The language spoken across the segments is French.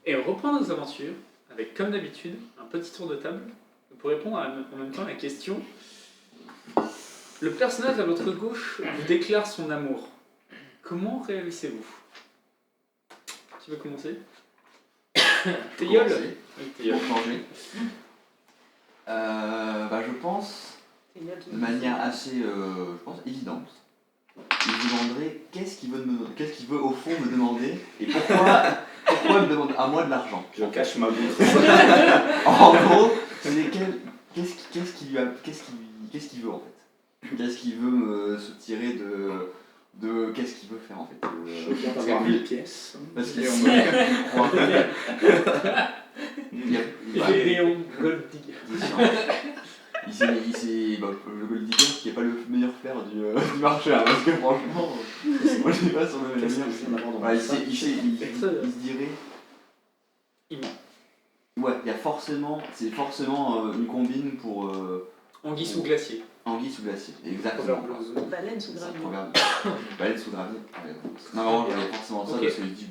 Et on reprend nos aventures avec, comme d'habitude, un petit tour de table pour répondre en même temps à la question. Le personnage à votre gauche vous déclare son amour. Comment réagissez-vous? Tu veux commencer? Théiol? Oui, Théiol. Je pense, de manière assez évidente, il me demanderait qu'est-ce qu'il veut au fond me demander et pourquoi il me demande à moi de l'argent. Je cache ma bouche. En gros, c'est qu'est-ce qu'il veut en fait. Qu'est-ce qu'il veut se tirer de qu'est-ce qu'il veut faire en fait. Je viens d'avoir 1000 pièces. Parce qu'il Léon Gold Digger. Le Gold Digger qui n'est pas le meilleur flair du marché, hein, parce que franchement, moi je sais pas sur le meilleur. Il se dirait. Ouais, il y a forcément, c'est forcément une combine pour. Anguille sous glacier. Anguille sous glacier, exactement. Baleine sous gravier. Baleine sous gravier. Non, vraiment, il y a forcément ça, parce que je dis,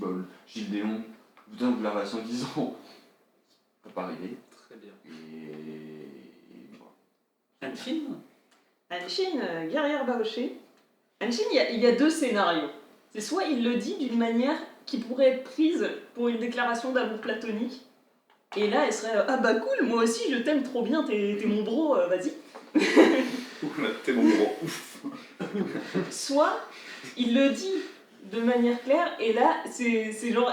Gildéon, putain, vous l'avez à 110 ans, ça peut pas arriver. Très bien. Et voilà. Anshin, guerrière Baoché. Anshin, il y a deux scénarios. C'est soit il le dit d'une manière qui pourrait être prise pour une déclaration d'amour platonique, et là elle serait ah bah cool, moi aussi je t'aime trop bien, t'es mon bro, vas-y. T'es mon gros. Soit il le dit de manière claire, et là c'est genre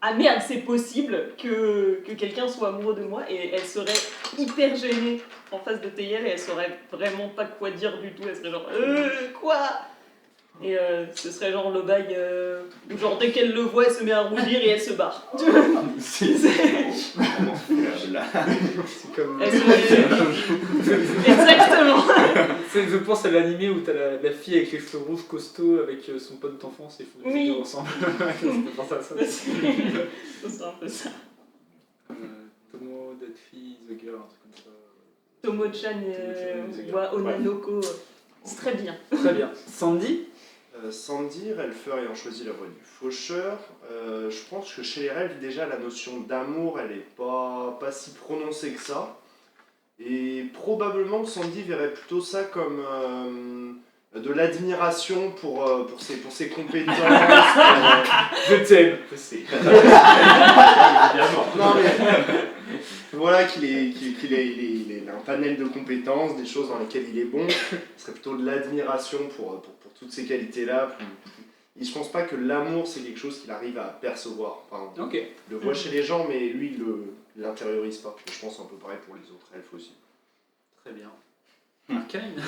ah merde, c'est possible que quelqu'un soit amoureux de moi, et elle serait hyper gênée en face de Théiol, et elle saurait vraiment pas quoi dire du tout. Elle serait genre quoi. Et ce serait genre le bail où genre dès qu'elle le voit elle se met à rougir et elle se barre. C'est comme. Exactement. Je pense à l'animé où t'as la fille avec les cheveux rouges costauds avec son pote d'enfance et font des Oui. photos ensemble. Je pense à ça. C'est un peu ça. Tomo, Datfi, The Girl, un truc comme ça. Tomo-chan, Onanoko, c'est très bien. Très bien. Sandy? Sandy, Relfer ayant choisi la voie du faucheur, je pense que chez les rêves, déjà, la notion d'amour, elle n'est pas si prononcée que ça. Et probablement que Sandy verrait plutôt ça comme de l'admiration pour ses compétences. Je t'aime. Je sais. Non, mais voilà, qu'il a un panel de compétences, des choses dans lesquelles il est bon. Ce serait plutôt de l'admiration pour toutes ces qualités-là. Et je pense pas que l'amour, c'est quelque chose qu'il arrive à percevoir. Enfin, Ok. il le voit chez les gens, mais lui, il l'intériorise pas. Et je pense un peu pareil pour les autres elfes aussi. Très bien. Arcane?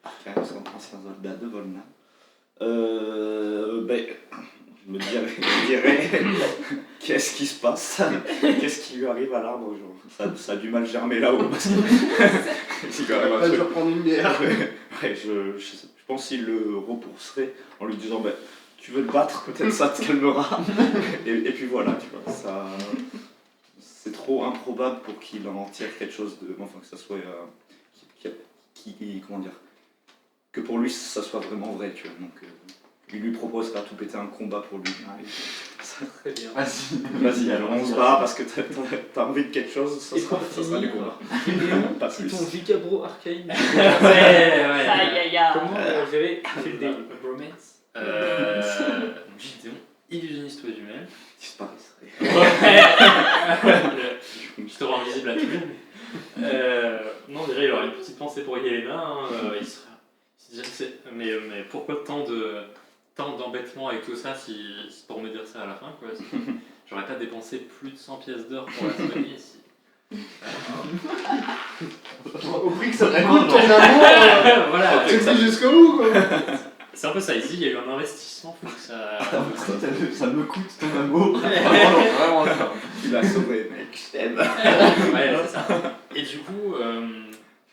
Arcane, c'est un ancien soldat de Volna. Je me dirais qu'est-ce qui se passe? Qu'est-ce qui lui arrive à l'arbre? Ça a du mal germer là-haut. Parce que c'est quand même un Je truc. vais reprendre une bière. Ouais, je pense qu'il le repousserait en lui disant tu veux te battre, peut-être ça te calmera. et puis voilà, tu vois, ça, c'est trop improbable pour qu'il en tire quelque chose de. Enfin, que ça soit. Comment dire? Que pour lui ça soit vraiment vrai, tu vois. Donc, il lui proposera tout péter un combat pour lui. Très bien. Vas-y, alors on se bat parce que t'as envie de quelque chose, ça sera du combat. Pas C'est plus. ton Vicabro Arcane. Aïe. Comment gérer des romance? Gideon, illusionniste aux jumelles. Disparaîtrait. Je te rends visible à tout le monde. Non, déjà, il aurait une petite pensée pour Yelena. Il se dirait, mais pourquoi tant d'embêtements avec tout ça si pour me dire ça à la fin, quoi. J'aurais pas dépensé plus de 100 pièces d'or pour la soigner si. Au prix que ça te coûte ton amour, Voilà, tu le dis jusqu'au bout, quoi. c'est un peu ça. Il se dit, il y a eu un investissement, faut que ça. Ça me coûte ton amour. Vraiment ça. Tu l'as sauvé, mec, je t'aime. Ouais, c'est ça. Et du coup,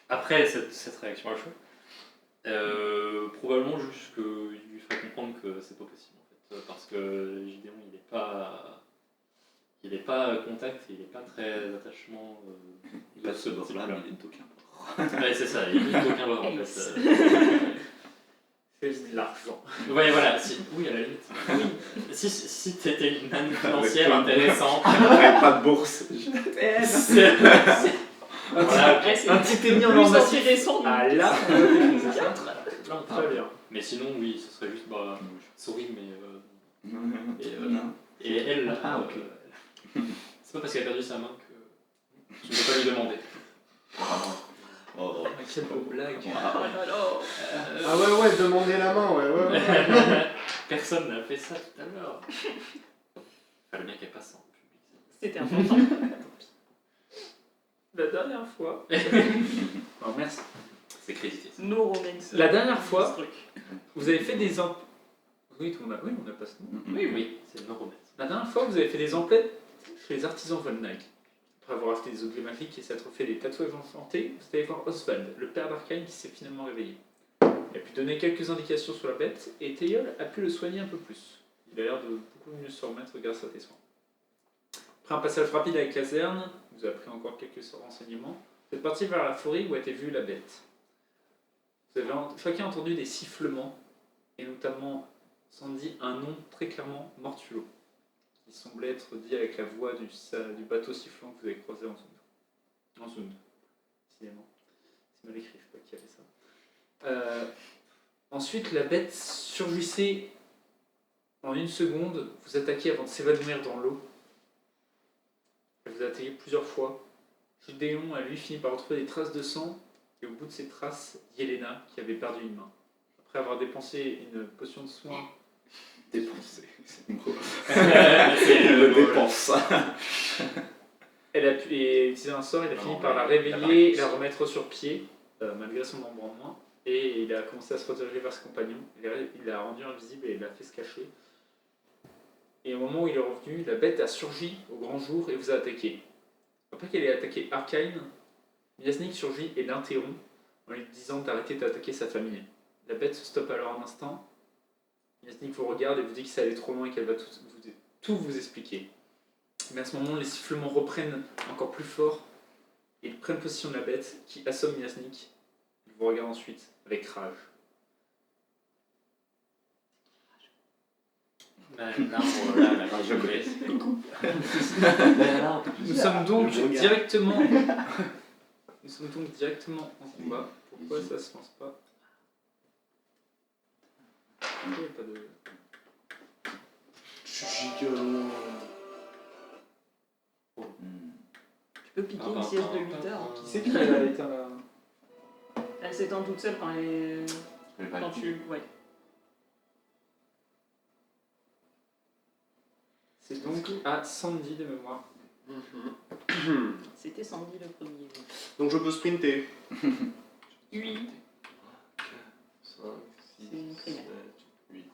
après cette réaction à chaud, probablement juste qu'il lui ferait comprendre que c'est pas possible en fait, parce que Gideon il est pas contact, il est pas très attachement. Il va se bord là, mais il est d'aucun bord. Ouais, c'est ça, il est d'aucun bord en fait. fais de l'argent. Ouais, voilà, si. Oui, à la limite. Oui. Si t'étais une influencière Avec intéressante. Après, pas de bourse. Voilà. Un petit émis en Plus or massif. intéressant. Ah là, c'est ça. Là, on Très bien. Mais sinon, oui, ce serait juste souris, mais. Non. Et elle, là. Ah, ok. C'est pas parce qu'elle a perdu sa main que tu ne peux pas lui demander. Oh. Ah, quelle beau blague. Oh là là. Ah ouais, demander la main, ouais. Personne n'a fait ça tout à l'heure. Fallait bien qu'elle passe en public. C'était important. La dernière fois. Oh, merci. C'est crédité. No romance. La dernière fois, Ce truc. vous avez fait des emplettes. Oui, on a pas ce nom. Oui, c'est non romance. La dernière fois, vous avez fait des emplettes chez les artisans Volnag. Après avoir acheté des objets magiques et s'être fait des tatouages enchantés, vous allez voir Oswald, le père d'Arkane, qui s'est finalement réveillé. Il a pu donner quelques indications sur la bête et Théiol a pu le soigner un peu plus. Il a l'air de beaucoup mieux se remettre grâce à tes soins. Après un passage rapide avec Caserne, vous avez appris encore quelques renseignements. Vous êtes parti vers la forêt où a été vue la bête. Vous avez chacun entendu des sifflements, et notamment Sandy un nom très clairement Mortulo, qui semblait être dit avec la voix du bateau sifflant que vous avez croisé en Zund. En Zund, décidément. C'est mal écrit, je sais pas qui avait ça. Ensuite, la bête surgissait en une seconde, vous attaquez avant de s'évanouir dans l'eau. Elle vous a attaqué plusieurs fois. Gideon a lui fini par retrouver des traces de sang, et au bout de ces traces, Yelena qui avait perdu une main. Après avoir dépensé une potion de soin. Dépenser, c'est une gros. C'est Le dépense. Elle a pu utiliser un sort, il a fini par la réveiller et la remettre sur pied, malgré son embranlement. Et il a commencé à se rediriger vers ses compagnons. Il l'a rendu invisible et il l'a fait se cacher. Et au moment où il est revenu, la bête a surgi au grand jour et vous a attaqué. Après qu'elle ait attaqué Arcane, Miasnik surgit et l'interrompt en lui disant d'arrêter d'attaquer sa famille. La bête se stoppe alors un instant. Miasnik vous regarde et vous dit que ça allait trop loin et qu'elle va tout vous expliquer. Mais à ce moment, les sifflements reprennent encore plus fort et ils prennent possession de la bête qui assomme Miasnik. Il vous regarde ensuite avec rage. L'arbre, là, la rage japonaise. Nous sommes donc je regarde. directement. Nous sommes donc directement en combat. Pourquoi ça se lance pas? Il n'y a pas de. Tu peux piquer une sieste de 8 heures. Qui c'est qui a éteint la. Elle s'éteint toute seule quand elle est. Quand tu. Ouais. C'est donc à Sandy de mémoire. C'était Sandy le premier. Donc je peux sprinter. Oui. 5, 6, C'est une primaire. 7, 8.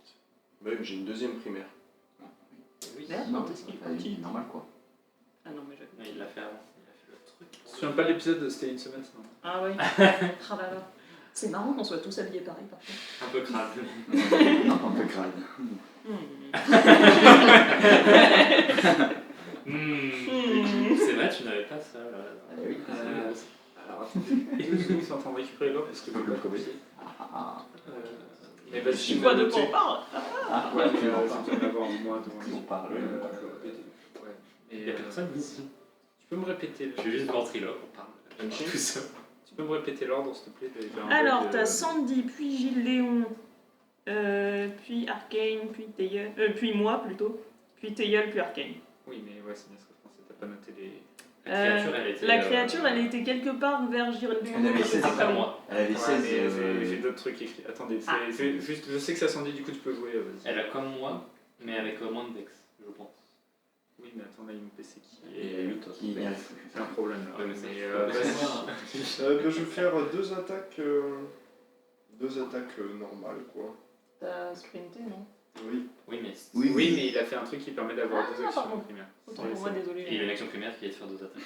Même j'ai une deuxième primaire. Oui, Merde, Non, qu'est-ce qu'il c'est continue normal quoi. Ah non, mais j'avoue. il l'a fait avant. Il a fait le truc. Je me souviens pas de l'épisode, c'était une semaine sinon. Ah ouais. Ah là là. C'est marrant qu'on soit tous habillés pareil par contre. Un peu crade. Non, un peu crade. C'est vrai, tu n'avais pas ça. Oui. Alors attendez. Et ils sont en train de récupérer l'or parce que je peux pas copier. Mais vas-y, Tu vois de quoi on parle? Ah, Ouais, ouais, mais tu en c'est parles. bien d'avoir moi devant les On parle. Ouais, je vais répéter. Ouais. Il n'y a personne ici. Tu peux me répéter Je suis juste ventriloque, on parle. Tout ça. Tu peux me répéter l'ordre s'il te plaît? Alors, t'as Sandy, puis Gilles Léon, puis Arcane, puis Théiol, puis moi plutôt, puis Théiol, puis Arcane. Oui, mais ouais, c'est bien ce que je pensais. T'as pas noté les. La créature, elle était quelque part vers Gilles Léon, Elle avait mais 16 c'était pas ans. moi. Elle avait 16. J'ai d'autres trucs écrits. Attendez, juste, je sais que ça Sandy, du coup tu peux jouer. Vas-y. Elle a comme moi, mais avec moins de dex, je pense. Oui, mais attends, là il y a mon PC qui Et est. qui n'y arrive plus. C'est un problème là. Ouais, mais c'est- Vas-y. Je vais faire deux attaques normales quoi. T'as sprinté, non? Oui. Oui, mais Oui, Oui, mais il a fait un truc qui permet d'avoir deux actions pardon. primaires. Autant pour moi, désolé. il y a une action primaire qui est de faire 2 attaques.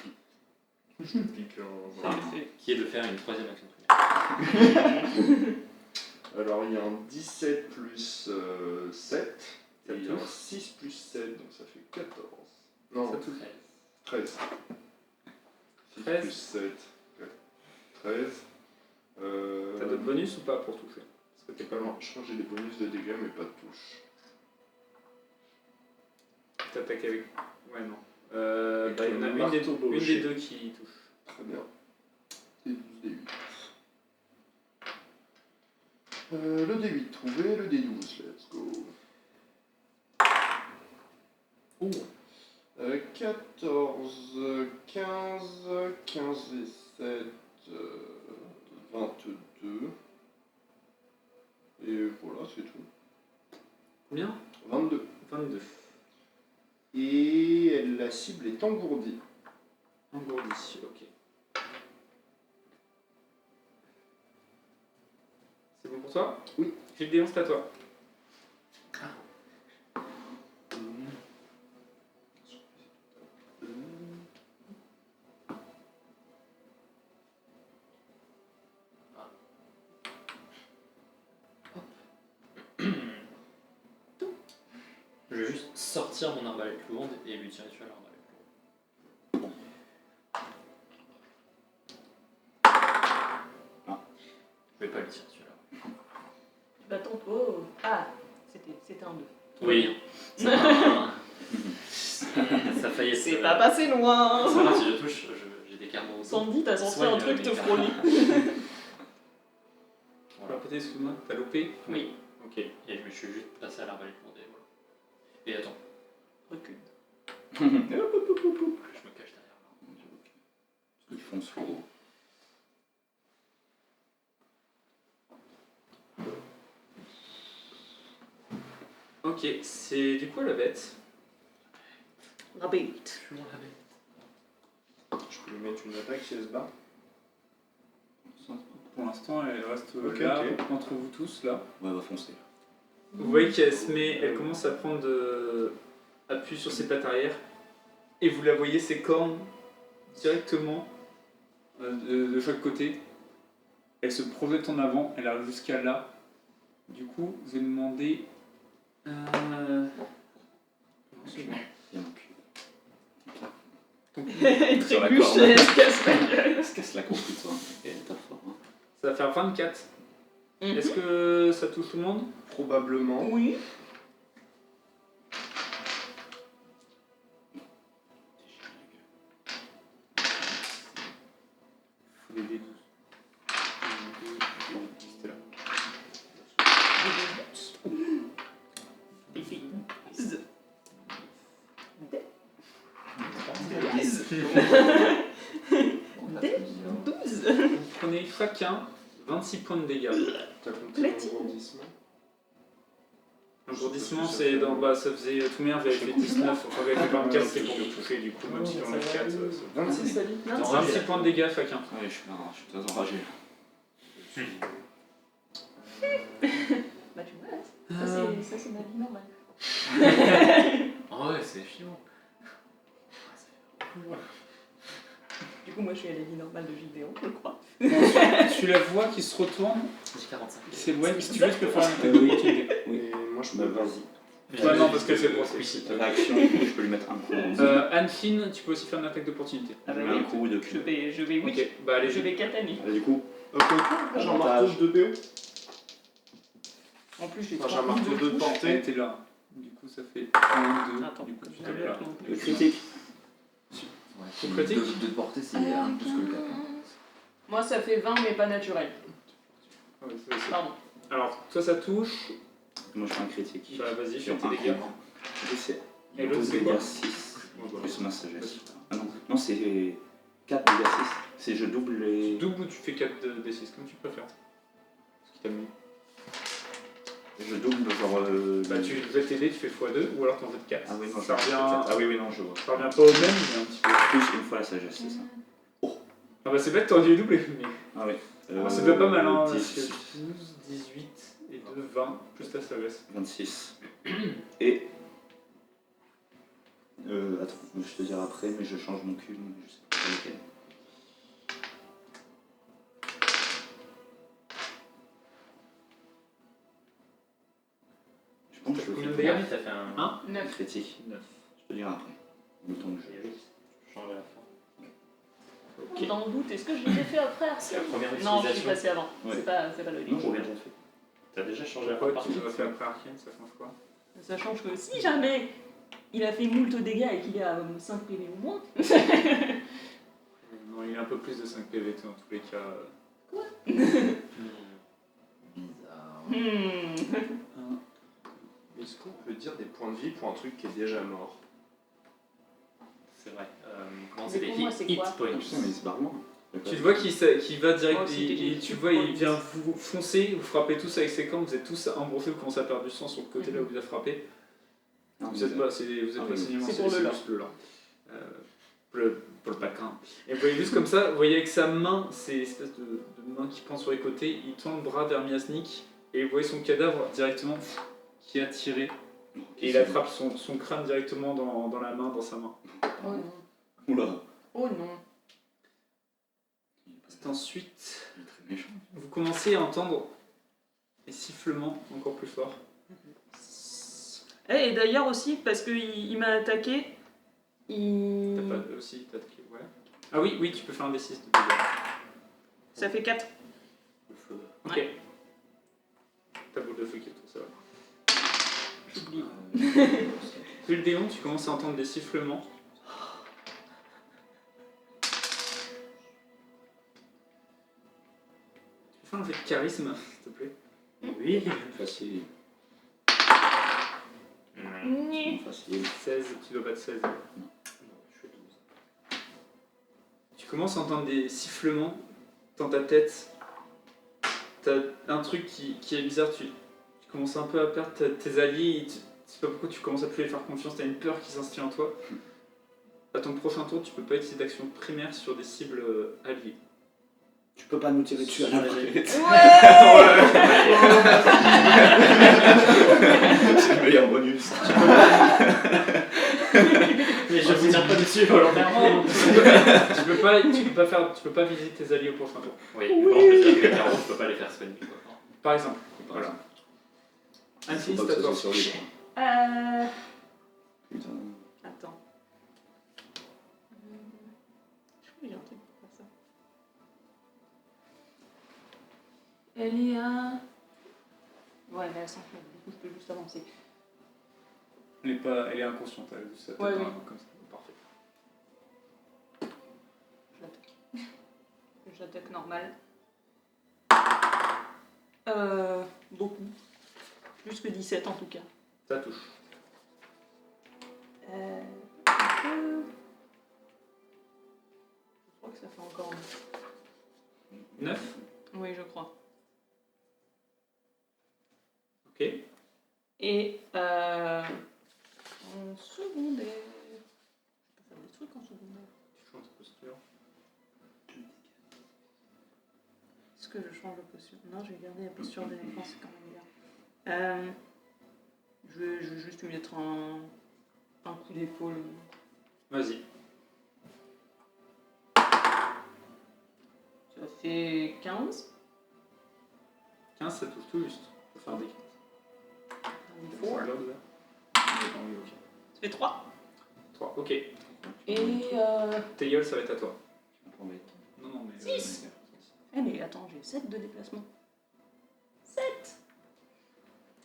Je pique un. Enfin, qui est de faire une 3ème action primaire. Alors il y a un 17 plus 7. Et il y a un 6 plus 7, donc ça fait 14. Non, Ça touche. 13. 6 13. plus 7. 13. T'as d'autres bonus ou pas pour toucher? Parce C'était pas loin. Je crois que j'ai des bonus de dégâts, mais pas de touche. T'attaques avec. Ouais, non. Bah, il y en a une des deux qui touche. Très bien. D12, D8. Le D8 trouvé, le D12, let's go. Oh. 14, 15, 15 et 7, 22. Et voilà, c'est tout. Combien 22. 22. Et la cible est engourdie. Engourdi, ok. C'est bon pour toi? Oui. J'ai le D11, c'est à toi. Je vais juste sortir mon arbalète lourde et lui tirer dessus à l'arbalète lourde. Je vais pas lui tirer dessus là. Bah ton oh. Ah, c'était un 2. Oui. Ça faillit être. C'est pas passé loin. Ça va, si je touche, j'ai des carreaux. Sandy, t'as senti Soigne un truc mes te carreaux. frôler. Voilà. Alors, peut-être, excuse-moi, t'as loupé? Oui. Ok. Et je me suis juste passé à l'arbalète lourde et voilà. Et attends, Recule. je me cache derrière là. Ils foncent trop haut. Ok, c'est du coup la bête. Rabbit. Je suis dans la bête. Je peux lui mettre une attaque si elle se bat. Pour l'instant, elle reste Ok, là, ok. entre vous tous, là. Ouais, elle va foncer. Vous voyez qu'elle elle commence à prendre appui sur ses pattes arrière. Et vous la voyez, ses cornes, directement de chaque côté. Elle se projette en avant, elle arrive jusqu'à là. Du coup, vous allez demander... Il y a mon cul. Elle Sur la trébuche, corde. elle se casse la gueule. Elle se casse la coupe, toi. Et elle tape fort. Hein. Ça va faire 24. Est-ce que ça touche tout le monde? Probablement. Oui. Faut les D12. C'était là. Des filles. On tape le bilan. 12. Vous prenez chacun 26 points de dégâts. T'as compté Platine. l'engourdissement. L'engourdissement, c'est dans bas, ça faisait tout merde, j'avais fait 19, enfin j'avais fait 24, c'est pour vous toucher du coup, même si j'en ai 4. 26 t'as dit 26 points de dégâts chacun. Ouais, je suis très enragé. Bah tu vois, ça c'est ma vie normale. Oh ouais, c'est chiant. Du coup moi je suis à la vie normale de Gideon, je crois. Ensuite, tu la vois qui se retourne, J'ai 45. qui s'éloigne, si tu veux, tu peux faire une attaque d'opportunité. Et moi je Bah, peux. vas-y. Ouais, non, parce que c'est pour ça. Réaction, je peux lui mettre un coup. Anne-Fine, tu peux aussi faire une attaque d'opportunité. Ah bah Je mets un oui. coup de Je vais oui. Ok, bah allez, Je vais cataner. Du coup, J'ai un marteau de 2 PO. En plus j'ai Enfin, j'ai un marteau de Elle portée. était là. Du coup, ça fait 1, 2, Attends, du coup, tu je tapes vais là. le critique. Ouais, Ton critique de portée, c'est un de plus que le cap. Moi ça fait 20 mais pas naturel. Ouais, c'est- Pardon. Alors, toi ça touche, Moi, je fais un critique. bah vas-y, fais Sur tes un dégâts. coup. C'est Et l'autre, c'est quoi? 6 Ouais, voilà. plus ma sagesse. Ah non, non c'est 4 dégâts 6. C'est je double Tu les. doubles ou tu fais 4 D6, comme tu préfères. Ce qui t'a mis. Je double genre. Bah tu fais tes dés, tu fais x2 ou alors t'en fais 4. Ah oui, non, ça je fais revient, quatre. Ah oui, oui, non, je vois. ça revient pas au même, mais un petit peu. Plus une fois la sagesse, c'est ça. Ah bah c'est bête, t'aurais dû les doubler. Mais... Ah oui. c'est déjà pas mal, hein. 10, Parce que 12, 18 et 2, 20, plus ta sagesse. 26. Et. Attends, je te dirai après, mais je change mon cul, donc je sais pas lequel. Je pense que je Combien le de fais dégâts? Regarde, t'as fait un. Hein 9. critique. 9. Je te dirai après. Le temps que Et je. oui, je change à la fin. Ok. Dans le doute, est-ce que je l'ai fait après C'est la première Non, je suis utilisation. passé avant. Ouais. C'est pas logique. Non, je l'ai déjà fait. T'as déjà changé la Quoi, part tu l'as fait après Arcane, ça change quoi? Ça change que si jamais il a fait moult dégâts et qu'il est à 5 PV ou moins. Non, il a un peu plus de 5 PVT dans tous les cas. Bizarre. Est-ce qu'on peut dire des points de vie pour un truc qui est déjà mort? C'est vrai. Comment Mais c'est des pour moi, c'est hit quoi points? Putain, mais c'est pas loin. Tu te vois qu'il va direct, Oh, c'était des tu vois, il points. vient vous foncer, vous frappez tous avec ses cornes, vous êtes tous embrouillés, vous commencez à perdre du sang sur le côté là où vous a frappé. Non, Vous êtes pas, vous êtes Ah pas oui. saignement, C'est pour le lore. juste le lore. Pour le paquin. Et vous voyez juste comme ça, vous voyez avec sa main, ces espèces de mains qui pendent sur les côtés, il tend le bras vers Miasnik et vous voyez son cadavre directement qui est attiré. Et il attrape son crâne directement dans la main, dans sa main. Oh non. Oula. Oh non. C'est ensuite, Il est très méchant. vous commencez à entendre des sifflements encore plus forts. Et d'ailleurs aussi, parce qu'il m'a attaqué, il... T'as pas aussi t'attaqué, ouais. Ah oui, oui, tu peux faire un D6 de dégâts. Ça fait 4. Le feu. Ok. Ouais. Ta boule de feu qui est tout ça. J'oublie. Puis le démon, tu commences à entendre des sifflements. Tu fais un jet de charisme, s'il te plaît. Oui. Facile. Ni. Facile. 16, tu dois battre 16. Je fais 12. Tu commences à entendre des sifflements dans ta tête. T'as un truc qui est bizarre, tu commences un peu à perdre tes alliés, tu sais pas pourquoi tu commences à plus les faire confiance, t'as une peur qui s'instille en toi. À ton prochain tour, tu peux pas utiliser d'action primaire sur des cibles alliées. Tu peux pas nous tirer dessus à la volée. C'est le meilleur bonus. Mais je vous tire pas dessus volontairement. Tu peux pas viser tes alliés au prochain tour. Oui, mais bon, je veux dire que les carreaux, je peux pas les faire soigner. Quoi. Par exemple. Voilà. Ainsi, Faut c'est pas à que ça toi. soit sur lui, quoi. Putain. Attends. Je crois que j'ai un truc pour faire ça. Elle est à... Ouais, elle est à 5 mètres, du coup je peux juste avancer. Elle est inconsciente, elle a juste sa tête Ouais, dans oui. la main comme ça. Parfait. J'attaque normal. Beaucoup. Plus que 17 en tout cas. Ça touche. Je crois que ça fait encore 9. Oui, je crois. Ok. Et en secondaire. Je peux faire des trucs en secondaire. Tu changes de posture. Est-ce que je change de posture? Non, je vais garder la posture de défense, c'est quand même bien. Je vais juste lui mettre un coup d'épaule. Vas-y. Ça fait 15. 15, ça touche tout juste. Faut faire des 15. Un Four. D4. Ok. Ça fait 3. 3, ok. Et Tail, ça va être à toi. Tu m'en prends vite. Non, non, mais. Six. Eh mais attends, j'ai 7 de déplacement. 7.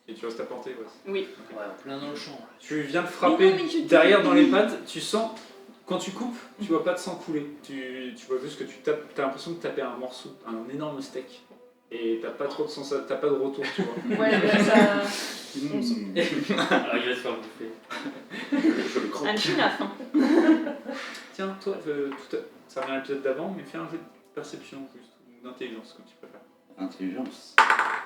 Et tu restes à portée, ouais. Oui. Ouais, plein dans le champ. Là. Tu viens de frapper Mais non, mais je- derrière dans les pattes, tu sens. Quand tu coupes, tu vois pas de sang couler. Tu vois juste que tu tapes. T'as l'impression de taper un morceau, un énorme steak. Et t'as pas trop de sens, t'as pas de retour, tu vois. Ouais, bah, ça. Alors il va se faire bouffer. Je le croque. Un chin à faim. Tiens, toi, ça revient à l'épisode d'avant, mais fais un jeu de perception juste, ou d'intelligence comme tu préfères. Intelligence. Ah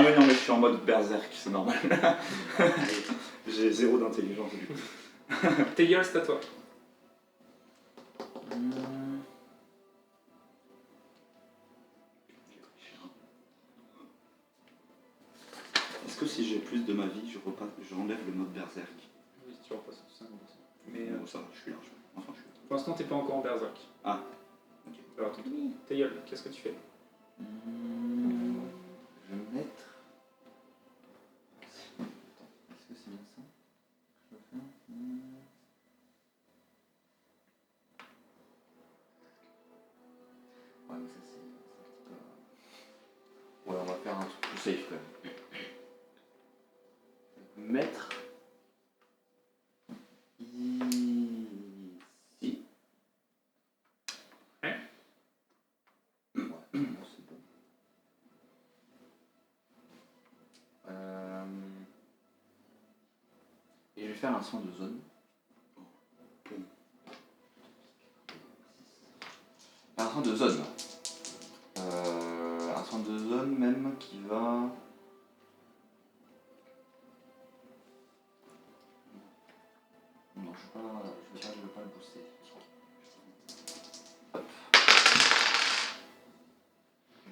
mais non, mais je suis en mode berserk, c'est normal. J'ai 0 d'intelligence du coup. Tail, c'est à toi. Est-ce que si j'ai plus de ma vie, j'enlève le mode berserk? Oui, tu repasses tout 50%. Mais Bon, ça va, je suis large. Enfin, je suis pour l'instant, t'es pas encore en berserk. Ah. Ok. Alors, attends. Tail, qu'est-ce que tu fais? Je vais mettre. Attends, est-ce que c'est bien ça? Je dois faire. Ouais, mais ça c'est un petit peu. Ouais, safe quand même. Mettre ici. Ouais. Ouais, non, c'est bon. Et je vais faire un soin de zone. Un soin de zone. Un soin de zone même qui va... Non, je vais pas le booster. Hop.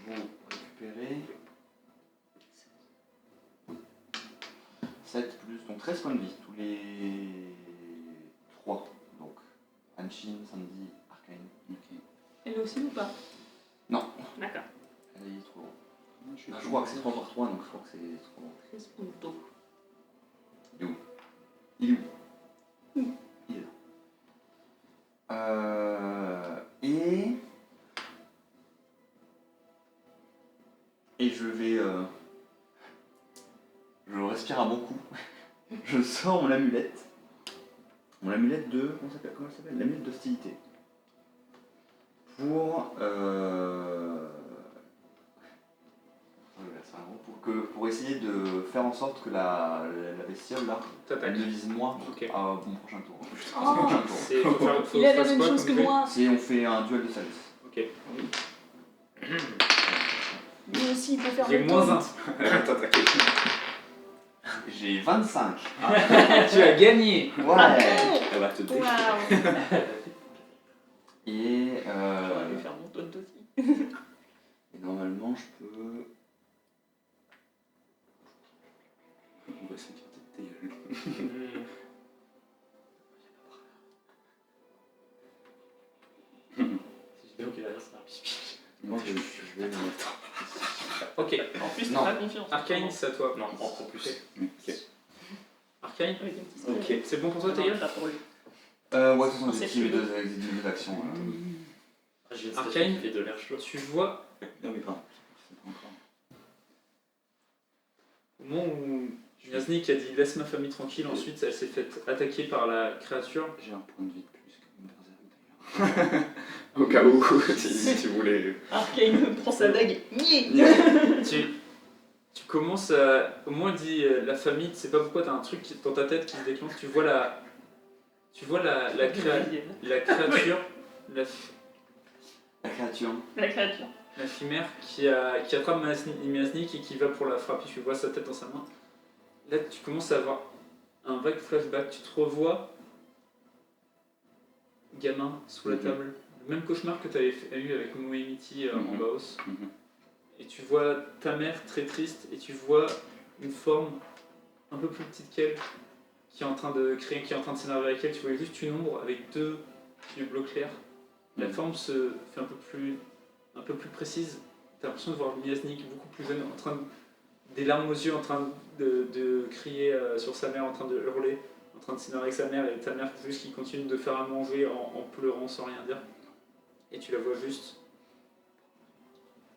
Vous récupérez 7 plus, donc 13 points de vie, tous les 3. Donc Anshin, Sandy, Arcane. Ok. Elle aussi ou pas? Non. D'accord. Elle est trop. Je crois que c'est 3 par 3, donc je crois que c'est trop. 13 puntos. Il est où? Il est où? Il est là. Et je vais... Je respire un bon coup. Je sors mon amulette. Mon amulette de... Comment elle s'appelle? L'amulette d'hostilité. Pour essayer de faire en sorte que la bestiole là, elle ne vise moi à mon prochain tour. Il a la même chose que moi. Si on fait un duel de service. Ok. Lui aussi, il peut faire J'ai le moins taunt. 1. J'ai 25. Tu as gagné. Ah Ouais. bon? Elle va te déchirer. Waouh. Et, J'aurais dû faire mon taunt aussi. et normalement je peux... On va sentir ta gueule. Si j'ai bien ok derrière, ça piche. Moi je vais le mettre. Ok. En plus, Non. t'as pas confiance. Arcane, c'est à toi. Non, en plus. Ok. Arcane, Avec un petit spray. Ok. c'est bon pour toi, Non, Taïel? pas pour lui. Ouais, ce sont C'est des celui types deux actions. Ah, j'ai une Arcane. statue qui fait de l'air chaud. Tu vois, Non mais pas. C'est pas encore. au moment où Yaznik a dit laisse ma famille tranquille, ensuite elle s'est faite attaquer par la créature. J'ai un point de vie de plus que une berserk d'ailleurs. Au cas où, si tu voulais. Arcane prend sa dague. Nier. Tu commences à. Au moins, il dit la famille, tu sais pas pourquoi, t'as un truc dans ta tête qui se déclenche. Tu vois la. Tu vois la créature. La créature. La créature. La chimère qui attrape Miasnik et qui va pour la frapper. Tu vois sa tête dans sa main. Là, tu commences à avoir un vague flashback. Tu te revois gamin sous la table. Le même cauchemar que tu avais eu avec Moemiti en Baos. Et tu vois ta mère très triste et tu vois une forme un peu plus petite qu'elle qui est en train de créer, qui est en train de s'énerver avec elle. Tu vois juste une ombre avec deux yeux bleus clairs. La forme se fait un peu plus précise. T'as l'impression de voir Miasnik beaucoup plus jeune, en train des larmes aux yeux, en train de crier sur sa mère, en train de hurler, en train de s'énerver avec sa mère, et ta mère juste qui continue de faire à manger en pleurant sans rien dire. Et tu la vois juste,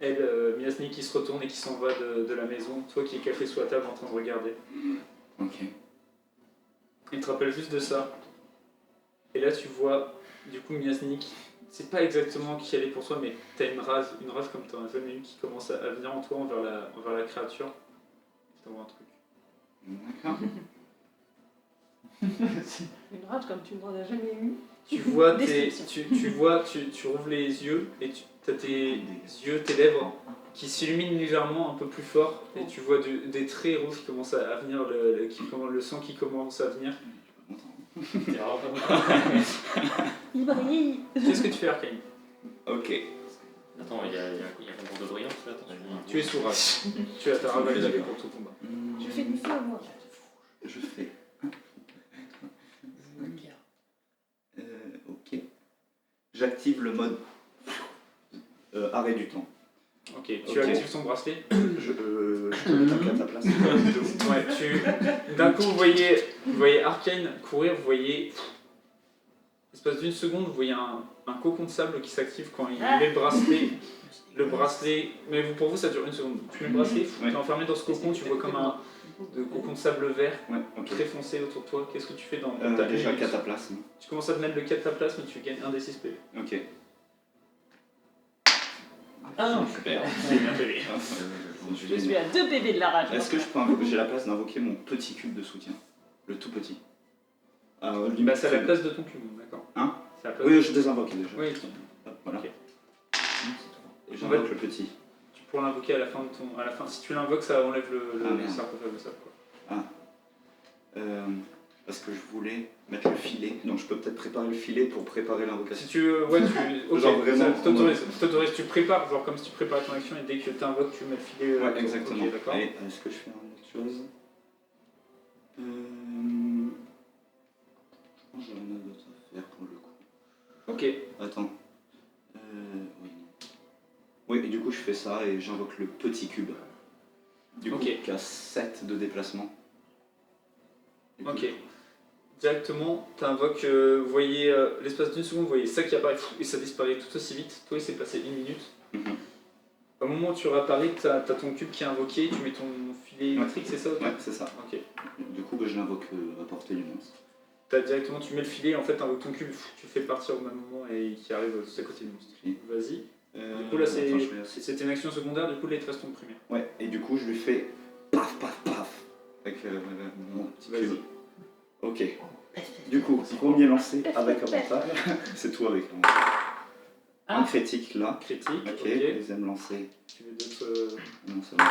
elle, Miasnik qui se retourne et qui s'en va de la maison, toi qui es caché sous la table en train de regarder. Ok. Il te rappelle juste de ça. Et là tu vois, du coup Miasnik, c'est pas exactement qui elle est pour toi, mais t'as une rage comme t'en as jamais eu qui commence à venir en toi envers la créature. Je t'envoie un truc. D'accord. Une rage comme tu n'en as jamais eu. Tu vois, Description. tu rouvres les yeux et tu as tes yeux, tes lèvres qui s'illuminent légèrement un peu plus fort et tu vois des traits rouges qui commencent à venir, le sang qui commence à venir. T'es vraiment pas content. Il brille. Qu'est-ce que tu fais, Arcane? Ok. Attends, il y a un concours de brillance là, attention. Tu es sous rage. Tu as ta rage activée pour tout combat. Je fais du feu, moi. Je fais. Ok. J'active le mode arrêt du temps. Ok, tu actives ton bracelet. Je peux taper à ta place. Ouais, d'un coup vous voyez Arcane courir, vous voyez L'espace d'une seconde, vous voyez un cocon de sable qui s'active quand il Ah. met le bracelet. Le bracelet, mais pour vous ça dure une seconde. Tu mets le bracelet, tu es enfermé dans ce cocon, tu vois comme un cocon de sable vert Ouais, ok. très foncé autour de toi. Qu'est-ce que tu fais dans ta Déjà minute? cataplasme. Tu commences à te mettre le cataplasme, tu gagnes un des 6 PV. Ok. Ah, super. C'est bien PV. Je suis à 2 PV de la rage. Est-ce que je peux j'ai la place d'invoquer mon petit cube de soutien? Le tout petit. Bah, c'est à la place de ton cube, d'accord. Hein? C'est à la place Oui, de- je désinvoque déjà. Oui, Hop, voilà. Ok. Et j'invoque le petit. tu pourras l'invoquer à la fin de ton. À la fin, si tu l'invoques, ça enlève le Ah, merde. sarcophage de sable, quoi. Parce que je voulais mettre le filet. Donc je peux peut-être préparer le filet pour préparer l'invocation. Si tu veux, ouais, tu. Ok, Genre vraiment, ça t'autorise, tu prépares, genre comme si tu préparais ton action et dès que tu invoques, tu mets le filet. Ouais, exactement. Ok, d'accord. Et est-ce que je fais une autre chose Je pense que j'en ai d'autres à faire pour le coup. Ok, Attends. Oui. Oui, et du coup je fais ça et j'invoque le petit cube. Du coup, Ok. qui a 7 de déplacement. Du coup, ok. Directement, tu invoques, vous voyez, l'espace d'une seconde, vous voyez ça qui apparaît et ça disparaît tout aussi vite. Toi, il s'est passé 1 minute. Mhm. Au moment où tu réapparais, tu as ton cube qui est invoqué, tu mets ton filet électrique, c'est ça? Ouais, c'est ça. Ok. Du coup, je l'invoque à portée du monstre. Directement, tu mets le filet, en fait, tu invoques ton cube, tu le fais partir au même moment et qui arrive juste à côté du monstre. Oui. Vas-y. Du Du coup, là, c'était une action secondaire, du coup, là, il te reste ton primaire. Ouais, et du coup, je lui fais paf, paf, paf avec mon petit Vas-y. cube. Ok. Du coup, premier lancé avec avantage. C'est tout avec avantage. Un critique là. Critique, Ok. ok. Deuxième lancé. Tu veux d'autres. Non, c'est bon.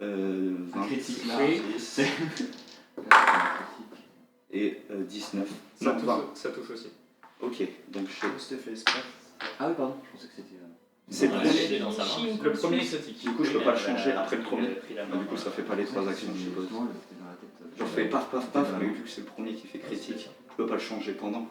Un 20 critique là, Oui. c'est. et 19. Ça, Non, touche, 20. ça touche aussi. Ok, donc je C'était fait exprès. Ah oui, pardon, je pensais que c'était. C'est Ouais, plus. il est dans sa main. Le premier est critique. Du coup, je peux pas le changer après le Il premier. avait pris la Ah, du coup, ça fait pas les 3 actions, je suppose. Justement, c'était dans la tête. Je fais paf, paf, paf, mais vu que c'est le premier qui fait critique, je peux pas le changer pendant.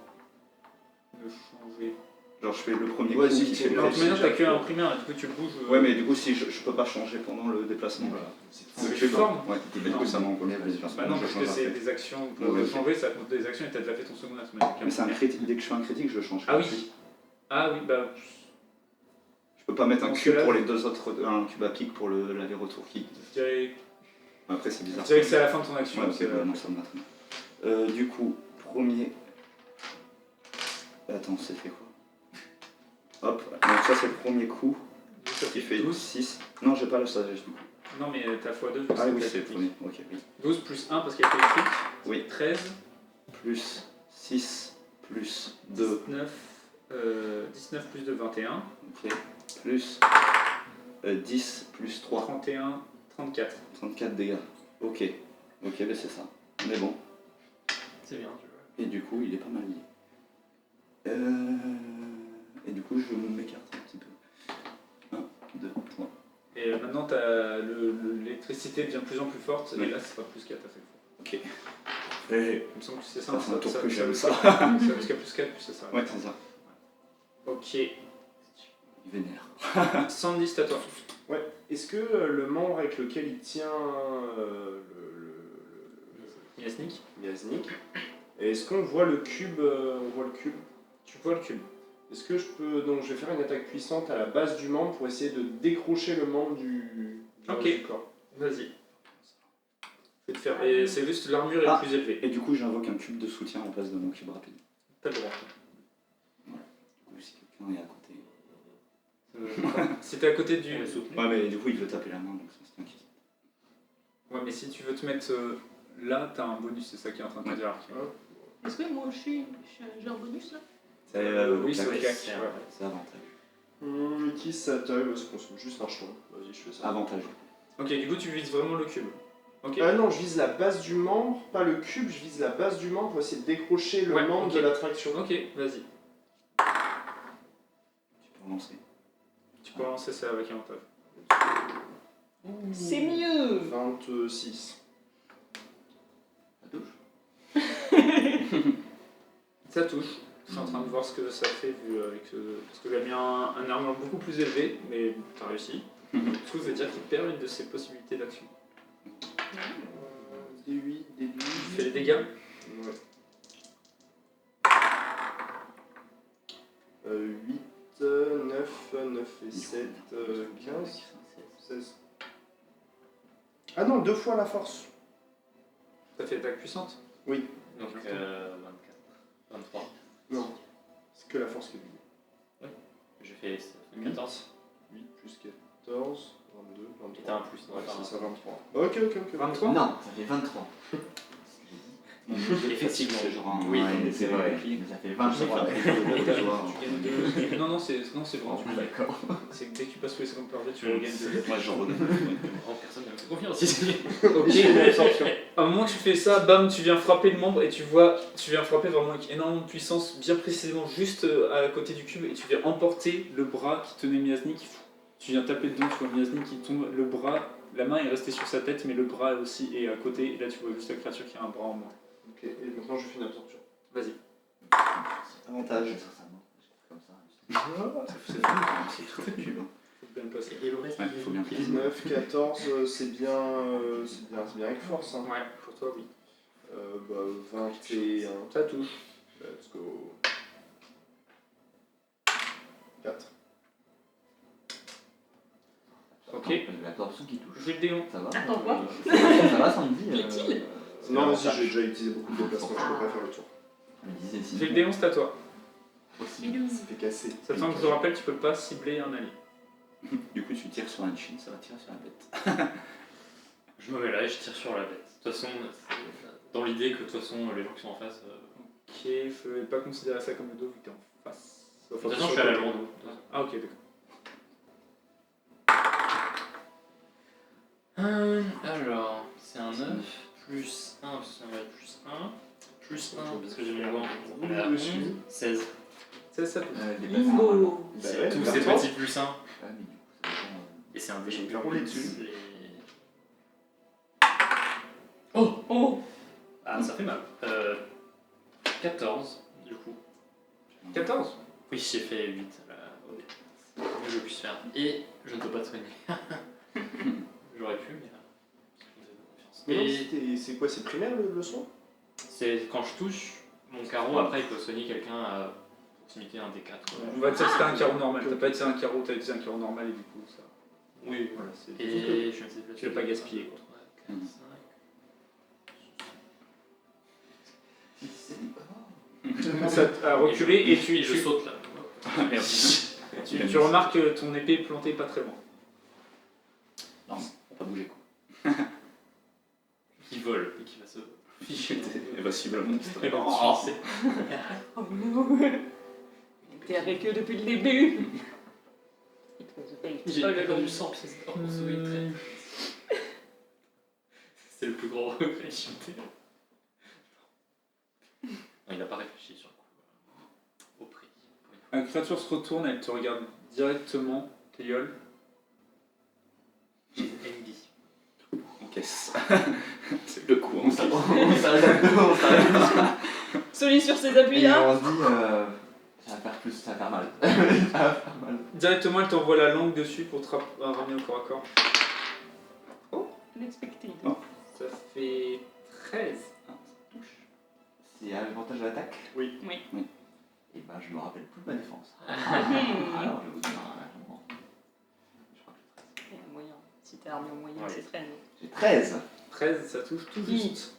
De changer. Genre, je fais le premier Ouais, coup si, qui tu fait fais le Alors, de toute le- manière, t'as qu'un primaire, du coup, tu le bouges. Ouais, mais du coup, si je peux pas changer pendant le déplacement. Voilà. Le C'est cube, forme. ouais, et du coup, ça m'envoie le Bah déplacement. Bah non, je parce que change c'est après. des actions. Pour Ouais, le ok. changer, ça compte des actions et t'as déjà fait ton secondaire. Mais c'est un critique, dès que je fais un critique, je le change. Ah oui. Ah oui, bah. Je peux pas mettre un Dans cube ce pour cas-là- les deux autres, un cube à pic pour l'aller-retour qui. Je dirais, Après, c'est bizarre. que c'est à la fin de ton action. Ouais, ok, c'est, ouais, non, ça me va très bien. Du coup, premier. Attends, c'était quoi? Hop, donc ça c'est le premier coup ça qui fait fait 12. 6. Non, j'ai pas le sagesse du coup. Non, mais t'as x2. Ah oui, c'est le premier. Ok, oui. 12 plus 1 parce qu'il y a fait le critique. Oui. 13, Plus 6, plus 2, 19 plus 2, 21. ok. Plus 10, plus 3, 31, 34. 34 dégâts. Ok, ok, mais c'est ça. Mais bon. C'est bien, tu vois. Et du coup, il est pas mal lié. Et du coup, je m'écarte un petit peu. 1, 2, 3. Et maintenant, l'électricité devient de plus en plus forte. Oui. Et là, ce sera plus 4 à chaque fois. Ok. Et Il me semble que c'est ça. Ça fait un tour que j'aime ça. ça. Ça jusqu'à plus 4, puis ça s'arrête. ouais, c'est ça. Ok. Il vénère. Sandy, c'est à toi. Ouais. Est-ce que le membre avec lequel il tient Yasnik. Yaznik, est-ce qu'on voit le cube On voit le cube. Tu vois le cube. Est-ce que je peux. Donc je vais faire une attaque puissante à la base du membre pour essayer de décrocher le membre du Ok. du corps. Vas-y. Je vais te faire. Et c'est juste l'armure est Ah. plus élevée. Et du coup, j'invoque un cube de soutien en place de mon cube rapide. T'as le droit. Du coup, si quelqu'un est à côté. Si t'es à côté du. Ouais, mais du coup, il veut taper la main, donc ça c'est inquiétant. Ouais, mais si tu veux te mettre là, t'as un bonus, c'est ça qui est en train de te dire. Est-ce que moi aussi j'ai un bonus là? Oui, c'est clac, au cac. Ouais. c'est avantageux. Utilise sa taille, parce qu'on se met juste un jeton. Vas-y, je fais ça. Avantageux. Ok, du coup, tu vises vraiment le cube. Ok. Non, je vise la base du membre, pas le cube, je vise la base du membre pour essayer de décrocher le Ouais, membre ok. de l'attraction. Ok, vas-y. Tu peux relancer. Tu peux lancer ça avec avantage. C'est mieux! 26. Ça touche. Ça touche. Je suis en train de voir ce que ça fait vu avec parce que j'avais mis un armure beaucoup plus élevé, mais t'as réussi. Du coup, ça veut dire qu'il perd une de ses possibilités d'action. D8, D12. Il fait les dégâts. Ouais. 8, 9, 9 et 7, 15, 16. Ah non, 2 fois la force. Ça fait attaque puissante. Oui. Donc 24. 23. Non, c'est que la force qui est doublée. J'ai fait 14. 8 plus 14, 22, 23. Et t'as un plus. Ouais, c'est ça, 23. Ok. 23. Non, ça fait 23. Effectivement. C'est genre un- Oui, ouais, c'est vrai. oui. Mais ça fait Ça 23. fera Tu gagnes 2. Non, c'est bon. Ah, d'accord. C'est que dès que tu passes tous les 50 par tu regagnes 2. Moi, j'en redonne. En personne ne me fait confiance ici. Ok, à un moment tu fais ça, bam, tu viens frapper le membre et tu viens frapper vraiment avec énormément de puissance, bien précisément juste à côté du cube, et tu viens emporter le bras qui tenait Miasnik. Tu viens taper dedans, tu vois Miasnik qui tombe, le bras, la main est restée sur sa tête, mais le bras aussi est à côté, et là tu vois juste la créature qui a un bras en moins. Ok, et maintenant je fais une absorption. Vas-y. Avantage. Comme ça. C'est tout le cube. Faut bien le passer. Et le reste, Ouais, faut bien faire. 19, 14, c'est bien avec force. Hein. Ouais, pour toi, oui. 21. Ça touche. Let's go. 4. Ok. L'absorption qui touche. Je vais le démon. Ça va Attends, quoi Ça va, Sandy Plaît-il Non, vas-y, j'ai déjà utilisé beaucoup de déplacements, je peux pas faire le tour. Je me disais si. Je vais le démon, c'est à toi. Ça fait casser. Sachant que je te rappelle, tu peux pas cibler un allié. Du coup, tu tires sur un chin, ça va tirer sur la bête. Je me mets là et je tire sur la bête. De toute façon, c'est dans l'idée que de toute façon, les gens qui sont en face. Ok, je vais pas considérer ça comme le dos vu que t'es en face. De toute façon, je suis à la lourde. Ah, ok, d'accord. Alors, c'est un 9, plus 1, parce que ça va être plus 1, plus 1, parce que j'ai mis loin, on est à 11, 16. C'est ça touche. Bingo. C'est tous ces petits plus 1. Et c'est un dé. Je vais rouler dessus. Oh. Ah, ça fait mal. 14, du coup. 14. Oui, j'ai fait 8 là, au dé. Que je puisse faire. Et je ne peux pas te soigner. J'aurais pu, mais je me fais confiance. Mais non, Et c'est quoi, c'est primaire le soin? c'est quand je touche mon carreau, après il peut soigner quelqu'un à proximité 1 des 4. On va dire que c'était un carreau normal. T'as pas utilisé un carreau, t'as utilisé un carreau normal et du coup ça. Oui, Voilà, c'est. et je me sais Tu l'as pas gaspillé, quoi. 4, 5. Tu commences à reculer et je saute là. Merde. tu remarques que ton épée est plantée pas très loin. Non, on va pas bouger quoi. Qui vole et qui va se ficher. Et bah, cible le monstre. Et ben, Oh. c'est Oh non. T'es avec eux depuis le début. J'ai perdu 100 pièces d'or pour sauver une traîne. C'est le plus gros regret que j'ai eu. Non, il n'a pas réfléchi sur le coup. Au prix. La créature se retourne, elle te regarde directement, Théiol. Andy. On caisse. C'est le coup. On s'arrête. Celui sur ses Et appuis là. on se dit, ça va faire plus, ça va faire mal. Ça va faire mal. Directement, elle t'envoie la langue dessus pour te ramener au corps à corps. Unexpected. Ça fait 13. C'est à l'avantage de l'attaque? Oui. Et bah, je me rappelle plus de ma défense. Hmm. Alors, je vais vous dire, je crois que Il y a moyen. Si t'es armé en moyen, Ouais. c'est traîne. j'ai 13. 13, ça touche tout Oui. juste.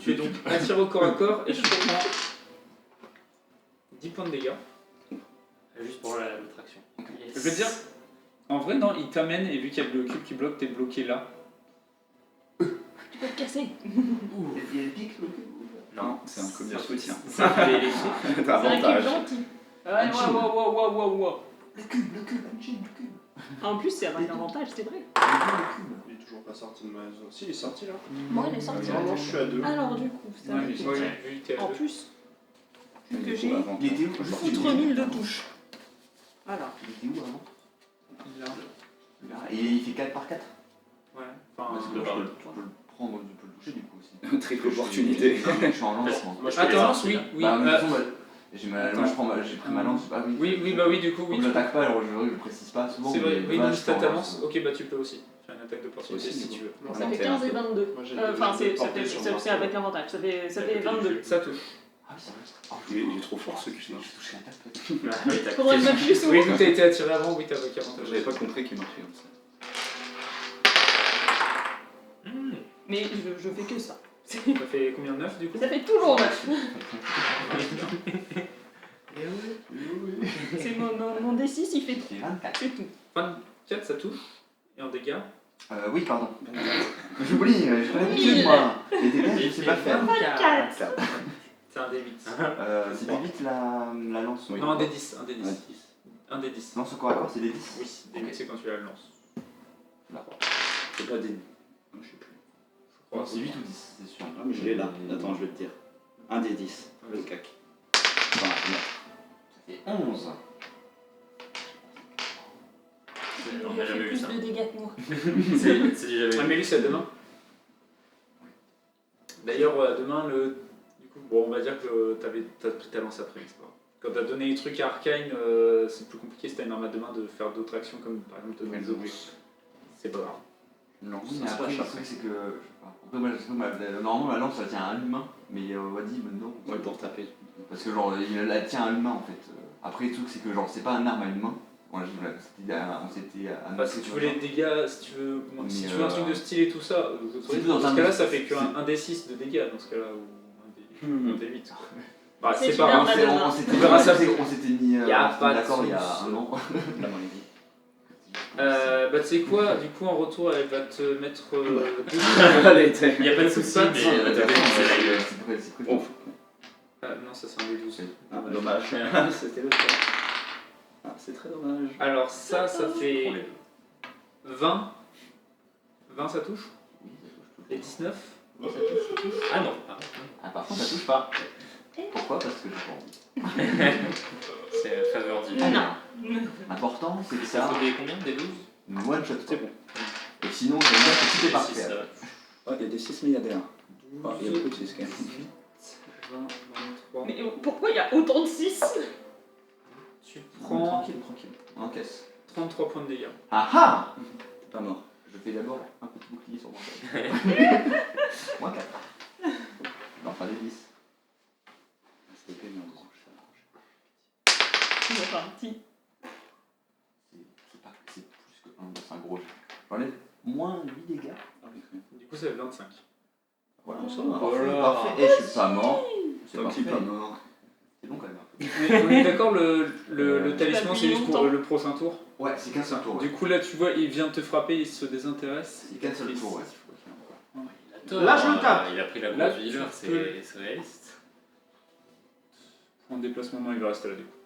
Tu es donc attiré au corps à corps et je prends 10 points de dégâts. Juste pour la traction. Je veux dire, en vrai, non, il t'amène et vu qu'il y a le cube qui bloque, t'es bloqué là. Tu peux te casser. Il y a le pic, le cube? Non, c'est un commis de soutien. C'est un peu électrique. T'as C'est un cube avantage. gentil. Ouais, wow. Le cube, le cube. En plus, c'est avec avantage, c'est vrai. Il est toujours pas sorti de ma zone. Si, il est sorti là. Moi, il est sorti. Normalement, je suis à 2. Alors, du coup, ça Ouais, va mais être- moi, vu que t'es à En deux. plus, vu que j'ai Il était où? foutre 1000 de touches. Voilà. Il était où avant? Là. Là. Et il fait 4 par 4? Ouais. Enfin, Parce que de je par peux deux. le prendre, je peux le toucher du coup aussi. Triple opportunité. Je suis en lance, moi. Moi, je peux les attends, sortir. oui, oui. Bah, mais de toute façon, attends. moi, j'ai pris ma lance. Ah oui. Oui, bah oui, du coup, oui. Comme j'attaque pas, alors je précise pas souvent. C'est vrai, mais oui, là, donc je si t'as prends ta la lance, ok, bah tu peux aussi faire une attaque d'opportunité Aussi, si du tu veux. Non, Ça fait Inventaire. 15 et 22. Moi, j'ai Enfin, deux ça portées sur fait moi. avec avantage. Ça fait 22. Ça touche. Ah oui, c'est vrai. Oh, Il est trop fort ce cul. J'ai touché la table. Oui, t'as Pour un cliqué malus ou Oui, vu que t'as été attiré avant, oui, t'as avec avantage. J'avais pas compris qu'il marchait comme ça. Mais je fais que ça. Ça fait combien de 9 du coup? Ça fait toujours 9. Eh oui. C'est mon D6, il fait J'ai 24. c'est tout. 24, ça touche. Et en dégâts? Oui, pardon. J'oublie, j'ai pas l'habitude moi. Les dégâts, je sais pas faire. 24. C'est un D8. C'est des 8 la lance. Oui. Non, un D10. Un D10. Ouais. Un D10. Lance au corps à corps, c'est des 10. Oui, D8 c'est quand tu la lances. C'est pas des. Non, je sais plus. Non, c'est 8 ou 10, c'est sûr. Ah, mais je l'ai là. Attends, je vais te dire. Un des 10. Le cac. Enfin, non. Ça fait 11. On Il a a fait jamais vu plus ça. de dégâts que moi. C'est Ah, jamais mais lui, c'est à demain. D'ailleurs, demain, du coup, bon, on va dire que t'as pris ta lance après, c'est pas grave. Quand t'as donné les trucs à Arcane, c'est plus compliqué si t'as une arme à deux mains de faire d'autres actions, comme par exemple donner des objets. C'est pas grave. Non, Ça mais se après, passe le après. truc c'est que. Après, moi, je sais pas, normalement, la lance elle tient à un humain, mais Wadi maintenant. Ouais, pour taper. Parce que genre, il la tient à l'humain en fait. Après, le truc c'est que genre, c'est pas un arme à une main. Voilà, on s'était Enfin, si tu veux les dégâts, si tu veux un truc de style et tout ça, C'est dans dans ce un cas-là, D6. ça fait qu'un D6 de dégâts dans ce cas-là, ou un D8. Bah, C'est c'est une pas arme grave. à deux mains. On On verra ça. s'était mis Y a pas de d'accord il y a souci. un an. La maladie. Bah, tu sais quoi, du coup, en retour, elle va te mettre. Allez, t'es. Il n'y a pas de souci, Pas de mais souci. t'as fait c'est la gueule. C'est cool. Oh. Non, ça c'est un D12. Ah, dommage. C'était le cas. Ah, c'est très dommage. Alors, ça fait Prends les deux. 20. 20, ça touche. Oui, ça touche Et 19. tout. Ça touche, ça touche. Ah non, pardon. Ah, par contre, ça touche pas. Pourquoi? Parce que j'ai pas envie. C'est la faveur divine. Non. L'important, c'est que Ça ça fait combien? Des 12? nous one shot. C'est bon. Et sinon, ça veut dire que tout est parfait. Ça va. Oh, il y a des 6 milliardaires. Oh, il y a beaucoup de 6 quand même. 20, 23. Mais pourquoi il y a autant de 6? Tu Non, prends tranquille, tranquille. On encaisse. 33 points de dégâts. Ah ah! T'es pas mort. Je fais d'abord un petit bouclier sur mon tête. Moins 4. Non, pas des 10. C'était épée, mais en orange, ça marche. Enfin, petit. C'est plus que 1, c'est un gros jeu. J'enlève moins 8 dégâts. Ah oui, quand même. Du coup, ça fait 25. Voilà, ça va. parfait, Voilà. parfait. Et je suis pas mort. C'est Tant qu'il est parfait. pas mort. C'est bon quand même. Mais on est d'accord, le talisman, c'est juste pour longtemps. le prochain tour. Ouais, c'est qu'un seul tour. Ouais. Du coup, là, tu vois, il vient de te frapper, il se désintéresse. C'est qu'un seul tour, ouais. Là, je le tape. Il a pris la Là, grosse vigueur, tu peux- c'est réaliste. En déplacement, non, il va rester là, du coup.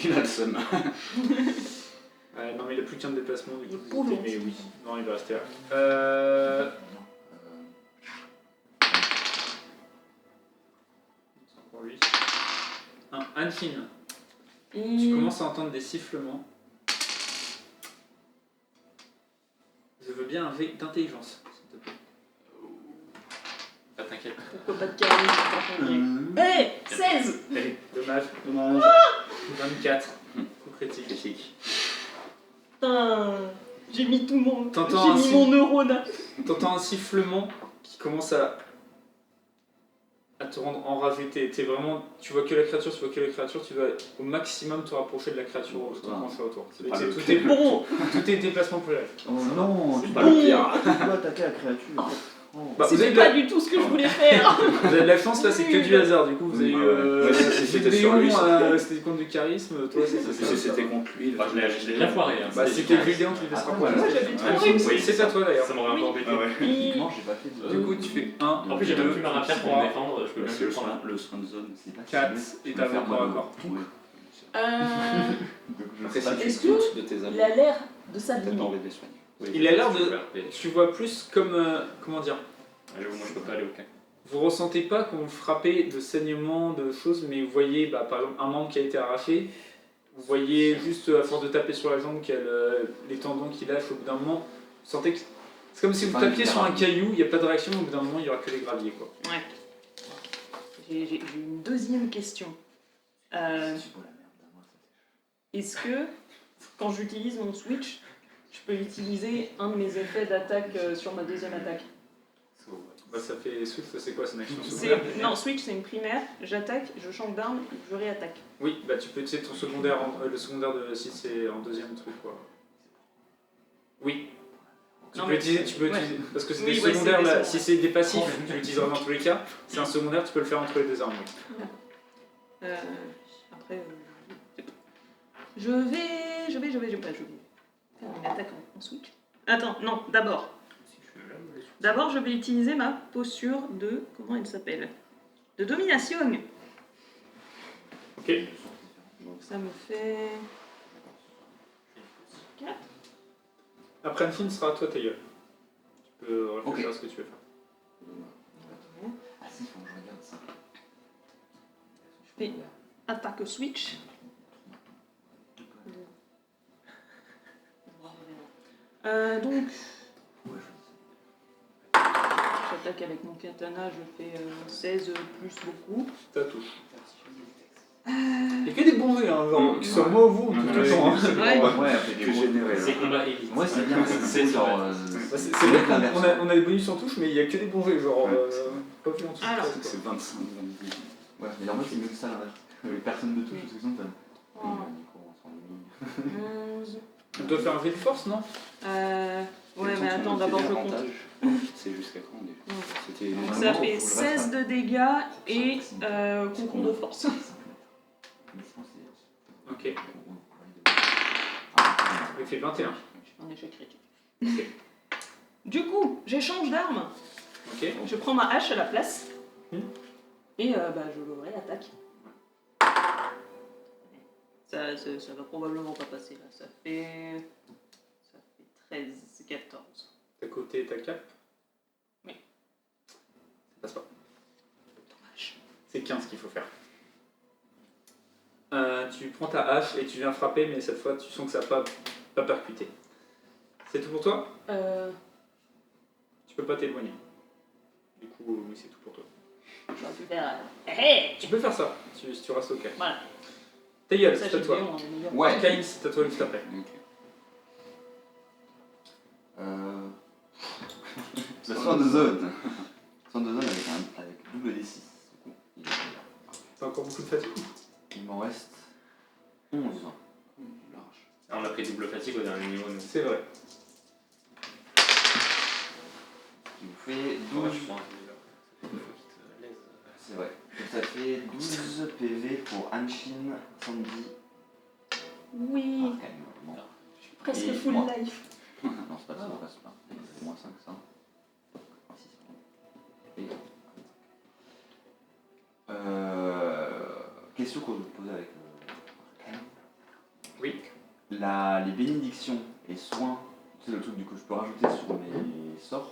Il a le seum. Non, mais il a plus qu'un de déplacement, du coup. Le pauvre. Mais oui, non, il va rester là. Pour lui. Anfine, tu commences à entendre des sifflements. Je veux bien un V d'intelligence, s'il te plaît. Ah, t'inquiète. Pourquoi pas de carré pour t'entendre? Hé 16. Dommage. Dommage. 24. Coup critique. Critique. Putain, j'ai mis tout mon. T'entends J'ai un mis siffle- mon neurone. T'entends un sifflement qui commence à te rendre enragé. Tu vois que la créature, tu vas au maximum te rapprocher de la créature Oh, te putain. pencher autour. C'est pas le tout, pire. est, Bon, tout est déplacement plus large. Oh non, C'est tu pas peux le pire. attaquer la créature. Oh. Bah, vous, c'est avez pas de du tout ce que je voulais faire. vous avez de la chance, là c'est que du hasard. Du coup, vous avez eu. Ouais, si c'était sur Léon, lui, c'était contre du charisme. Toi, Si c'est c'était contre lui. Enfin, je l'ai bien foiré. Hein. Bah, c'était Léon qui devait se Après, rapprocher. moi, j'avais trop Anfine, réussi. c'est à toi d'ailleurs. Ça m'aurait un peu embêté. Ah ouais. Techniquement, j'ai pas fait de. Du coup, tu fais 1. En plus, j'ai même plus ma rapière pour me défendre, je peux bien C'est le le prendre. soin, le soin de zone. C'est pas 4 si et je t'as peux faire encore moi, encore. Ouais. Donc, je Après, sais pas. si Est-ce tu doutes de tes amis, Il a l'air de peut-être pas s'abîmer. enlever des soins. Oui, Il a l'air je de- peux le RP. Tu vois plus comme. Comment dire? Allez, moi je peux pas aller au camp. Vous ressentez pas quand vous frappez de saignements, de choses, mais vous voyez par exemple un membre qui a été arraché, vous voyez juste à force de taper sur la jambe qu'il y a les tendons qui lâchent au bout d'un moment, vous sentez que c'est comme si vous Pas tapiez sur un vulnérable. caillou, il n'y a pas de réaction, au bout d'un moment il n'y aura que des graviers quoi. Ouais. J'ai une deuxième question. C'est pour la merde, moi, ça. Est-ce que quand j'utilise mon switch, je peux utiliser un de mes effets d'attaque sur ma deuxième attaque? Bah, ça fait switch, ça c'est quoi? C'est une action C'est- secondaire? Non, switch c'est une primaire, j'attaque, je change d'arme, je réattaque. Oui, bah tu peux utiliser ton secondaire, le secondaire de si c'est en deuxième truc quoi. Oui. Tu Non, peux mais- utiliser, ouais. parce que c'est Oui, des ouais, secondaires c'est des là, secondaires. si c'est des passifs, tu l'utiliseras dans tous les cas. C'est un secondaire, tu peux le faire entre les deux armes. Oui. Après, je vais faire une attaque en switch. Attends, non, d'abord. D'abord, je vais utiliser ma posture de. Comment elle s'appelle? De domination. Ok. Donc ça me fait. 4. Après Anfine sera à toi ta gueule. Tu peux réfléchir Ok. à ce que tu veux faire. Ah si, faut que je regarde ça. Je fais attaque switch. Donc, Ouais, j'attaque avec mon katana, je fais 16 plus beaucoup. Ça touche. Il y a que des bons jets, hein, genre, que ce soit moi ou vous, on touche tout le temps. Hein. Ouais. ouais, on fait des Que gros- généré. C'est combat élite. Moi c'est bien, c'est cool, genre. Bah, c'est c'est vrai vrai qu'on on a des bonus en touche, mais il y a que des bons jets, genre. Ouais. Pas vu en dessous. Alors. quoi. C'est 25, 28. Ouais, mais en fait c'est mieux que ça l'inverse. Personne ne touche, parce que sinon t'as. Oh. 11. On doit faire un jet de force, non? Ouais, mais attends, d'abord je compte. C'est jusqu'à quand déjà? Non. C'était. Donc Vraiment, ça faut fait le 16 de dégâts et concours de force. Ok. Il fait 21. Un échec critique. Du coup, j'échange d'armes. Ok. Je prends ma hache à la place. Hmm. Et je le réattaque. Ça va probablement pas passer là. Ça fait 13, 14. T'as côté ta cape? Oui. Ça passe pas. Dommage. C'est 15 qu'il faut faire. Tu prends ta hache et tu viens frapper, mais cette fois tu sens que ça va pas percuter. C'est tout pour toi? Tu peux pas t'éloigner. Du coup, oui, c'est tout pour toi. J'aurais pu faire. Hé Tu peux faire ça, si tu restes au calme. Voilà. Ta gueule, Ça, c'est à j'ai toi. fait, on est meilleur. Ouais. Arcane, c'est à toi juste après. Ok. La soin de zone. Soin de zone avec double D6. T'as encore beaucoup de fatigue? Il m'en reste 11. Ah, on a pris double fatigue au dernier niveau. nous. C'est vrai. Il vous fait Ouais, 12. je prends un peu là. Ça fait une fois qu'il te lèse. C'est vrai. Donc ça fait 12 PV pour Anshin, Sandy, Oui, Arcane. Bon. presque Et full moi. life. Non, c'est pas ça, ça passe pas. C'est moins 5 ça. Moins 6. Et... question qu'on vous posait avec Arcane. Oui. Les bénédictions et soins, c'est le truc du coup je peux rajouter sur mes sorts.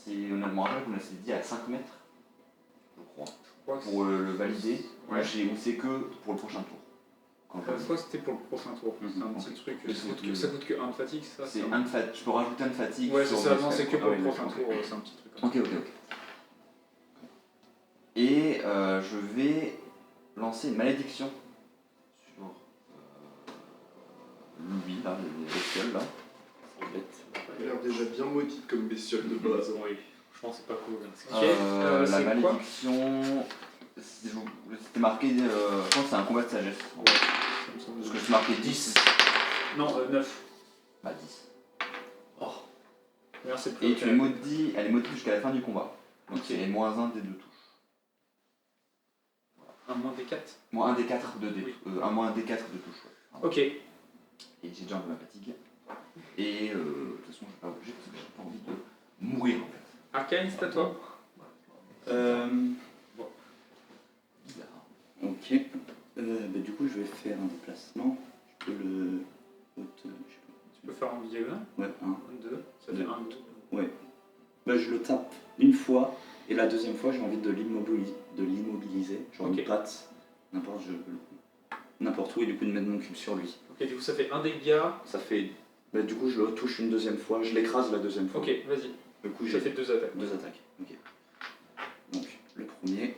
On a me rappelle qu'on a dit à 5 mètres, je crois, Je crois que pour le valider. Ouais. Ou c'est que pour le prochain tour. Quand La fois c'était pour le prochain tour. C'est un petit truc. Ça coûte que 1 de fatigue, ça? c'est un de fatigue. Je peux rajouter un de fatigue. Ouais, c'est sur ça. mes Non, c'est spells, que quoi. pour le Ah oui, prochain d'accord. tour. C'est un petit truc. Comme Ok. Et je vais lancer une malédiction sur lui, là, les bestioles là. Il a l'air déjà bien maudite comme bestiole de base. Oui, franchement, c'est pas cool. Ok, La c'est quoi? malédiction, c'était marqué, je pense que c'est un combat de sagesse. Ça me semble. Parce que c'est marqué 10. Non, 9. Bah 10. Merci plus. Et tu es maudit, elle est maudite jusqu'à la fin du combat. Donc Ok. c'est moins 1 des deux touches. Un moins des 4. Moins 1 des 4 de dés. Oui. Un moins 1 des 4 de touches. Ouais. Ok. Et j'ai déjà un peu ma fatigue. Et de toute façon, je vais pas bouger parce que j'ai pas envie de mourir en fait. Arcane, c'est à toi. Bizarre. Ok. Bah, du coup, je vais faire un déplacement. Je peux le. Je sais Tu peux faire en diagonale. pas. Ouais, 1. 2. Ça fait Deux. 1, 2. Ouais. Bah, je le tape une fois, et la deuxième fois, j'ai envie de l'immobiliser. Genre Ok. une patte, n'importe où, et du coup de mettre mon cube sur lui. Ok, du coup, ça fait 1 dégât. Ça fait. Bah, du coup, je le touche une deuxième fois, je l'écrase la deuxième fois. Ok, vas-y. Du coup, Ça j'ai fait 2 attaques. 2 attaques. Ok. Donc, le premier.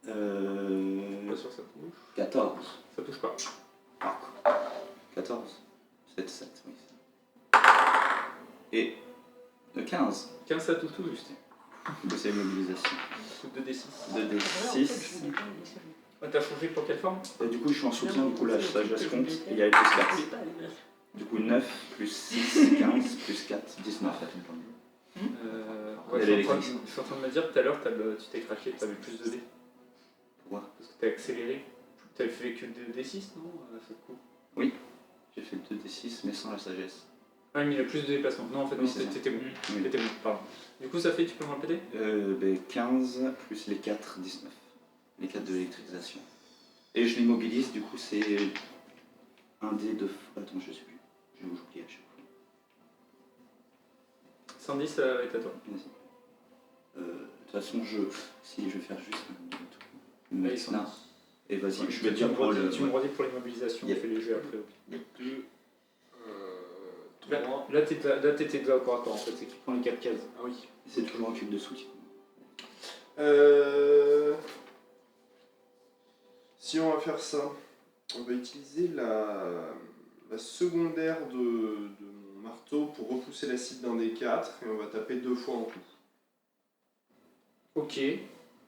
Pas sûr que ça touche. 14. Ça touche pas. 14. 7, oui. Et 15. 15. 15 ça touche tout juste. Donc c'est immobilisation. Ou 2d6. 2d6. Ah, t'as changé pour quelle forme? Et du coup, je suis en soutien, du coup, là, sagesse compte, et il y a les plus 4. Du coup, 9, plus 6, 15, plus 4, 19. Ouais, Elle est je suis en train de me dire tout à l'heure, tu t'es craqué, t'avais plus de dés. Pourquoi? Parce que t'as accéléré. T'avais fait que 2d6, non? Ce coup. Oui. J'ai fait 2d6, mais sans la sagesse. Ah, mais il a plus de déplacement. Non, en fait, Oui, non, c'est ça. t'étais bon. Oui. T'étais bon, pardon. Du coup, ça fait, tu peux me répéter? 15, plus les 4, 19. Les 4 de l'électrisation. Et je l'immobilise, du coup, c'est un dé de... Attends, je sais plus. Je vais vous oublier à chaque fois. 110, ça va être à toi. Vas-y. De toute façon, si je vais faire juste un Allez, demi 110. Et vas-y, Ouais, je vais dire pour le... Tu me redis pour l'immobilisation, Yep. on fait les jeux après. 2, Là, 3. là t'étais déjà au corps à corps en fait, c'est qui prend les 4 cases. Ah oui. C'est toujours un cube de soutien. Si on va faire ça, on va utiliser la secondaire de mon marteau pour repousser la cible d'un des 4 et on va taper 2 fois en tout. Ok.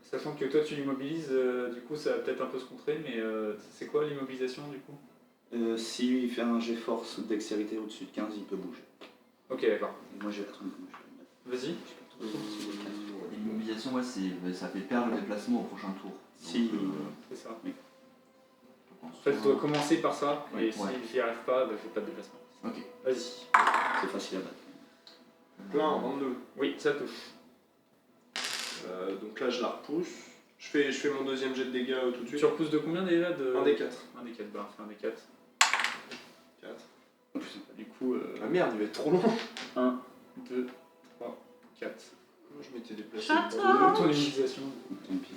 Sachant que toi tu l'immobilises, du coup ça va peut-être un peu se contrer, mais c'est quoi l'immobilisation du coup? S'il fait un jet force ou dextérité au-dessus de 15, il peut bouger. Ok, d'accord. Et moi j'ai la trompe, moi je peux le mettre. Vas-y. L'immobilisation, ouais, ça fait perdre le déplacement au prochain tour. Si, Donc, C'est ça. je En pense fait, que- tu dois commencer par ça, et Ouais. si j'y arrive pas, bah, je fais pas de déplacement. Ok. Vas-y. c'est facile à battre. Plein, 22. Oui, ça touche. Donc là je la repousse. Je fais mon deuxième jet de dégâts tout de suite. Tu repousses de combien déjà de... Un des 4. Un des 4, bah, on fait un des 4. 4. En plus, Du coup, Ah merde, il va être trop long. 1, 2, 3, 4. Moi je m'étais déplacé. J'attends. Ton immobilisation. tant pis.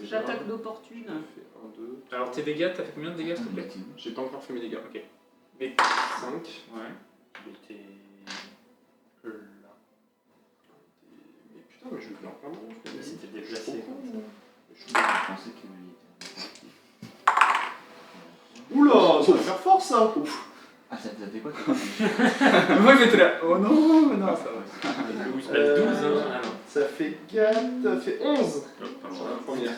J'attaque d'opportune. J'ai fait 1, 2. Alors tes dégâts, t'as fait combien de dégâts s'il te plaît? J'ai pas encore fait mes dégâts. Ok. Mais 5. ouais. Il était là. Mais putain, mais je vais faire vraiment. Il s'était déplacé. Je pensais qu'il était. Oula, ça va faire fort ça. Ah, ça fait quoi Moi j'étais là. Oh non, non, ça va. Oui, c'est pas le 12, hein? Ah non. Ça fait 4, ça fait 11. Oh, pas Sur loin. la première.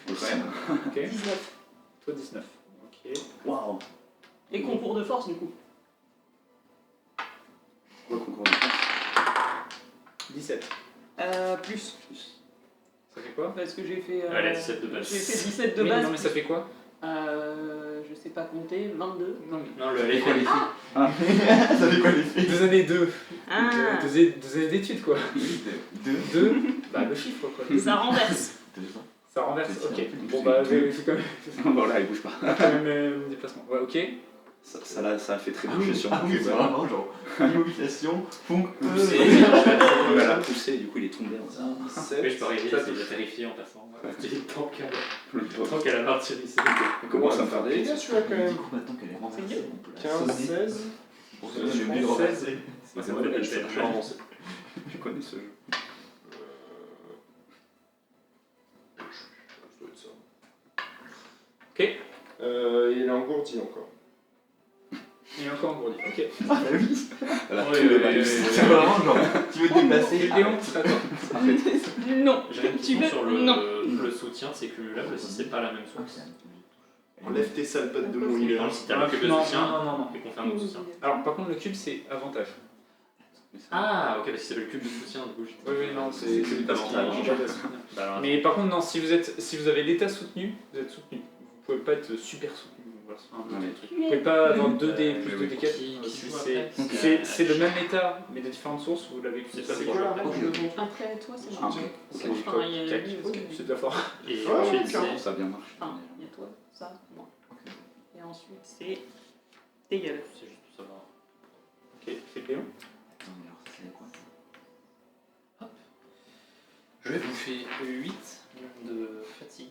Quand même. Ok. 19. Toi 19. Ok. Waouh. Et concours de force du coup. Quoi concours de force 17. Plus. Ça fait quoi? Parce que j'ai fait. Elle a 17 de base. J'ai fait 17 de Oui, base. non mais ça fait quoi? Je sais pas compter, 22. Non mais... Non, elle est quoi Ça fait quoi l'effet 2 années 2. Ah, 2 années d'études quoi. 2. Bah le chiffre quoi. ça renverse. Ça renverse. C'est Ok. un peu Bon plus bah que- j'ai quand même... Voilà, il bouge pas. quand même déplacement. Ouais, ok. Ça a fait très Ah bouger oui, sur ah mon oui, cube. c'est vraiment genre immobilisation, funk, Poussé, elle a poussé, du coup il est tombé. Oui, 17. je peux arriver, Ça c'est touche. la terrifier en passant. Tant Le pauvre. qu'elle a martyrisé. On commence à faire des dégâts celui-là quand Du même. coup, maintenant qu'elle est renversée, C'est mieux. on peut la 15, sonner. 16. Pour ça, j'ai oublié de renverser. C'est vrai, elle fait Je vais avancer. Je connais ce jeu. Ça doit être ça. Ok. Et il est engourdi encore. Il est encore engourdi. Ok. Ah bah oui, Elle a Ouais, tout le ouais, malus. ouais, c'est vraiment genre, tu veux te déplacer. Léon, c'est à toi. Non. J'avais une Tu question veux sur Non. le soutien, c'est cumulable si c'est pas la même source. Enlève tes sales pattes de mon Et healer. donc, si t'as le cube de Non, soutien non, non, non. et qu'on fait un autre soutien. Alors par contre le cube c'est avantage. Ah, ok, bah si c'est le cube de soutien, du coup, Oui, oui, non, c'est c'est parce qu'il avantage. aide à soutenir. Bah, alors, Mais par contre, non, si vous avez l'état soutenu, vous êtes soutenu. Vous pouvez pas être super soutenu. Voilà, c'est un autre Ouais. truc. Vous pouvez pas avoir 2D plus oui, 2D4. qui Si joue c'est- après c'est le même état, mais de différentes sources, vous l'avez C'est plus. pas C'est quoi quoi la après. règle de ton truc? Après toi, c'est Ah, moi. ok. Enfin, il y a lui Ok, aussi. c'est déjà fort. Et Ouais, ensuite, ok. c'est. Ça a bien marché. Enfin, il y a toi, ça, moi. Et ensuite, c'est tes gueules. C'est juste pour savoir. Ok, c'est Léon. Attends, mais alors, c'est quoi Je vais bouffer 8 de fatigue.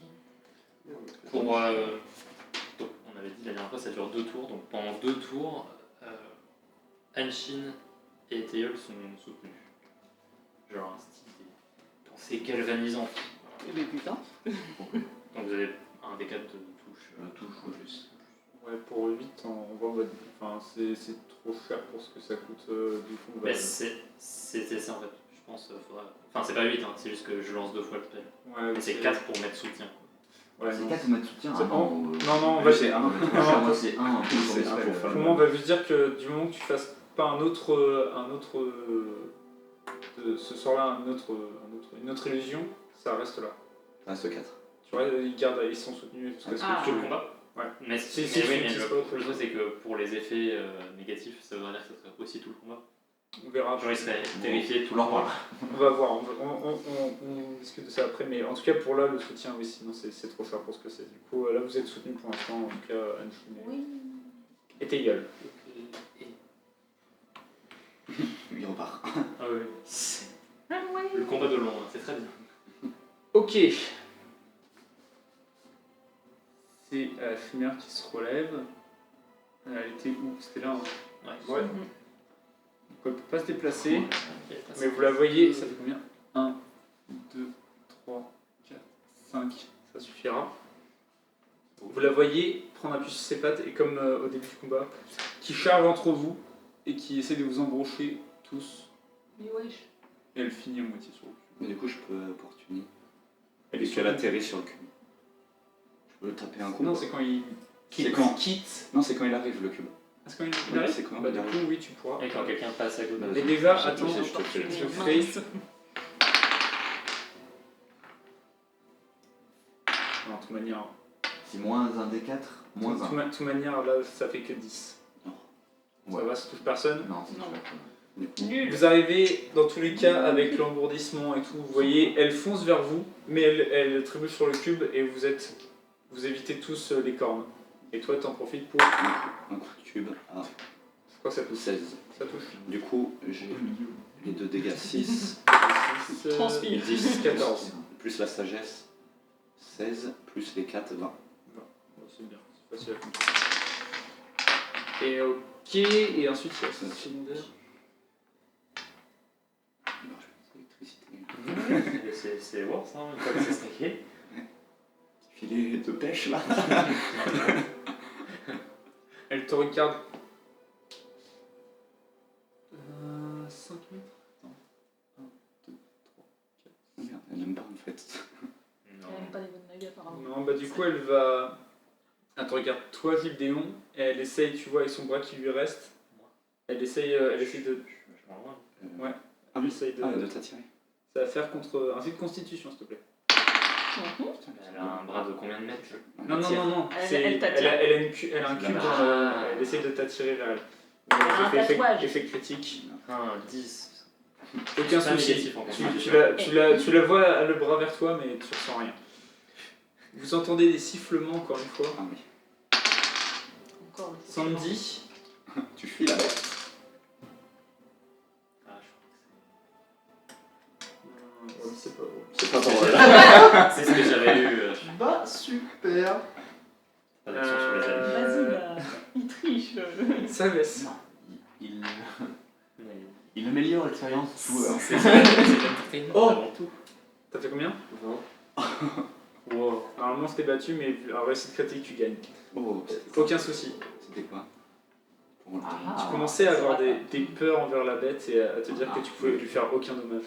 Merde, Pour. Donc, on avait dit la dernière fois, ça dure 2 tours. Donc, pendant 2 tours, Anshin et Théol sont soutenus. Genre un style des pensées galvanisantes. Eh ben putain. Donc, vous avez un des 4 de touche. Touche, En plus. Ouais, pour 8, on voit votre. Enfin, Enfin, c'est trop cher pour ce que ça coûte du coup. Mais c'était ça en fait. Je pense Enfin, c'est pas 8, hein, c'est juste que je lance 2 fois le spell. Ouais, Et c'est 4 pour mettre soutien. Ouais, C'est non. 4 mettre soutien. C'est Ah bon. non, Non, Lui, c'est 1. moi c'est 1 C'est un pour faire Pour moi, on va juste dire que du moment que tu fasses pas un autre de ce soir-là, une autre illusion, ça reste là. Ça reste 4. Tu vois, ils sont soutenus jusqu'à ce Ah. que Tout le combat. Ouais. Mais, Si, mais si, oui, tu mais utilises le pas autre truc chose. c'est que pour les effets négatifs, ça voudrait dire que ça serait aussi tout le combat. On verra. Genre il serait terrifié tout Tout le leur combat. parle. On va voir, on discute de ça après, mais en tout cas pour là, le soutien, oui, sinon c'est trop cher pour ce que c'est. Du coup, là vous êtes soutenu pour l'instant, en tout cas, Anne Oui. et Teil. Il repart. Ah oui. Ah ouais. Le combat de long, hein, c'est très bien. Ok. C'est la chimère qui se relève. Elle était où? C'était là. Hein. Ouais. Donc elle peut pas se déplacer. Mais vous la voyez, ça fait combien? 1, 2, 3, 4, 5, ça suffira. Vous la voyez prendre appui sur ses pattes et comme au début du combat, qui charge entre vous et qui essaie de vous embrocher tous. Mais wesh. Et elle finit à moitié sur le cul. Mais du coup, je peux opportuner. Elle Et est sur qu'elle le atterrit sur le cube. Je peux taper un coup. Non, c'est quand il C'est quand quitte. Non, c'est quand il arrive le cube. Est-ce quand il Oui, arrive? c'est quand Bah il du arrive. coup, oui, tu pourras. Et quand quelqu'un passe à côté. Mais déjà, Je- attends, je te fais le- je fais. Non, de toute manière, C'est moins 1 des 4, moins 1. de toute manière, là, ça fait que 10. Ça va, ça touche personne. Non, c'est Non. pas Nul. Vous arrivez, dans tous les cas, avec l'engourdissement et tout, vous voyez, elle fonce vers vous, mais elle trébuche sur le cube et vous évitez tous les cornes. Et toi, t'en profites pour... Un coup de cube à Je crois que ça touche. 16. Ça touche. Du coup, j'ai les 2 dégâts 6, Transpire. 10, 14. plus la sagesse, 16, plus les 4, 20. Bon, c'est bien, c'est facile à comprendre. Et ok, et ensuite il y a Cinder. C'est worse, hein, une fois que c'est stacké. Filet de pêche là. Elle te regarde. 5 mètres. Attends. 1, 2, 3, 4. Merde, elle n'aime pas en fait. Elle aime pas les bonnes nagas apparemment. Non, bah du coup elle va. Elle te regarde toi, Gildéon, et elle essaye, tu vois, avec son bras qui lui reste. Elle essaye de. Ouais. Ah Elle oui, essaye de. de t'attirer. Ça va faire contre un jet de constitution, s'il te plaît. Elle a un bras de combien de mètres? Non, non, non, non. Elle- c'est- elle t'attire. elle a un C'est cube la dans marche. elle essaie de t'attirer vers elle. Elle a un tatouage. Effet critique. 10. Aucun C'est pas souci. négatif en Tu constitution. la vois le bras vers toi, mais tu ressens rien. Vous entendez des sifflements encore une fois. Ah oui. Encore le Sandy, Tu fuis la bête. Ah, c'est pas drôle. C'est pas je drôle. crois que c'est ce que j'avais eu. Bah, super. Traduction sur les amis. Vas-y là. Il triche. Ça baisse. Il, Mais- il améliore l'expérience joueur. C'est l'entertainment Oh. avant tout. T'as fait combien? Wow. Normalement c'était battu, mais en réussite critique tu gagnes. Oh, c'était quoi? Aucun souci. C'était quoi Pour le- Ah. Tu commençais à c'est avoir vrai. des peurs envers la bête et à te dire que tu pouvais lui faire aucun dommage.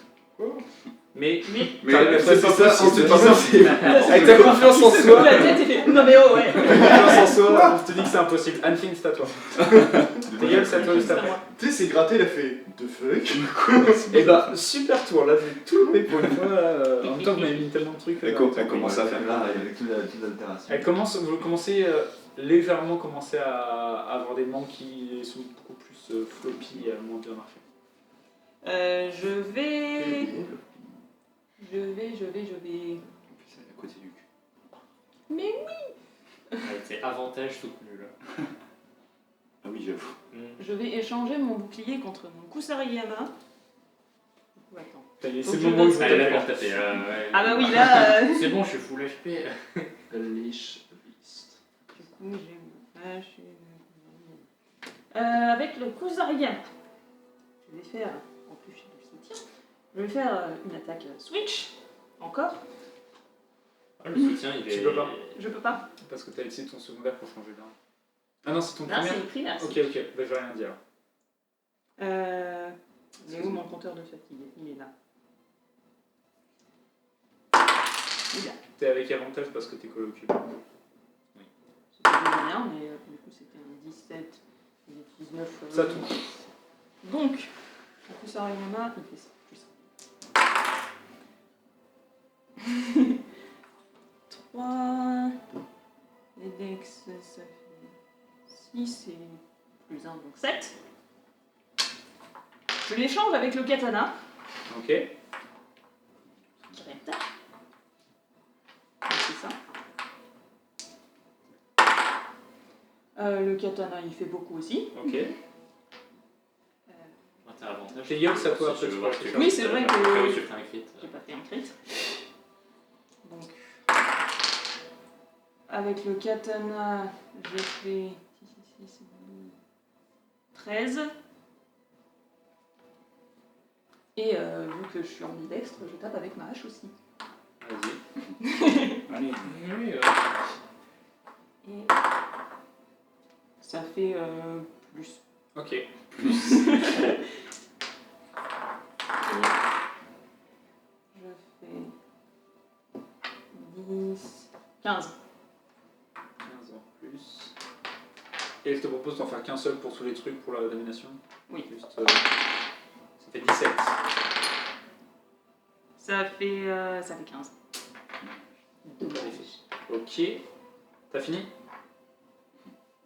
Mais Mais t'arrives à c'est passer pas ça en te possible, c'est pas disant, possible. avec ta confiance en soi, La tête est fait. Non mais oh ouais. confiance en soi, on te dit que c'est impossible. Anne-Fine, c'est à toi. Dégage, c'est à toi juste après. Tu sais, c'est gratté, il a fait The fuck. Et bah, super tour, là, j'ai tout loupé pour une fois. En même temps, vous m'avez mis tellement de trucs. Elle commence à faire là avec toute l'altération. Vous commencez légèrement à avoir des membres qui sont beaucoup plus floppy et moins bien marcher. Je vais. En plus, elle est à côté du cul. C'est avantage soutenu là. Ah oui, j'avoue. Je vais échanger mon bouclier contre mon Kusarigama. Attends. Ça y est, Faut c'est que le je moment où note vous Elle est tapez. là pour taper. Ouais. Ah bah oui là. C'est bon, je suis full HP. Unleash Beast. Du coup j'ai. Ah, je suis. Avec le Kusarigama. Je vais faire. En plus j'ai du soutien. Je vais faire une attaque switch. Encore. Ah, le soutien, il est. Tu peux pas. Je peux pas. Parce que t'as utilisé ton secondaire pour changer d'arme. Ah non, c'est ton Là, premier. c'est une primaire. Ok, ok, bah, je vais rien dire. Il est où mon compteur de fatigue? Il est là. Il est là. T'es avec avantage parce que t'es coloccule. C'est pas bien, mais du coup, c'était un 17, il est 19. Ça touche. Donc, en plus, ça Ariana, il fait ça. Plus 3. Les dex, ça fait 6 et plus 1, donc 7. Je l'échange avec le katana. Ok. Direct. C'est ça. Le katana, il fait beaucoup aussi. Ok. T'as avantage. Tes gueules, ça peut Si tu après, veux tu voir peux que le tu faire. Oui, c'est vrai que- Au cas où tu fais un crit. J'ai pas fait un crit. Donc, avec le katana, j'ai fait 13. Et vu que je suis ambidextre, je tape avec ma hache aussi. Vas-y. Allez. Oui, Et ça fait plus. Ok. Et je fais 10, 15. 15 en plus. Et je te propose d'en faire qu'un seul pour tous les trucs pour la domination. Oui. Juste, ça fait 17. Ça fait 15. Ok. T'as fini?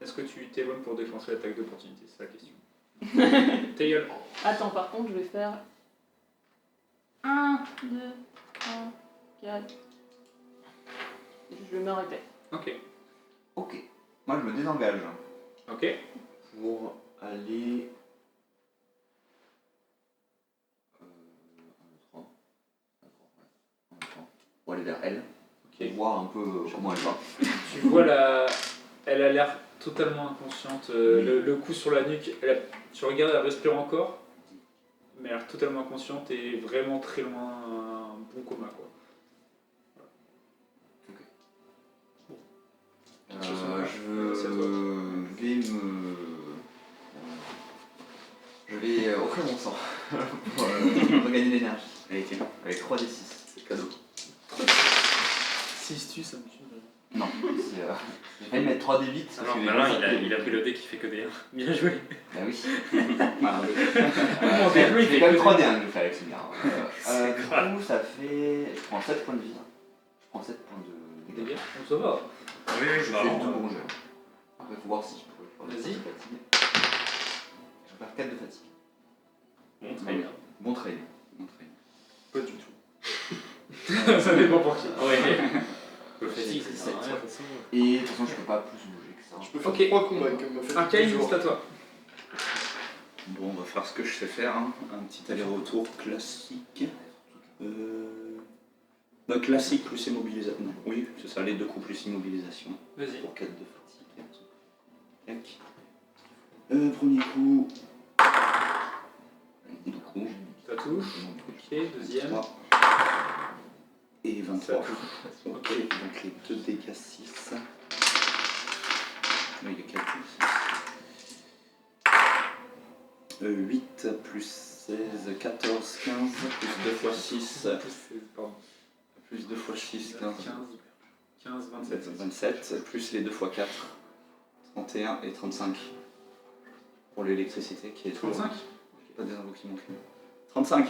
Est-ce que tu t'éloignes pour déclencher l'attaque d'opportunité? C'est la question. Ta gueule. Attends, par contre, je vais faire 1, 2, 3, 4. Je vais m'arrêter. Ok. Ok. Moi, je me désengage Ok. pour aller. 1, 2, 3. Pour aller vers elle. Ok. Pour voir un peu comment elle va. Tu vois elle a l'air totalement inconsciente. Le coup sur la nuque, tu regardes, elle respire encore, mais elle a l'air totalement inconsciente et vraiment très loin, un bon coma quoi. Je vais offrir mon sang pour regagner l'énergie. Avec 3d6, c'est cadeau. 6 tu, ça me tue. Non, j'ai failli mettre 3d8 parce Alors, que Malin, il a pris le dé qui fait que des 1. Bien joué. Bah oui. Voilà. Mon dé bleu, il C'est fait quand même que 3d1 que je fais avec ce gars. C'est Du grave. coup, ça fait. Je prends 7 points de vie. Je prends 7 points de des dégâts. dégâts. Donc ça va. Oui, Je fais 2 bons jeux. Après, faut voir si je peux faire Vas-y. de fatigue. Je vais faire 4 de fatigue. Bon, très bien. Bon trade. Bon trade. Pas du tout. Ça dépend pour qui. Ouais. Le J'ai fatigue, pris ça sert à 7, rien, ouais. de toute façon. Et de toute façon, je peux pas plus bouger que ça. Je peux faire Ok. 3 combats comme m'a fait Un Kain, toujours. juste à toi. Bon, on va faire ce que je sais faire, hein. Un petit aller-retour classique. Bah, classique plus immobilisation. Non, oui, c'est ça, les 2 coups plus immobilisation. Vas-y. Pour 4 de fatigue. Tac. Premier coup. Du coup. Ça touche. Ok, deuxième. 3. Et 23. Ça touche. Ok, donc les 2 dégâts 6. Oui, il y a 4 8 plus 16, 14, 15, plus 2 fois 6, Pardon. plus 2 fois 6, 15, 15, 15, 27. 27, plus les 2 fois 4, 31 et 35. Pour l'électricité qui est 35. Pas des infos qui manquent. 35.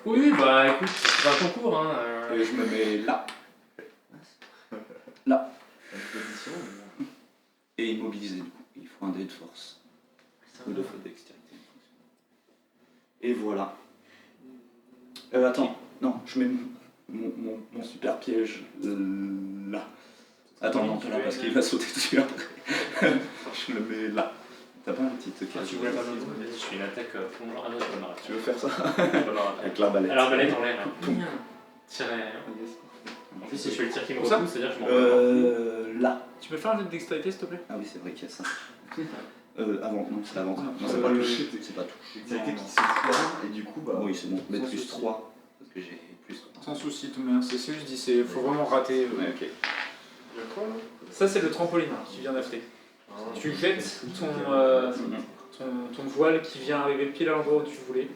Oui, bah écoute, c'est pas un concours, hein. Et je me mets là. Là. Position, Et immobilisé du coup. Il faut un dé de force. Ou de dextérité. Et voilà. Attends, non, je mets mon super piège là. Attends, non, pas là, parce qu'il va sauter dessus après. Je le mets là. T'as pas un petit Ah, piège tu voulais pas me dire, je fais une attaque plongeant. Ah non, je peux m'arrêter. Tu veux faire ça Je peux m'arrêter. avec l'arbalète. Alors, balette en l'air. Tirer. En plus, si je fais le tir qui me Ça repousse, c'est-à-dire que je m'en vais. Là. Tu peux faire un jet de dextérité s'il te plaît? Ah oui, c'est vrai qu'il y a ça. Avant, non, c'est avant. Non, c'est c'est pas pas le- touché. C'est pas touché. Dextérité qui se tient, et du coup, bah. Oui, c'est bon. Mais Sans plus souci. 3. Parce que j'ai plus 3. Sans souci, tout bien. C'est ce que je dis, c'est faut vraiment rater. Ouais, ok. Il y a quoi là? Ça, c'est le trampoline qui vient d'affter. Tu jettes ton voile qui vient arriver pile à l'endroit où tu voulais,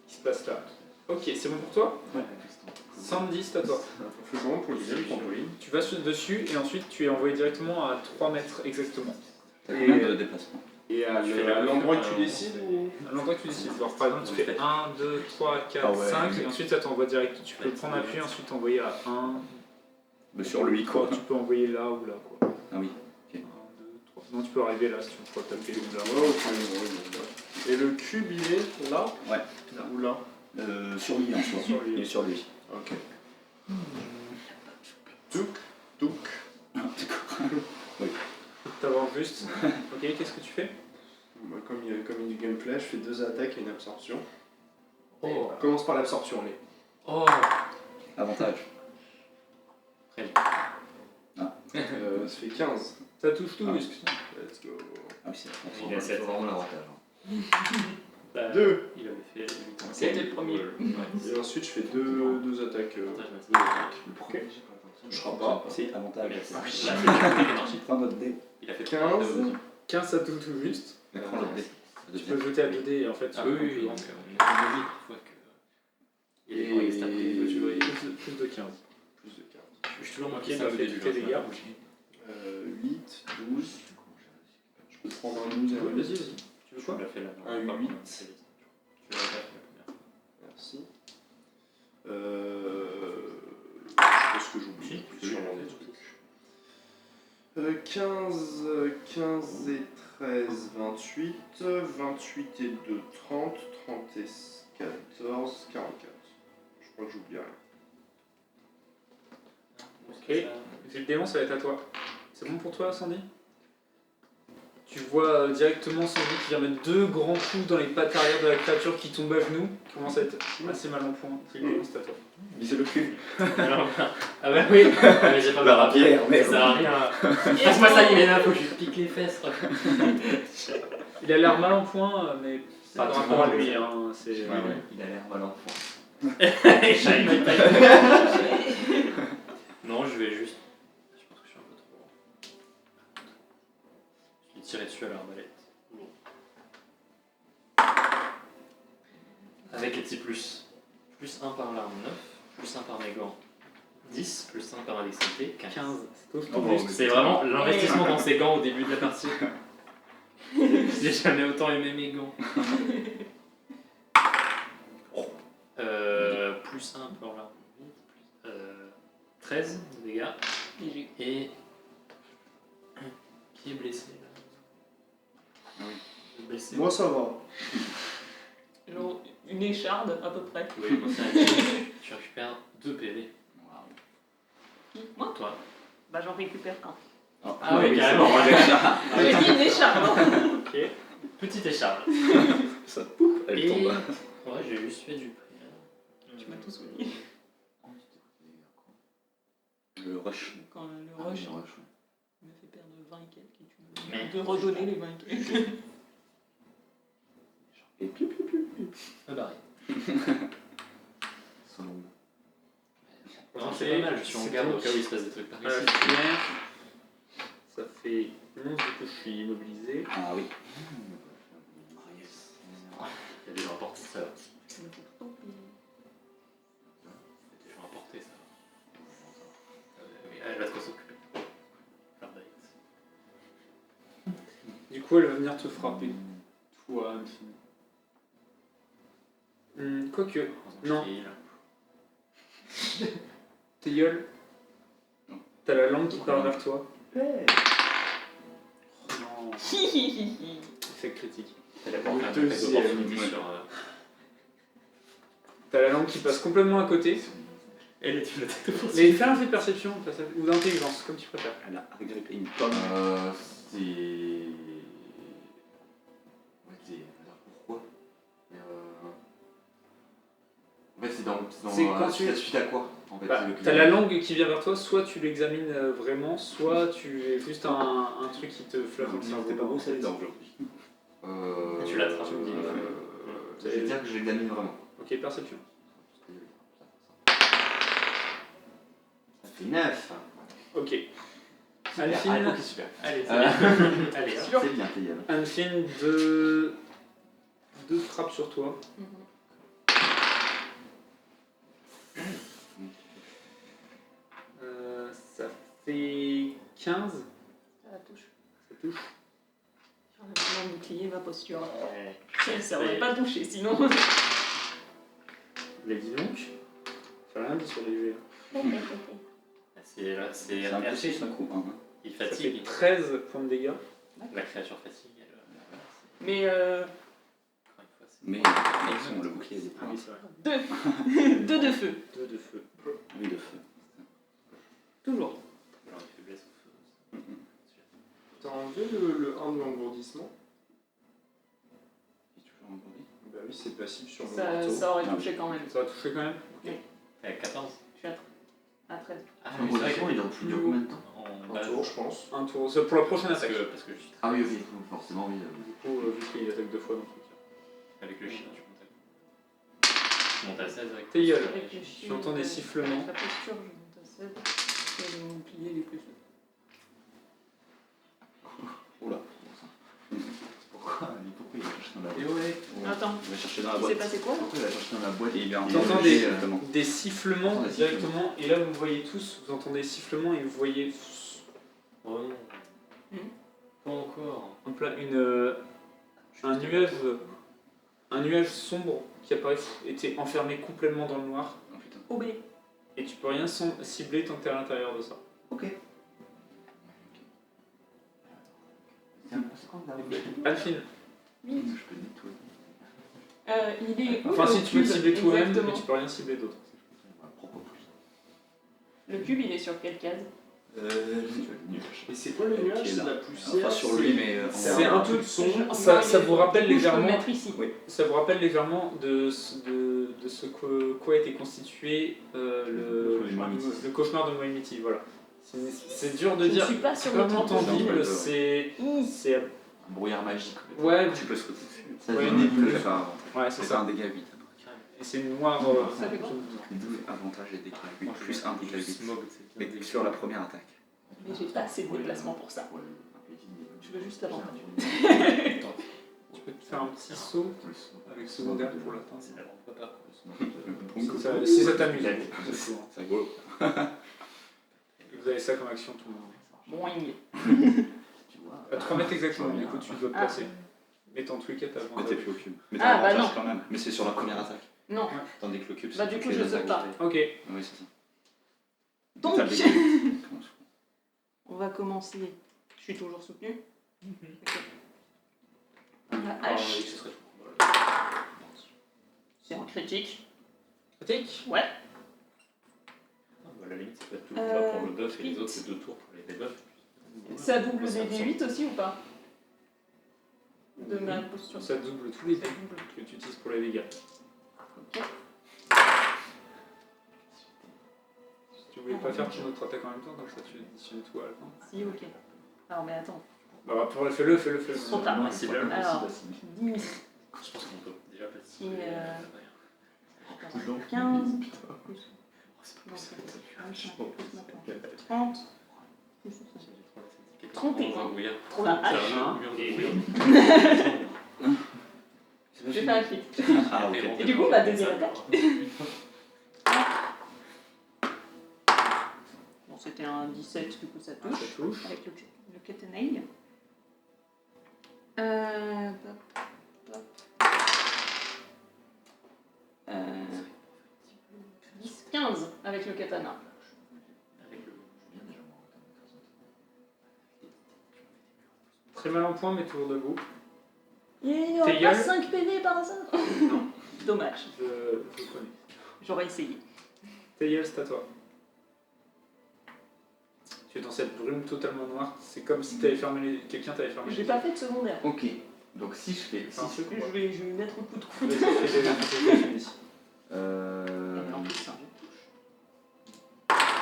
qui se place là. Ok, c'est bon pour toi? Ouais. Sandy, c'est à toi. On fait comment pour le deuxième trampoline? Tu vas dessus et ensuite tu es envoyé directement à 3 mètres exactement. T'as combien de déplacements? Et à l'endroit que tu décides ou... À l'endroit que tu décides. Alors, par exemple, tu fais 1, 2, 3, 4, Ah ouais. 5 et ensuite ça t'envoie direct. Tu peux prendre appui et ensuite t'envoyer à 1. Mais sur lui, quoi. Tu peux envoyer là ou là, quoi. Ah oui. 1, 2, 3. Non, tu peux arriver là si tu veux taper ou là. Ouais, ok. Et le cube, il est là? Ouais. Ou là? Sur lui en soi. Sur lui. Il est sur lui. Ok. Touk. T'avances juste. Ok, qu'est-ce que tu fais? Bah, comme il y a du gameplay, je fais 2 attaques et une absorption. Oh. On commence par l'absorption, les. Oh. Avantage. Ça fait 15. Ça touche tout Ah. juste. Let's go. Ah oui, c'est Il a 7. vraiment l'avantage. Bah, 2. Il avait fait 8 ans. C'était le premier. Et ensuite, je fais deux attaques. Ok. Je serai pas. C'est avantage. Il a fait Prends notre dé. 15. 15, ça touche tout juste. Prends notre dé. Tu peux jeter à 2D et en fait, Ah tu oui, peux oui, donc on a dit parfois que. Il est extra plus de 15. Plus de 15. Je suis toujours Ok, marqué bah, ça au fais début. tes dégâts. 8, 12. Je peux prendre un 12 et un Vas-y, 8. vas-y. Tu veux Je quoi? l'ai fait là. Un 8. Tu l'as fait la première. Merci. Je pense que j'oublie. Si, Sûrement des trucs. 15 et 13, 28. 28 et 2, 30. 30 et 14, 44. Je crois que j'oublie rien. Ok. Le démon, ça va être à toi. C'est bon pour toi, Sandy? Tu vois directement Sandy qui vient mettre 2 grands coups dans les pattes arrière de la créature qui tombe à genoux, qui commence à être assez mal en point. C'est le démon, c'est à toi. Visez le cul. Ah bah oui, mais j'ai pas La ma rapière, Ça merde. sert à rien. Passe-moi ça, Yelena, faut que je lui pique les fesses. Il a l'air mal en point, mais c'est Pas par tout rapport à le monde, lui. mais- Hein, c'est... Il a l'air mal en point. Non, je vais juste. Je pense que je suis un peu trop. Je vais tirer dessus à l'arbalète. Avec les petits plus. Plus 1 par l'arme 9, plus 1 par mes gants 10, plus 1 par ma dextérité 15. 15. C'est tout Oh, bon, juste. C'est vraiment l'investissement dans ces gants au début de la partie. J'ai jamais autant aimé mes gants. Plus 1 par l'arme 8, 13 de dégâts. Et. Qui est blessé là? Blessé. Moi, ça va. Genre une écharde à peu près. Oui, moi c'est un kill. Tu récupères 2 PV. Moi Toi. Bah j'en récupère un. Ah oui, carrément. J'ai dit une écharde. Hein. Ok. Petite écharpe. Ça poup, elle Et. tombe. Ouais, j'ai juste fait du prix. Tu m'as tous oublié. Le rush. Quand le rush Le rush. me fait perdre 20 et quelques et tu me Mais- de redonner les 20 et quelques. Et piou piou piou. Me barrer. Son nom. Non, c'est pas mal, je suis en C'est garde bon. au cas où il se passe des trucs par ici. Ça fait 11, du coup je suis immobilisé. Ah oui. Il y a des gens à porter ça. Je vais emporter ça. Oui, elle va trop s'occuper. L'arbalète. Du coup, elle va venir te frapper. Toi, infini. Quoique, non. Tranquille. tes gueules. Non. T'as la langue qui part vers toi. Non. Hihihihi. Effet critique. Elle a pas fait un Le effet deuxième, d'opportunité ouais. sur. T'as la langue qui passe complètement à côté. Elle est une attaque de force. Mais fais un fait de perception ou d'intelligence, comme tu préfères. Elle a agrippé une pomme. C'est. Ouais, pourquoi? Mais en fait, c'est C'est quand tu- suite à quoi en fait, Bah, c'est le t'as client. la langue qui vient vers toi, soit tu l'examines vraiment, soit tu es juste un truc qui te flatte le cerveau. C'était pas beau, ça les dents aujourd'hui. Tu l'attrapes. Je vais dire que je l'examine vraiment. Ok, perception. Ça fait 9. Ok. Anfine, ok, super. Allez, c'est Euh, bien. Allez, hein. C'est bien, t'es gueule. Anfine, deux frappes sur toi. Ça fait 15. Ça touche. Ça touche. J'ai un bouclier, ma posture. Ouais. Ça aurait pas touché sinon. Les dis donc. Ça fait rien dit sur les jets. C'est C'est un peu RP. ça coup 1. Il Ça fait fatigue. 13 points de dégâts. La créature fatigue. Mais Encore une fois, c'est- Mais attention, le bouclier est des Ah points. oui, c'est vrai. 2 de feu. 2 de feu. Oui, de feu. Toujours. Alors, une faiblesse au feu. T'as enlevé le 1 de l'engourdissement? Il est toujours engourdi. Bah oui, c'est passif sur mon Ça, marteau. ça aurait Ah, touché quand même. Ça va toucher quand même. T'es à 14. Je suis à 13. Ah, Le bouclier, il dure plus de combien de temps? En Un base. tour, je pense. Un tour. C'est pour la prochaine Parce attaque. que je suis Ah oui, ok, forcément, oui. Du coup, vu qu'il attaque 2 fois dans le truc. avec le chien, tu montes à 16 avec Tes gueules. Avec le chien, Tu entends des sifflements. avec la posture, je monte à 16. Et mon bouclier, il est plus. Oula, pourquoi il va chercher dans la boîte? ouais. Attends, Il va chercher dans la il s'est boîte. passé quoi là? Pourquoi il va chercher dans la boîte et il est en T'entends des sifflements T'entends des directement, et là vous voyez tous, vous entendez des sifflements et vous voyez Oh non. Pas encore. hop là, un nuage sombre qui apparaît, était enfermé complètement dans le noir, Oh putain. OB. et tu peux rien cibler tant que t'es à l'intérieur de ça. Ok. C'est quoi la Alphine, Je peux nettoyer. Il est où enfin le si tu peux cube, le cibler toi-même, mais exactement tu peux rien cibler d'autre. Ma propre pouce. Le cube, il est sur quelle case? Et c'est quoi le nuage? C'est de la poussière? Pas sur lui, mais C'est un peu sombre. ça vous rappelle Du coup, je peux le légèrement. mettre ici. Ça vous rappelle légèrement de ce quoi était constitué le cauchemar de Moimiti, voilà. C'est dur de Je ne dire, suis pas sur c'est le pas temps tangible, c'est... un brouillard magique. Ouais, Tu peux sauter dessus. Ça Ouais, devient nébuleux. nébuleux. ouais, c'est C'est ça. un dégât 8. Et c'est noir... Ça fait quoi? Avantage et dégât 8 plus un dégât 8. Smog, c'est Mais sur la première attaque. Mais j'ai pas assez de déplacement pour ça. Je veux juste l'avantage. Tu peux te faire un petit saut avec secondaire pour l'atteindre. C'est la grande papa. Si ça t'amuse. C'est rigolo. Vous avez ça comme action tout le monde. Boing. À 3 mètres exactement, du coup tu dois te Ah. placer. Mais dans tous les cas t'as Mais t'es avantage. plus au cube. Mais Ah, t'as bah avantage non. quand même. Mais c'est sur la première attaque. Non. Tandis que le cube, c'est Bah, du toutes coup, les je saute attaques. pas. Ok. Oui, c'est ça. Donc, T'as le dégât 8. on va commencer. Je suis toujours soutenu. Ok. La Ah, oui, hache, ce serait c'est un critique. Critique. Ouais. À la limite, ça peut être tout le combat pour le buff et les autres, c'est 2 tours pour les debuffs. Ça double des D8 aussi ou pas? De ma posture. Ça double tous les Ça dés double. que tu utilises pour les dégâts. Ok. Tu voulais pas faire ton autre attaque en même temps, comme ça tu additionnes tout à la fin. Si, ok. Alors, mais attends. Bah, fais-le. Trop tard. Non, c'est bien. Alors, 10, Je pense qu'on peut déjà passer. Si, 15, plus. Non, c'est 25, plus maintenant. 30. Plus 31. Pour la hache. J'ai fait un crit. Ah, ok. Et du coup, ma deuxième attaque. Bon, c'était un 17, du coup ça touche. Ça touche. Avec le catenail. Hop, hop. 10, 15 avec le katana. Très mal en point, mais toujours debout. Il n'y aura Tes pas gueules. 5 PV par hasard. Non. Dommage, Je connais. j'aurais essayé. Taïel, c'est à toi. Tu es dans cette brume totalement noire. C'est comme si quelqu'un t'avait fermé les J'ai yeux. pas fait de secondaire. Ok. Donc si je fais. Enfin, Si Je vais lui mettre un coup de coude. Vas-y, fais des finis. je... En plus, ça touche.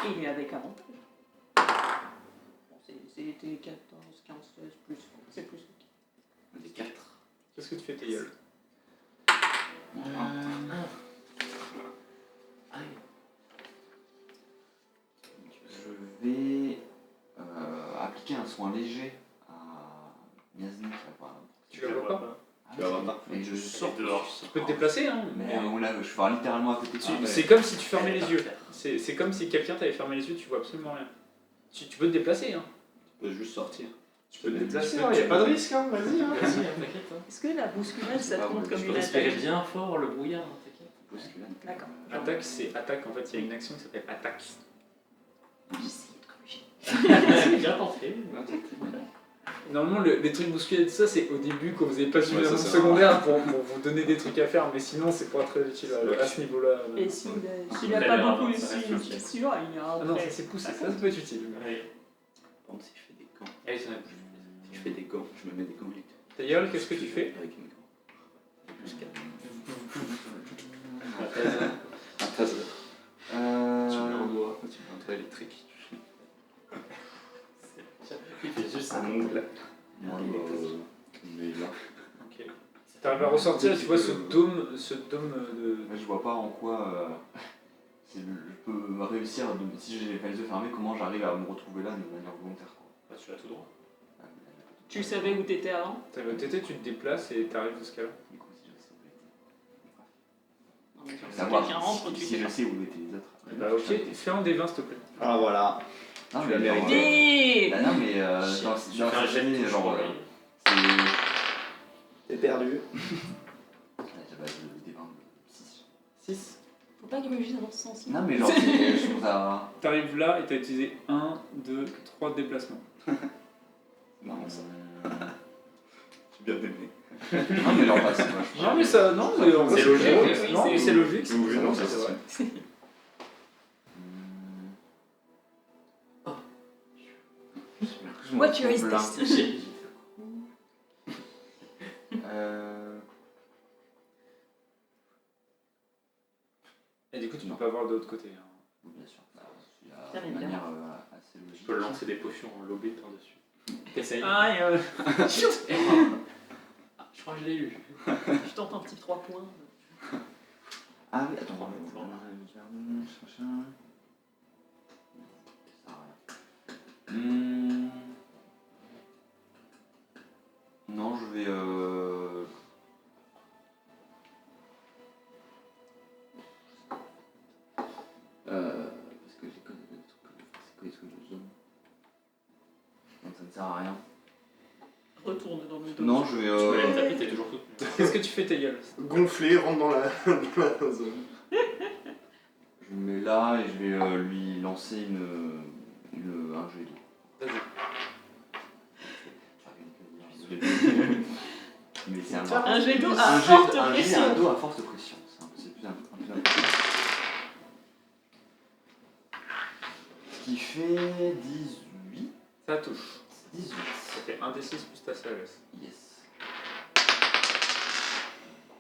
Et il est avec avantage. Bon, c'était 14, 15, 16, plus. C'est plus. Des 4. Qu'est-ce que tu fais, Taïel? Je vais pratiquer un soin léger à Miasnik. Tu la vois pas? Tu la vois pas. Et je sors. Tu peux te déplacer, hein. Mais là, je suis littéralement à côté de toi. C'est comme si tu fermais les yeux. C'est comme si quelqu'un t'avait fermé les yeux, tu vois absolument rien. Tu peux te déplacer, hein. Tu peux juste sortir. Tu peux te déplacer, tu il peux- n'y a tu pas de peux- risque, hein, vas-y. Hein. Vas-y, t'inquiète. Hein. Est-ce que la bousculade, ça Ah, compte ouais, comme je une peux Respirer attaque? bien fort le brouillard, hein, t'inquiète. Bousculade. D'accord. Attaque, c'est attaque. En fait, il y a une action qui s'appelle attaque. J'essaie de corriger. Bien tenté. Normalement, les trucs bousculés, tout ça, c'est au début quand vous n'avez pas suffisamment de ça, secondaire pour vous donner des trucs à faire, mais sinon, c'est pas très utile à ce niveau-là. Et s'il Il n'a a pas l'air, beaucoup, ça reste utile. celui-là, il y a un Ah non, ça trait. c'est poussé, ça peut être utile. Allez, Par contre, si je fais des gants, allez, ça va. si je fais des gants, je me mets des gants électriques. Tailleul, qu'est-ce que tu fais? Avec une gant. Plus 4. Un Un taser. Tu mets en Euh... bois, tu mets un trait électrique. Il fait juste Un ça. ongle. Non, Mais là. Ok. T'arrives à ressortir, tu vois ce dôme de. je vois pas en quoi je peux réussir, si j'ai les yeux fermés, comment j'arrive à me retrouver là de manière volontaire. Quoi. Bah, tu vas tout droit. Tu savais où t'étais avant? T'arrives au TT, tu te déplaces et t'arrives jusqu'à là. Du coup, si je sais où Non, mais était. quand quelqu'un rentre, Savoir tu si sais je pas. sais où étaient les autres. Bah ok, fais un des 20 s'il te plaît. Ah voilà. Non, Tu mais l'as genre, Allez bah non, mais Chien. dans Tu fais un jet de année, touche genre, pour lui. c'est. T'es perdu. J'avais des 26. 6. Faut pas que je me vise dans ce sens-là. Non, mais genre, je trouve ça. T'arrives là et t'as utilisé 1, 2, 3 déplacements. Marrant ça. J'ai bien aimé. Non, mais genre, c'est vachement. Non mais ça, non, mais en vrai, C'est logique, logique. oui, Non, mais c'est logique. Oui, non, c'est c'est vrai. What your is this? Et du coup, tu peux pas voir de l'autre côté. hein. Bien sûr. Bien, De bien. manière assez logique. Tu peux lancer des potions en lobé par-dessus. T'essayes. Ah, Ah, je crois que je l'ai eu. Je tente un petit 3 points. Ah oui, attends. Trois, Machin. Ça sert à rien. Non, je vais. Parce que j'ai connu des trucs. C'est quoi les trucs de zone? Donc ça ne sert à rien. Retourne dans le dos. Non, je vais. Tu peux aller me taper, t'es toujours soutenu. Qu'est-ce que tu fais, ta gueule? Gonflé, rentre dans la zone. Je me mets là et je vais lui lancer un jet d'eau. Vas-y. Mais c'est Un jet d'eau à un forte jet pression. à dos à forte pression. C'est plus important. Ce qui fait 18. Ça touche. 18. Ça fait 1 des 6 plus ta sagesse. Yes.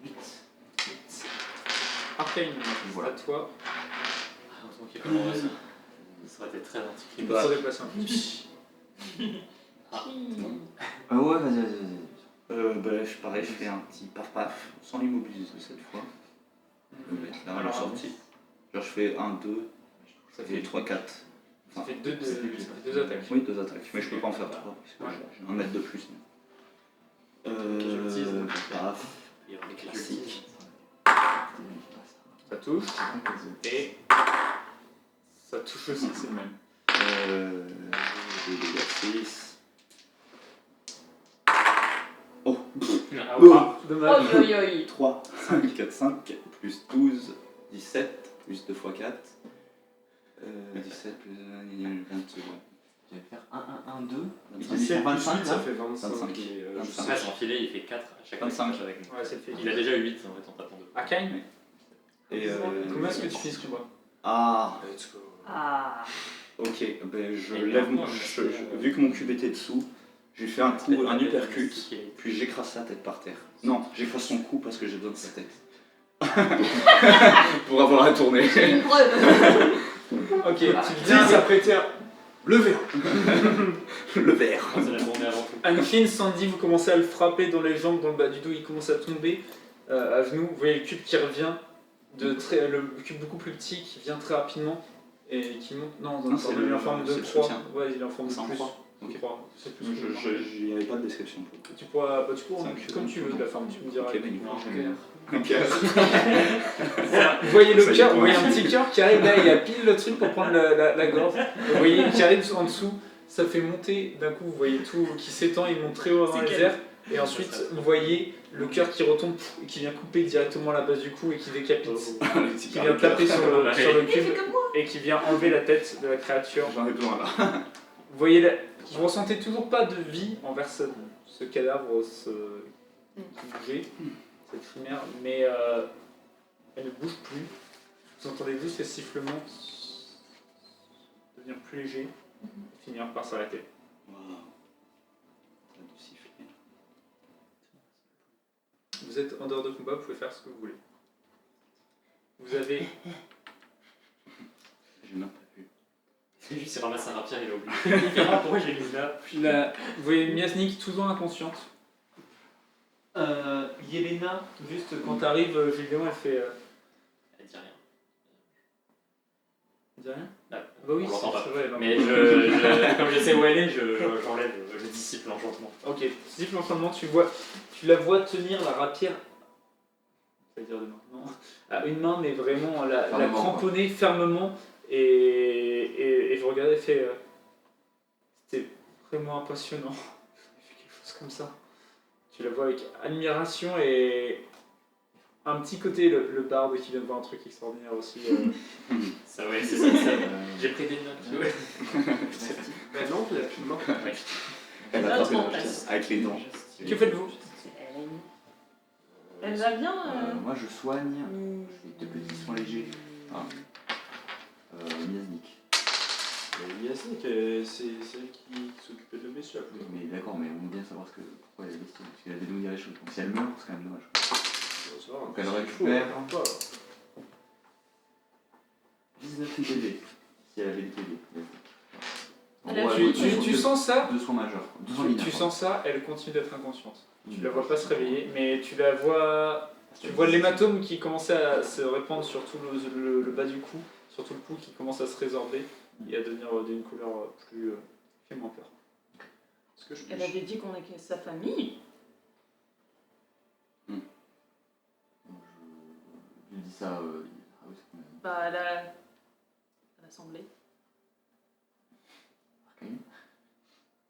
8. Arcane, Voilà. à toi. Heureusement qu'il y a pas de ça. Ça aurait été très Tu anti peux te déplacer un peu. Ouais, vas-y. Pareil, je fais un petit paf-paf, sans l'immobiliser cette fois. Je vais mettre là, Alors, la sortie. Genre, je fais 1, 2, Ça et fait 3, 4. Ça fait 2 attaques. Oui, 2 attaques, mais je peux pas en faire 3, parce que Ouais. j'ai 1 mètre de plus. Casualties. Paf, Il y aura des classique. Ça touche. Et ça touche aussi, c'est le même. 2 dégâts 6. Oh, Ah, Ah, dommage. Oi, oi, oi. 3, 5, 4, 5, plus 12, 17, plus 2 x 4. 17 plus 22. Je vais faire 1, 2. Et Ça 17 fait plus 25 8, ça fait 25. 25. Et, je 25. sais Après, son filet, il fait 4 à chaque 25. fois avec nous. Ouais, c'est le fait. Il a déjà eu 8 en fait en tapant 2. Arcane, Et comment est-ce que tu fais ce combat? Ah, Let's go. Ah. ok, ben je Et lève maintenant, mon. je- Vu que mon cube était dessous, je lui fais un coup, un uppercut, Qui est- puis j'écrase sa tête par terre. Non, j'écrase son cou parce que j'ai besoin de sa tête. Pour avoir à tourner. Une preuve. Ok, tu viens s'apprêter à... Le verre. Le verre. Ah, c'est la journée avant tout. Anfin, Sandy, vous commencez à le frapper dans les jambes, dans le bas du dos, il commence à tomber à genoux. Vous voyez le cube qui revient, le cube beaucoup plus petit qui vient très rapidement et qui monte. Non, Non, c'est il est en le- forme de c'est le 3. soutien. Ouais, il est en forme de C'est en plus. croix. je crois. C'est plus Il n'y avait pas de description pour le coup. Tu pourras, C'est un cube. comme tu veux de la forme, tu me diras. Ok, magnifique. Un Ok. cœur. Vous voyez le Ça y est, cœur, vous ouais. voyez un petit cœur qui arrive là, il y a pile le truc pour prendre la gorge. Vous voyez qui arrive en dessous, ça fait monter d'un coup, vous voyez tout qui s'étend, il monte très haut dans C'est les quel airs. Et ensuite, vous voyez le cœur qui retombe et qui vient couper directement la base du cou et qui décapite. Qui vient taper sur le cube et qui vient enlever la tête de la créature. J'en ai besoin là. Vous voyez, vous ressentez toujours pas de vie envers ce cadavre, qui bougeait, cette chimère, mais elle ne bouge plus. Vous entendez juste ces sifflements devenir plus légers et finir par s'arrêter. Waouh. Ça a dû siffler. Vous êtes en dehors de combat, vous pouvez faire ce que vous voulez. Vous avez... J'ai même pas vu. C'est juste, il ramasse un rapier, il a oublié. Il fait, ah, pourquoi j'ai mis là Vous voyez Miasnik toujours inconsciente. Yelena, juste quand t'arrives, Gédéon, elle fait... Elle dit rien. Elle dit rien? Ah, Bah oui, on l'entend pas. c'est vrai. Mais comme je sais où elle est, j'enlève, je dissipe l'enchantement. Ok, tu dissipe l'enchantement, tu la vois tenir la rapière... C'est-à-dire de main, non. À une main, mais vraiment la cramponner fermement. Et je regardais et fait... c'était vraiment impressionnant. Elle fait quelque chose comme ça. Tu la vois avec admiration et un petit côté, le barde qui vient de voir un truc extraordinaire aussi. Ça, ouais, c'est ça. J'ai pris des notes. Ouais. Bah non, il a plus de main. Ouais. Elle a attrapé avec les dents. Que faites-vous? Elle va bien Moi je soigne, je fais des petits soins légers. Miasnik. Yasnik, c'est elle qui s'occupait de la blessure. Mais d'accord, mais on veut bien savoir pourquoi elle est blessée, parce qu'elle a dénoué les choses. Donc si elle meurt, c'est quand même dommage. Donc elle récupère 19 TD, si elle avait des TD. Elle a Tu sens ça? Deux soins majeurs. Deux soins Tu mineurs. sens ça, elle continue d'être inconsciente. Tu la vois pas se réveiller, mais tu la vois... Tu vois l'hématome qui commençait à se répandre sur tout le bas du cou, sur tout le cou qui commence à se résorber et à devenir d'une couleur plus... fait moins peur. Est-ce que je Elle avait dit qu'on est sa famille. Je lui dis ça. Ah oui, c'est quand même. Bah, elle a semblé. Arcane.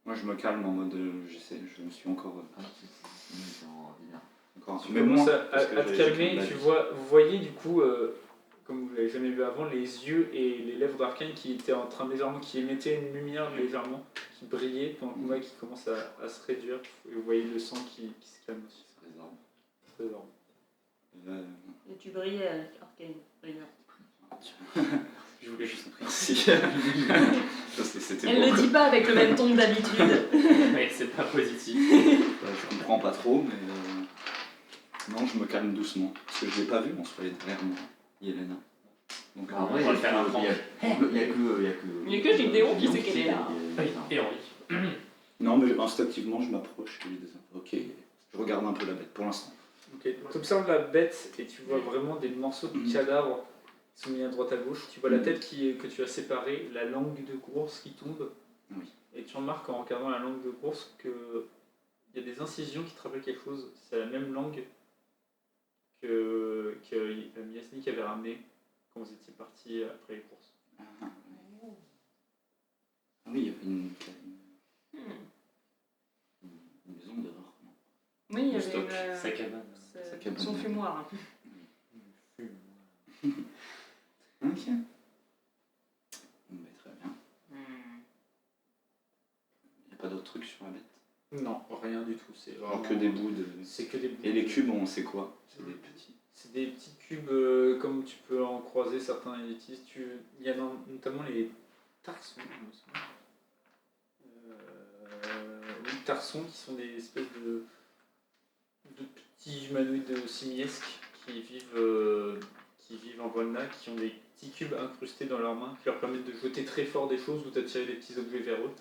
Moi je me calme en mode j'essaie, je me suis encore. C'est en délire. Encore un Tu peu commences moins. à parce que te j'ai calmer, pris de tu la vie. vois, vous voyez du coup, comme vous l'avez jamais vu avant, les yeux et les lèvres d'Arcane qui étaient en train légèrement, qui émettaient une lumière légèrement, qui brillait pendant le combat, qui commence à se réduire, et vous voyez le sang qui se calme aussi. Ça résorbe. Ça se résorbe. Et tu brillais avec Arcane. Brillant. Je voulais juste merci. Parce que c'était Elle beau. le dit pas avec le même ton que d'habitude. Ouais, c'est pas positif. Je comprends pas trop, mais non, je me calme doucement. Parce que je l'ai pas vu en soi, elle est derrière moi, Yelena. Donc En vrai, on va le faire apprendre. il y a que Gédéon qui sait qu'elle est là. Et Henri. non, mais instinctivement, je m'approche et je lui dis ok, je regarde un peu la bête pour l'instant. Ok, tu observes la bête et tu vois vraiment des morceaux de cadavre qui sont mis à droite à gauche. Tu vois la tête que tu as séparée, la langue de course qui tombe. Oui. Et tu remarques en regardant la langue de course qu'il y a des incisions qui te rappellent quelque chose. C'est la même langue que Miasnik avait ramené quand vous étiez partis après les courses. Ah oui, il y avait une maison dehors. Non. Oui, il y avait Stock. Sa cabane. Sa cabane. Son fumoir. Ok. Mais très bien. Il n'y a pas d'autres trucs sur la bête. Non, rien du tout. C'est Alors vraiment- que des bouts de. C'est que des bouts. Et les cubes, on sait quoi? C'est des petits. C'est des petits cubes comme tu peux en croiser, certains ils utilisent. Il y a notamment les tarsons, il me semble. Oui, tarsons qui sont des espèces de petits humanoïdes simiesques qui vivent en Volna, qui ont des petits cubes incrustés dans leurs mains qui leur permettent de jeter très fort des choses ou d'attirer des petits objets vers eux.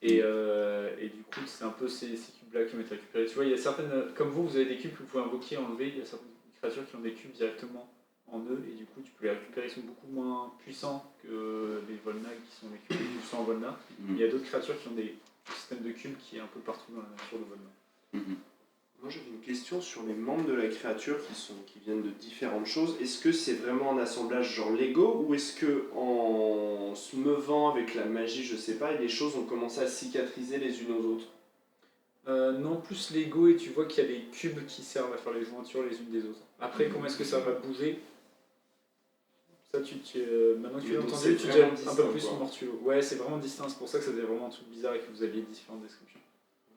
Et du coup, c'est un peu ces cubes-là qui vont être récupérés. Tu vois, il y a certaines, comme vous avez des cubes que vous pouvez invoquer, enlever. Il y a certaines créatures qui ont des cubes directement en eux, et du coup tu peux les récupérer, ils sont beaucoup moins puissants que les Volnag qui sont les cubes qui sont en Volna. Il y a d'autres créatures qui ont des systèmes de cubes qui est un peu partout dans la nature de Volna. Moi j'avais une question sur les membres de la créature qui viennent de différentes choses. Est-ce que c'est vraiment un assemblage genre Lego ou est-ce que en se meuvant avec la magie, je sais pas, et les choses ont commencé à cicatriser les unes aux autres? Non, plus Lego, et tu vois qu'il y a des cubes qui servent à faire les jointures les unes des autres. Après, comment est-ce que ça va bouger? Ça, maintenant que tu l'as Donc, entendu, c'est tu dis vraiment un distinct, peu plus quoi. Mortulo. Ouais, c'est vraiment distinct, c'est pour ça que ça faisait vraiment un truc bizarre et que vous aviez différentes descriptions.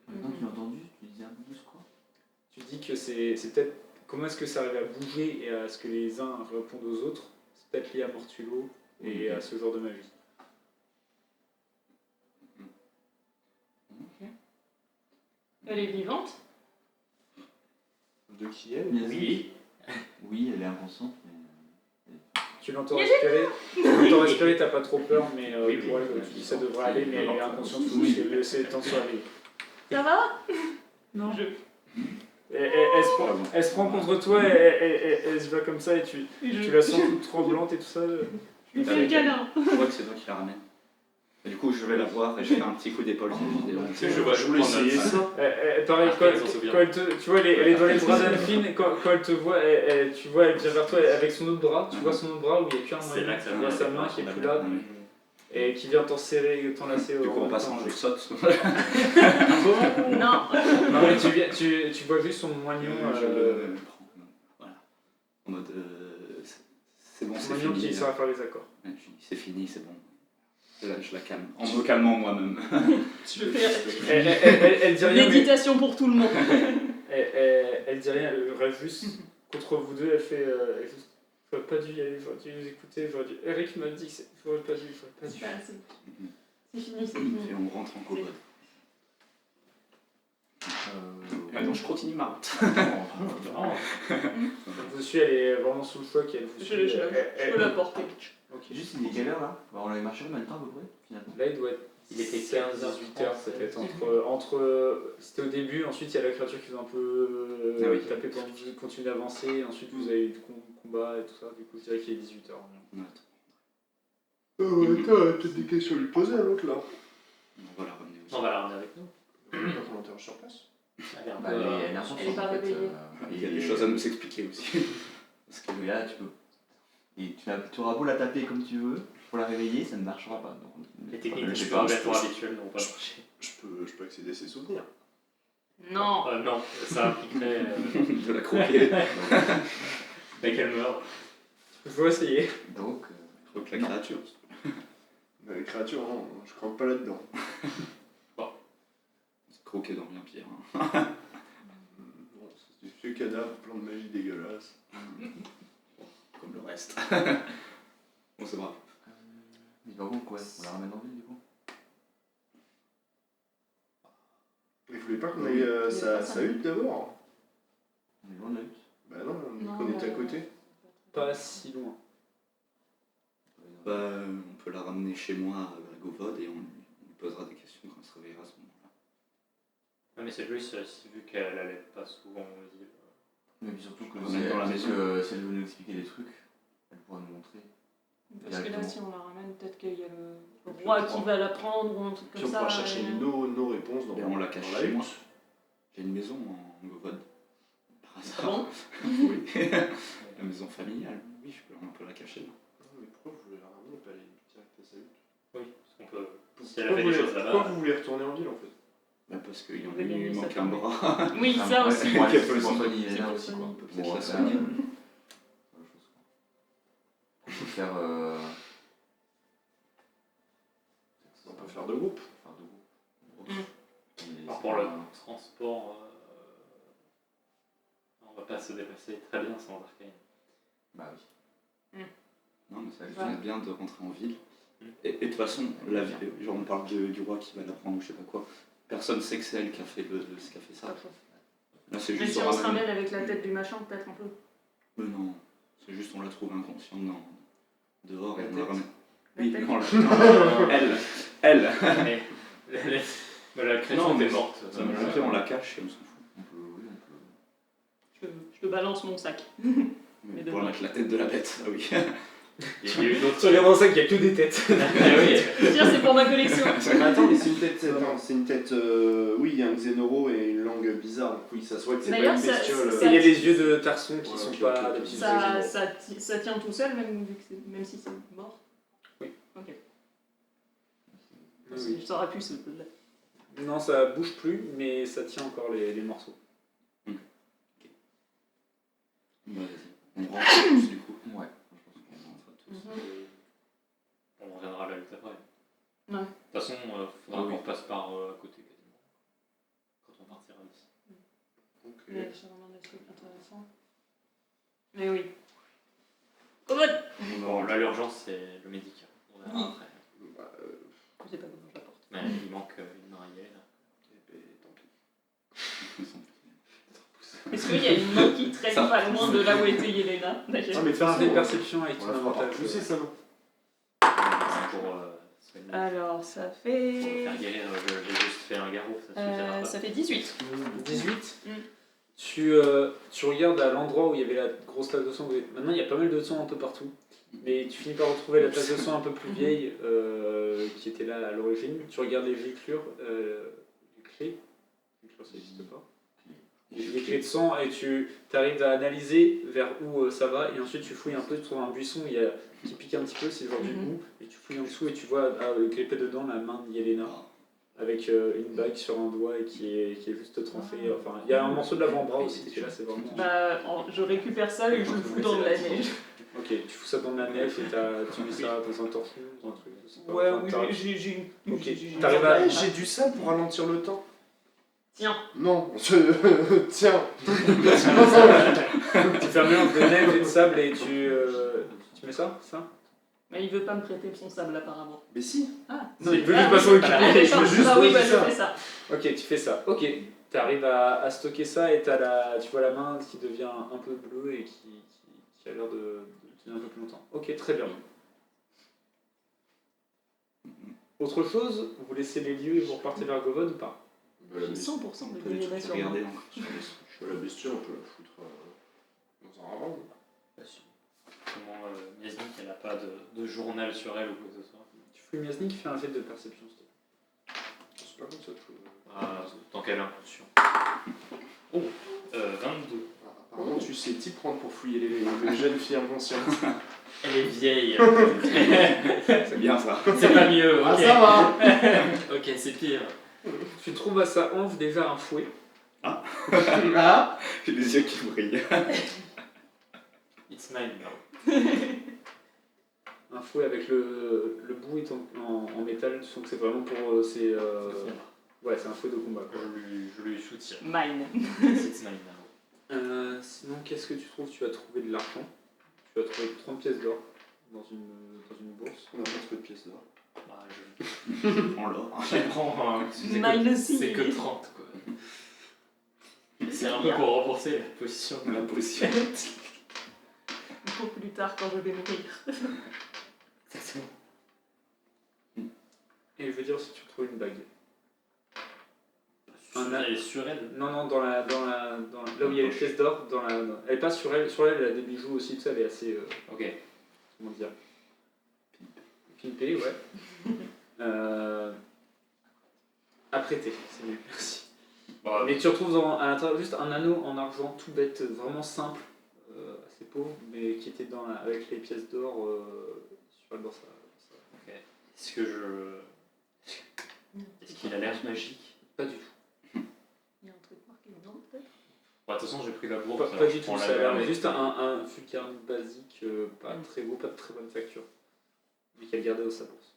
Maintenant que tu l'as entendu, tu disais un peu plus quoi? Tu dis que c'est peut-être comment est-ce que ça arrive à bouger et à ce que les uns répondent aux autres. C'est peut-être lié à Mortulo et à ce genre de magie. Elle est vivante? De qui elle? Oui. Oui, elle est inconsciente, mais. Tu l'entends respirer, t'as pas trop peur, mais Oui, pour elle, tu dis ça devrait aller, mais elle est inconsciente, faut Oui. juste laisser le temps de se réveiller. Ça va? Non. Je... Elle se prend contre toi, elle se va comme ça et tu la sens toute tremblante et tout ça. Je lui fais le câlin. Je vois que c'est toi qui la ramène. Et du coup, je vais la voir et je fais un petit coup d'épaule. Je voulais essayer ça. Pareil, Après, elle s'en souvient. quand elle te, tu vois, elle est dans les bras d'Anfine, quand elle te voit, tu vois, elle vient vers toi avec son autre bras, tu vois son autre bras où il n'y a qu'un C'est là que ça tu vois sa main qui est plus là, et qui vient t'enlacer Du coup, au en passant, je saute. Non. Non, mais tu vois juste son moignon, Je le prends. Voilà. En mode. C'est bon, son c'est moignon fini. qui sert à faire les accords. Ouais, je dis, c'est fini, c'est bon. Là, je la calme. En me calmant moi-même. Je fais Elle dit rien, mais méditation pour tout le monde. elle dit rien, elle reste juste contre vous deux, elle fait. J'aurais pas dû y aller, j'aurais dû vous écouter, j'aurais dû. Eric m'a dit que j'aurais pas dû. Ah, c'est fini, c'est fini. Et on rentre en cobalt. Ouais. Je continue ma route. Vous suivez, elle est vraiment sous le choc et elle vous Je suit. peux la porter. Ok. Juste, il est quelle heure là? Bah, on avait marché combien de temps à peu près finalement? Là, il doit être. Il était 15h-18h peut-être. Entre c'était au début, ensuite il y a la créature qui vous a un peu Ah oui. tapé pendant que vous continuez d'avancer, et ensuite vous avez eu du combat et tout ça. Du coup, je dirais qu'il est 18h. T'as des questions à lui poser à l'autre là. On va la ramener aussi. On va la ramener avec nous. Quand on interroge sur place. Elle est un Bah, peu, elle est inconsciente, elle est pas en fait, réveillée. Il y a des choses à nous expliquer aussi. Parce que là, tu peux. Et tu auras beau la taper comme tu veux, pour la réveiller, ça ne marchera pas. Donc, Les techniques je de sais support pas. habituelles n'ont pas marché. Je peux accéder à ses souvenirs. Non. Non, ça impliquerait De la croquer. qu'elle meure. Il faut essayer. Donc, Croque la Non. créature. Mais les créatures, non, je croque pas là-dedans. Croquer dans bien pire. Hein. Non, c'est des vieux cadavres plein de magie dégueulasse. Comme le reste. Bon, c'est brave. mais par contre, quoi, on la ramène en ville du coup? Vous voulez pas qu'on aille sa hutte d'abord? On est loin de la hutte. Bah non, Non, on était à côté. Pas si loin. Bah, on peut la ramener chez moi à Gragovod et on lui posera des questions quand elle se réveillera à ce moment-là. Non, mais c'est juste vu qu'elle allait pas souvent aux îles. Mais surtout que On si est dans la elle, maison. si elle veut nous expliquer des trucs, elle pourra nous montrer. Parce que là, si on la ramène, peut-être qu'il y a le roi qui va la prendre ou un truc Puis comme on ça. pourra chercher et- nos réponses dans, Et on la cache dans chez hutte. moi. J'ai une maison en Govod. Par hasard. Ah bon? Oui. La maison familiale. Oui, on peut la cacher. Mais pourquoi vous voulez la ramener et pas aller direct à sa hutte? Oui, parce qu'on peut. Si elle a Pourquoi fait vous des voulez- choses là-bas. Pourquoi vous voulez retourner en ville en fait? Bah, parce qu'il On va gagner lui sa manque un famille. bras. Oui, ça aussi. Pour aller Qu'elle peut pour le soigner C'est Elena pour aussi quoi. soigner. On peut peut-être Bon, la ça, soigner. On peut faire. On peut faire deux groupes. Faire deux groupes. Mm. Alors pour le transport, on va pas se déplacer très bien sans Arcane. Bah oui. Non, mais ça Ouais. serait bien de rentrer en ville. Et de toute façon, la ville, genre on parle du roi qui va la prendre ou je sais pas quoi. Personne sait que c'est elle qui a fait, qui a fait ça. Pas faux. Là, c'est Mais juste si on on se ramène- ramène avec la tête du machin, peut-être un peu. Mais non, c'est juste on la trouve inconsciente dehors et La on la tête. ramène. La Oui, tête. non, elle. Mais la créature Non, mais est morte. Ça me fait, on la cache et on s'en fout. On peut. Oui, on peut. Je te balance mon sac. Mais de Pour moi. mettre la tête de la bête, ah oui. Il y a eu d'autres. Tu regardes dans ça qu'il y a que des têtes. Ah oui. Je veux dire, c'est pour ma collection. Mais attends, mais c'est une tête. Attends, c'est une tête. Oui, il y a un xénoro et une langue bizarre. Donc oui, ça se voit que c'est pas D'ailleurs, une ça- bestiole. ça- Et il y a les yeux de Tarson qui Ouais, sont ok, pas ok. des petits Ça, yeux. ça tient tout seul, même, même si c'est mort. Oui. Ok. Oui. Ça aurait pu se. Non, ça bouge plus, mais ça tient encore les morceaux. Bah, vas-y. On rentre tous du coup. Ouais. On reviendra là juste après. Ouais. De toute façon, faudra Ah oui. qu'on passe par à côté quasiment. Quand on partira d'ici. Ok. Il y a sûrement des trucs intéressants. Mais oui. Commode. Bon, là, l'urgence, c'est le médicament. On verra Oui. après. Bah, Je sais pas comment je la porte. Mais il manque une main à Yelena. tant pis. Est-ce qu'il y a une main qui traîne Ça- pas loin de là où était Yelena d'ailleurs? Ah, mais fais un jet de perception avec On ton la fera pas avantage. pousser ça, non C'est pour soigner. Alors, ça Pour fait. faire guérir, j'ai juste fait un garrot, ça suffira pas. Ça fait 18. 18. Mm. Tu regardes à l'endroit où il y avait la grosse tasse de sang. Maintenant, il y a pas mal de sang un peu partout. Mais tu finis par retrouver la tasse de sang un peu plus vieille qui était là à l'origine. Tu regardes les giclures, les clés. Les clés, ça n'existe pas. Les clés de sang et tu arrives à analyser vers où ça va. Et ensuite, tu fouilles un peu, tu trouves un buisson qui pique un petit peu, c'est genre du Mhm. goût. Et tu fouilles en dessous et tu vois avec l'épée dedans la main de Yelena. Avec une bague sur un doigt et qui est juste trempée. Enfin, il y a un morceau de l'avant-bras aussi qui est là, c'est vraiment. Bah, je récupère ça et je le fous dans de la neige. Ok, tu fous ça dans la neige et tu mets ça dans un torchon ou un truc. je sais pas. Ouais, Enfin, oui, t'arrives- j'ai une. Ok, j'ai- t'arrives à- Eh, j'ai du sable pour ralentir le temps. Tiens, Non, tiens. Tu fais un mélange de neige et de sable et tu mets ça mais il veut pas me prêter son sable apparemment. Mais si. Ah, Non, il veut Ah, juste pas oui, s'en ah, occuper. d'accord. je veux juste Ah oui, bah poser je ça. fais ça. Ok, tu fais ça. Ok, t'arrives à stocker ça et tu vois la main qui devient un peu bleue et qui a l'air de tenir un peu plus longtemps. Ok, très bien. Autre chose, vous laissez les lieux et vous repartez vers Govod ou pas? J'ai 100% de Pas du tout DNA qui sur regarder moi. donc. Je fais la bestiole, on peut la foutre dans un ravin. Pas sûr. Comment Miasnik, elle a pas de journal sur elle ou quoi que ce soit. Tu fouilles Miasnik, fais un jet de perception, s'il te plaît. C'est pas comme ça, tu Tant qu'elle est inconscient. Oh, 22. Apparemment, tu sais t'y prendre pour fouiller les jeunes filles inconscientes. Elle est vieille. C'est bien ça. C'est pas mieux, ok. Ah, ça va. Ok, c'est pire. Tu trouves à sa hanche déjà un fouet. Ah. J'ai les yeux qui brillent. It's mine now. Un fouet avec le bout est en métal, tu sens que c'est vraiment pour... Ouais, c'est un fouet de combat. Quoi. Je lui soutiens. Mine. It's mine now. Sinon, qu'est-ce que tu trouves? Tu vas trouver de l'argent. Tu vas trouver 30 pièces d'or dans une bourse. On a pas trouvé de pièces d'or. Bah, je Prends l'or. prends Mine aussi. c'est que 30 quoi. C'est un peu pour renforcer la position. La potion. Pour plus tard quand je vais mourir. Exactement. Et je veux dire si tu retrouves une bague. Elle est sur elle. Non, là où il y a les pièces d'or, elle est pas sur elle, elle a des bijoux aussi, tout ça, elle est assez, Ok. comment dire, pimpée, ouais. À prêter, c'est mieux, merci. Bah, Mais tu retrouves à l'intérieur juste un anneau en argent tout bête, vraiment simple, assez pauvre, mais qui était avec les pièces d'or dans sa... ok. Est-ce que Est-ce qu'il a l'air magique? Pas du tout. Il y a un truc marqué dedans peut-être. Bah, de toute façon, j'ai pris la bourse. Pas alors du je prends tout, la ça a l'air avec- juste un fulgurine basique, pas très beau, pas de très bonne facture. Vu qu'elle gardait dans sa bourse.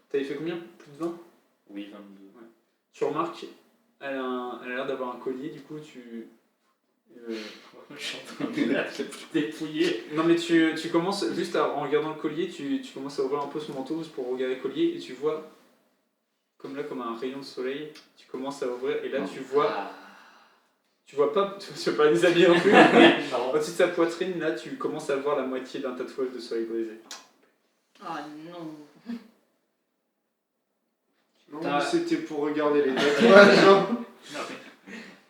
T'avais fait combien? Plus de 20? Oui, 22. Tu remarques, elle a l'air d'avoir un collier, du coup tu... Je suis en train de la dépouiller. Non mais tu commences, juste en regardant le collier, tu commences à ouvrir un peu son manteau juste pour regarder le collier et tu vois, comme un rayon de soleil, tu commences à ouvrir et là tu vois, tu vois pas, tu vas pas les habiller non plus, mais au-dessus de sa poitrine, là tu commences à voir la moitié d'un tatouage de soleil brisé. Ah non. Non, T'as- mais c'était pour regarder les tatouages. Hein.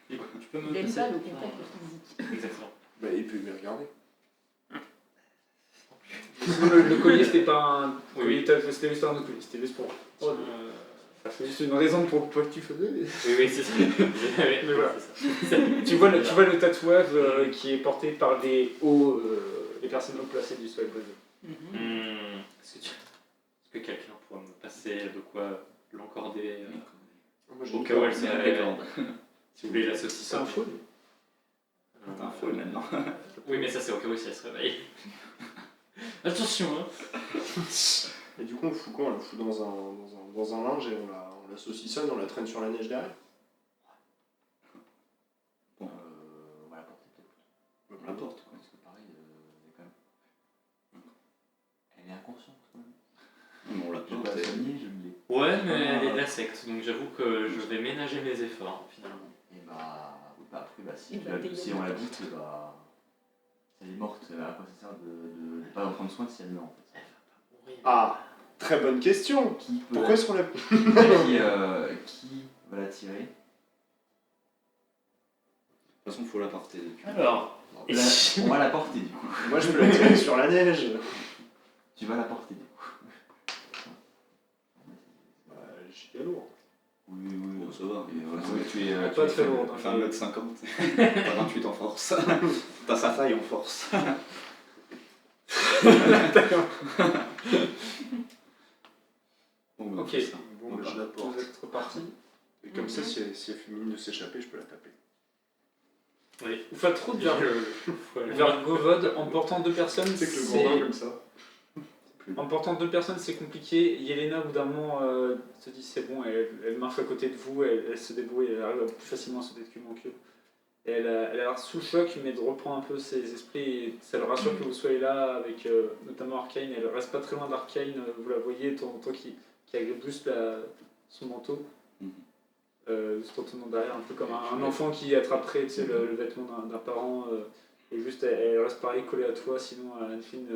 Tu peux me Il aime passer pas le contact physique. Exactement. Bah, il peut me regarder. sinon le collier c'était pas un Oui. collier, c'était juste un autre collier, c'était juste pour. C'est juste une raison pour pas que tu faisais. Oui, c'est ça. Mais voilà. c'est ça. Tu vois le tatouage qui est porté par les les personnes haut placées du Swag Buzz. Est-ce que quelqu'un pourrait me passer de quoi l'encorder Moi, j'ai au une cas où elle corde. se réveille? Si vous voulez la saucisse. C'est un faux. C'est un faux maintenant. Oui, mais ça c'est au cas où si elle se réveille. Attention, hein. Et du coup, on fout quoi? On la fout dans un linge et on la saucissonne, on la traîne sur la neige derrière. On va la porter peut-être. On la porte. Parce que pareil, il y a quand même. Elle est inconsciente quand même. On la Je vais porte. la soigner, je me l'ai. Ouais, mais elle est de la secte, donc j'avoue que je vais ménager mes efforts finalement. Et après, si, Il va payer si on la bute, si elle est morte, à quoi ça sert de pas en prendre soin si elle meurt en fait? Ah, très bonne question. Qui peut Pourquoi est-ce qu'on la... qui va la tirer? De toute façon, il faut la porter. Alors, On va la porter du coup. Moi, je peux la tirer sur la neige. Tu vas la porter du coup. Giga lourd. Oui, Bon, ça va. Tu es Pas très lourd. Fait 1m50. T'as 28 en force. T'as sa taille en force. Bon, bah, on Ok. fait ça. Bon, bah, je la porte. Vous êtes repartis. Et comme ça, si elle fait mine de s'échapper, je peux la taper. oui. Vous faites route vers Govod en portant deux personnes. C'est que le gandin comme ça. En portant deux personnes, c'est compliqué. Yelena, au bout d'un moment, se dit c'est bon, elle marche à côté de vous, elle se débrouille, elle arrive plus facilement à sauter de cul en queue. Et elle a l'air sous le choc, mais de reprendre un peu ses esprits. Et ça le rassure que vous soyez là, avec notamment Arcane. Elle reste pas très loin d'Arcane, vous la voyez, toi qui agrippe juste son manteau. Juste en tenant derrière, un peu comme un enfant qui attraperait le vêtement d'un parent. Et juste, elle reste pareil, collée à toi, sinon Anne-Fine.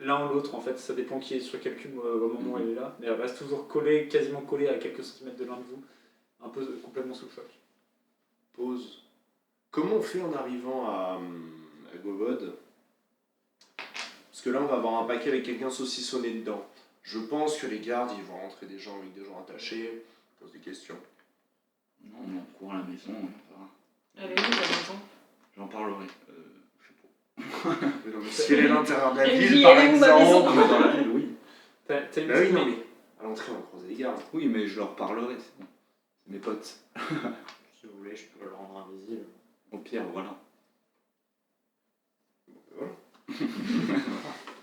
L'un ou l'autre en fait, ça dépend qui est sur quel cube au moment où elle est là, mais elle reste toujours collée, quasiment collée à quelques centimètres de l'un de vous, un peu complètement sous le choc. Pause. Comment on fait en arrivant à Govod? Parce que là, on va avoir un paquet avec quelqu'un saucissonné dedans. Je pense que les gardes, ils vont rentrer des gens avec des gens attachés, ils posent des questions. Non, on court à la maison, on verra. Elle est où la maison? J'en parlerai. Je sais pas. Si elle est à l'intérieur de la Elle ville, dit, par elle est où, ma maison? exemple, dans la ville, oui. T'as une Bah oui, petite non, main. mais à l'entrée, on va croiser les gardes. Oui, mais je leur parlerai, c'est bon. C'est mes potes. Si vous voulez, je peux le rendre invisible. Au pire, voilà. Voilà.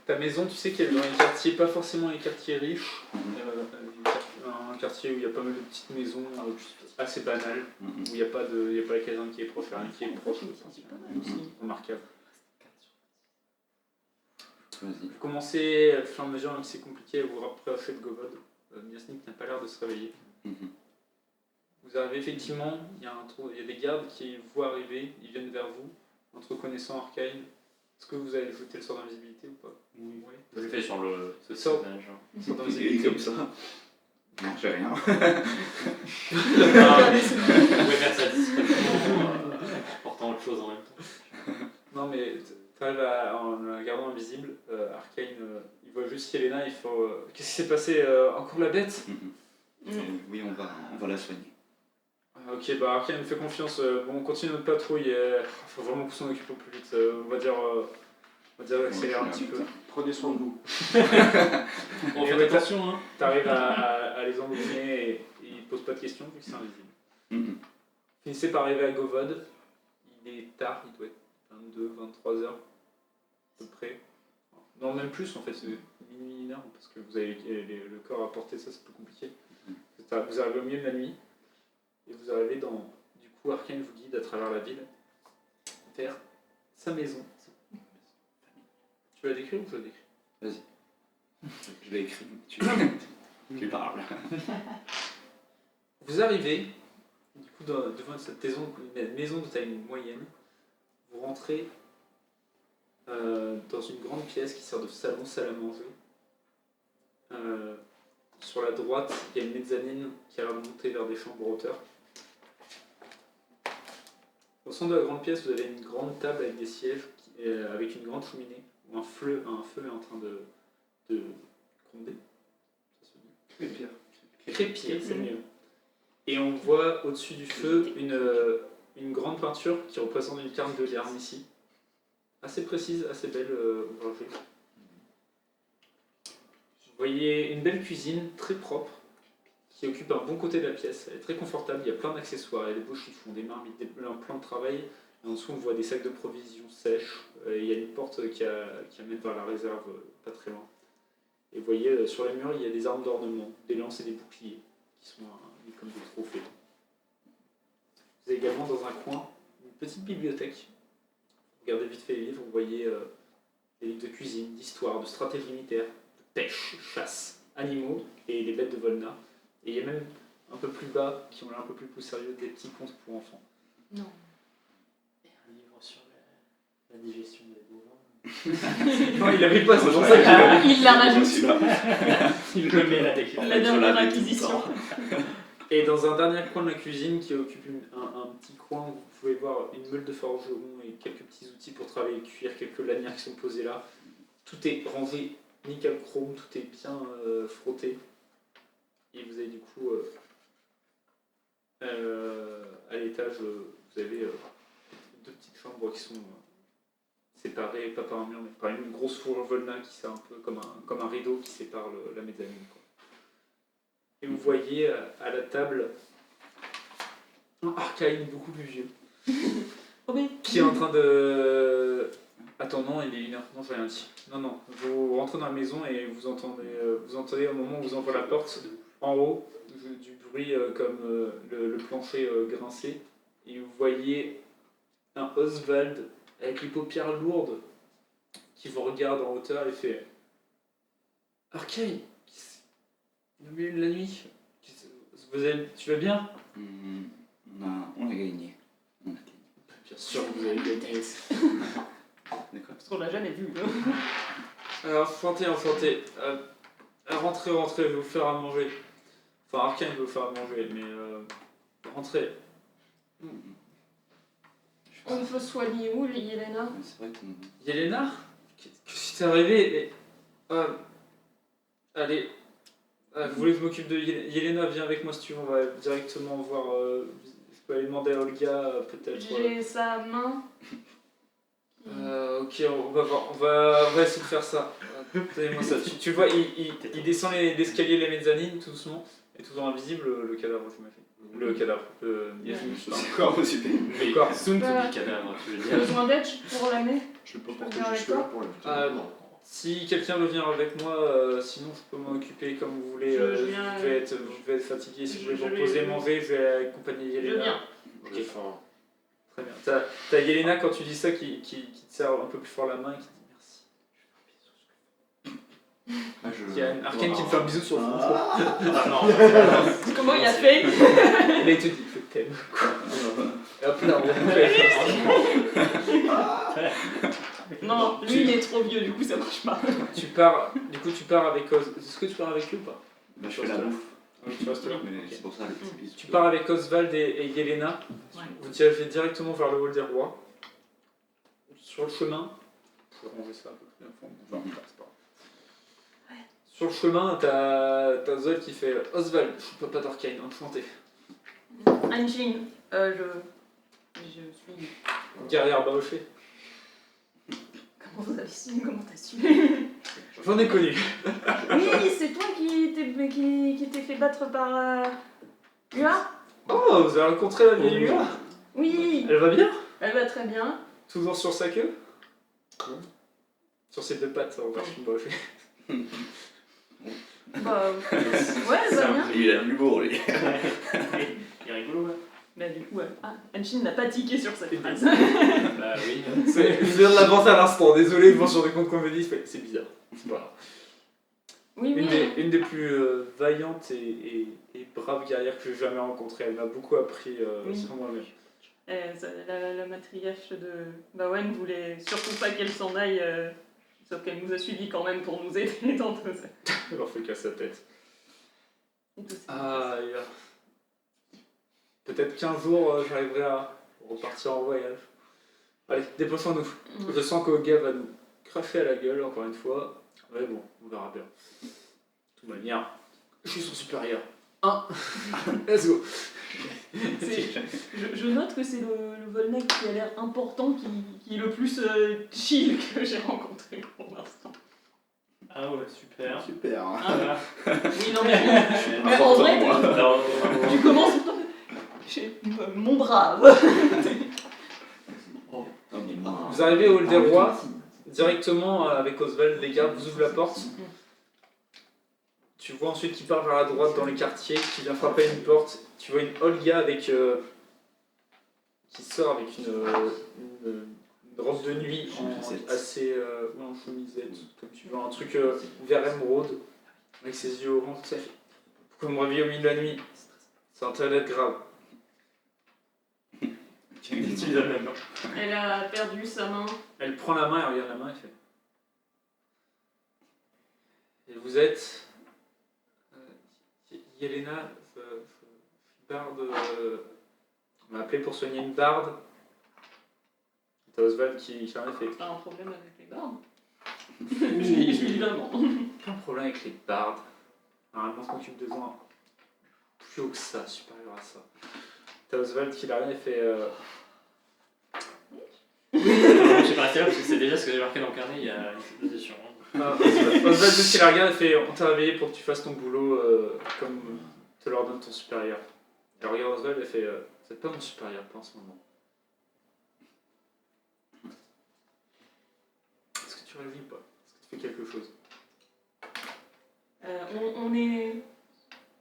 Ta maison, tu sais qu'elle est dans les quartiers, pas forcément les quartiers riches, un quartier où il y a pas mal de petites maisons assez banales, où il n'y a pas la caserne qui est proche, rien qui est proche, C'est pas mal aussi. remarquable. Vas-y. Vous commencez, au fur et à mesure, même si c'est compliqué, à vous rapprocher de Govod. Miasnik n'a pas l'air de se réveiller. Vous arrivez effectivement, il y a des gardes qui vous voient arriver, ils viennent vers vous, entre connaissant Arcane. Est-ce que vous allez jeter le sort d'invisibilité ou pas? Oui. Je le fais sur ce Sort. personnage. Sort Il est d'invisibilité. comme ça. Non, j'ai rien. Vous pouvez faire ça discrètement, en portant autre chose en même temps. Non mais t'arrives en la gardant invisible, Arcane, il voit juste Yelena, il faut... Qu'est-ce qui s'est passé? Encore la bête? Oui, on va la soigner. Ok, bah Arcane me fait confiance, bon on continue notre patrouille, il faut vraiment qu'on s'en occupe au plus vite, on va dire accélérer un petit peu. Prenez soin de vous. Bon, faites attention, hein. T'arrives à les embaumer et ils posent pas de questions vu que c'est invisible. Finissez par arriver à Govod, il est tard, il doit être 22, 23 heures à peu près. Non, même plus en fait, c'est minuit, 1 heure, parce que vous avez le corps à porter, ça c'est plus compliqué. Vous arrivez au milieu de la nuit et vous arrivez dans. Du coup, Arcane vous guide à travers la ville vers sa maison. Tu veux la décrire ou je la décris? Vas-y. Je l'ai écrit. Tu parles. Vous arrivez, du coup, devant cette maison de taille moyenne. Vous rentrez dans une grande pièce qui sert de salon, salle à manger. Sur la droite, il y a une mezzanine qui a l'air de monter vers des chambres hauteur. Au centre de la grande pièce, vous avez une grande table avec des sièges, avec une grande cheminée, où un feu est en train de Condé. Ça se dit. Et Pierre. Crépir, c'est mieux. Et on voit au-dessus du feu une grande peinture qui représente une carte de Lierne ici. Assez précise, assez belle ouvragée. Vous voyez une belle cuisine très propre qui occupe un bon côté de la pièce. Elle est très confortable, il y a plein d'accessoires, il y a des beaux chiffons, des marmites, un plan de travail. Et en dessous, on voit des sacs de provisions sèches. Il y a une porte qui amène vers la réserve, pas très loin. Et vous voyez, sur les murs, il y a des armes d'ornement, des lances et des boucliers, qui sont mis comme des trophées. Vous avez également dans un coin une petite bibliothèque. Vous regardez vite fait les livres, vous voyez des livres de cuisine, d'histoire, de stratégie militaire, de pêche, chasse, animaux et les bêtes de Volna. Et il y a même un peu plus bas, qui ont l'air un peu plus sérieux, des petits contes pour enfants. Non. Et un livre sur la digestion des bovins. Non, il l'avait pas, c'est pour ça qu'il l'avait. Il la rajoute. Il le met à la déclaration. La dernière acquisition. Et dans un dernier coin de la cuisine qui occupe un petit coin, vous pouvez voir une meule de forgeron et quelques petits outils pour travailler le cuir, quelques lanières qui sont posées là. Tout est rangé nickel chrome, tout est bien frotté. Et vous avez du coup, à l'étage, vous avez deux petites chambres qui sont séparées, pas par un mur, mais par une grosse fourrure Volna qui sert un peu comme un rideau qui sépare la mezzanine. Et vous voyez à la table un Arcane beaucoup plus vieux qui est en train de... Attends, non, il est 1h. Non, j'ai rien dit. Non, vous rentrez dans la maison et vous entendez au moment où vous ouvrez la porte, en haut, du bruit comme le plancher grincer. Et vous voyez un Oswald avec les paupières lourdes qui vous regarde en hauteur et fait Arcane, le milieu de la nuit, tu vas bien? On a gagné. Bien sûr que vous avez gagné. D'accord. Parce qu'on l'a jamais vu. Alors, enchanté. Rentrez, je vais vous faire à manger. Enfin, Arcane veut vous faire à manger, mais rentrez. On peut soigner où, Yelena? C'est vrai qu'on... Yelena? Qu'est-ce qui t'est arrivé? Allez. Vous voulez que je m'occupe de Yelena? Viens avec moi si tu veux, on va directement voir. Je peux aller demander à Olga, peut-être. J'ai sa main. Ok, on va voir. On va essayer de faire ça. Donnez-moi ça. Tu vois, il descend l'escalier de la mezzanine tout doucement, et tout invisible, le cadavre, tu m'as fait. Le cadavre. Yasmine, je parle. Corps, super. Le corps. Soon to Bah, be cadavre, tu veux T'as dire. besoin d'aide pour l'amener? Je peux pas Viens porter avec jusque là toi pour la Non. Si quelqu'un veut venir avec moi, sinon je peux m'en occuper comme vous voulez. Je Vous viens, devez être fatigué. Si vous voulez je vous vais- reposer, manger, je vais accompagner Je Yelena. viens. J'ai faim. Très bien. T'as Yelena quand tu dis ça qui te serre un peu plus fort la main et qui te dit merci. Il y a un Arcane qui te fait un bisou sur le front. Ah non. Comment il a fait? Et là il te dit je t'aime. Et hop là Non, lui il est trop vieux, du coup ça marche pas. tu pars avec Oz. Est-ce que tu pars avec lui ou pas? Bah, je fais la bouffe. Oui, tu restes là. Mais Ok. c'est pour ça le petit bisou. Tu pars avec Oswald et Yelena. Ouais. Vous dirigez directement vers le hall des rois. Sur le chemin, je vais ranger ça un peu plus à fond. Genre, c'est pas grave. Sur le chemin, t'as Zol qui fait Oswald, je suis papa d'Arcane, enchanté. Anjin, je suis... Guerrière Baoché. Comment vous avez su? Comment t'as su? J'en ai connu. Oui, c'est toi qui t'es fait battre par... Lua? Oh, vous avez rencontré la vieille Lua? Oui, Elle va bien? elle va très bien. Toujours sur sa queue? Sur ses deux pattes en version Baoché. Bah, ouais, elle va bien. Il a de l'humour, lui. Il est rigolo, ouais. Bah du coup, Anshin n'a pas tiqué sur cette phrase. Bah oui. Je viens de l'avancer à l'instant, désolé, je m'en suis rendu compte qu'on me dit, c'est bizarre. C'est pas grave. Oui, Une des plus vaillantes et braves guerrières que j'ai jamais rencontrées. Elle m'a beaucoup appris Oui. sur moi-même. La matriarche de Bawen voulait surtout pas qu'elle s'en aille, sauf qu'elle nous a suivis quand même pour nous aider dans tout ça. Elle leur fait casser la tête. Et tout ça. Ah, et, peut-être qu'un jour j'arriverai à repartir en voyage. Allez, dépêchons-nous. Je sens qu'Oga va nous cracher à la gueule encore une fois. Ouais, bon, on verra bien. De toute manière, je suis son supérieur. 1. Let's go. Je note que c'est le Volnec qui a l'air important, qui est le plus chill que j'ai rencontré pour l'instant. Ah ouais, super. Super. Hein. Ah, voilà. Oui, non, mais en vrai, tu commences mon brave. Vous arrivez au hall des rois, directement avec Oswald, les gardes vous ouvrent la porte. Tu vois ensuite qui part vers la droite dans les quartiers, qui vient frapper à une porte. Tu vois une Olga avec qui sort avec une robe de nuit assez en chemisette, comme tu veux, un truc vert émeraude, avec ses yeux orange, tout ça. Pourquoi vous me réveillez au milieu de la nuit? C'est un d'être grave. Il utilise la même. Elle a perdu sa main. Elle prend la main, elle regarde la main et fait. Et vous êtes Yelena, barde. On m'a appelé pour soigner une barde. T'as Oswald qui ferme fait. T'as un problème avec les bardes? Je lui vraiment. Pas un problème avec les bardes. Normalement, je m'occupe de gens plus haut que ça, supérieur à ça. T'as Oswald qui l'arrive et fait. Je suis pas resté là parce que c'est déjà ce que j'ai marqué dans le carnet il y a une supposition. Oswald qui la regarde et fait. On t'a réveillé pour que tu fasses ton boulot comme te l'ordonne ton supérieur. Elle regarde Oswald et fait. C'est pas mon supérieur, pas en ce moment. Est-ce que tu réagis ou pas? Est-ce que tu fais quelque chose?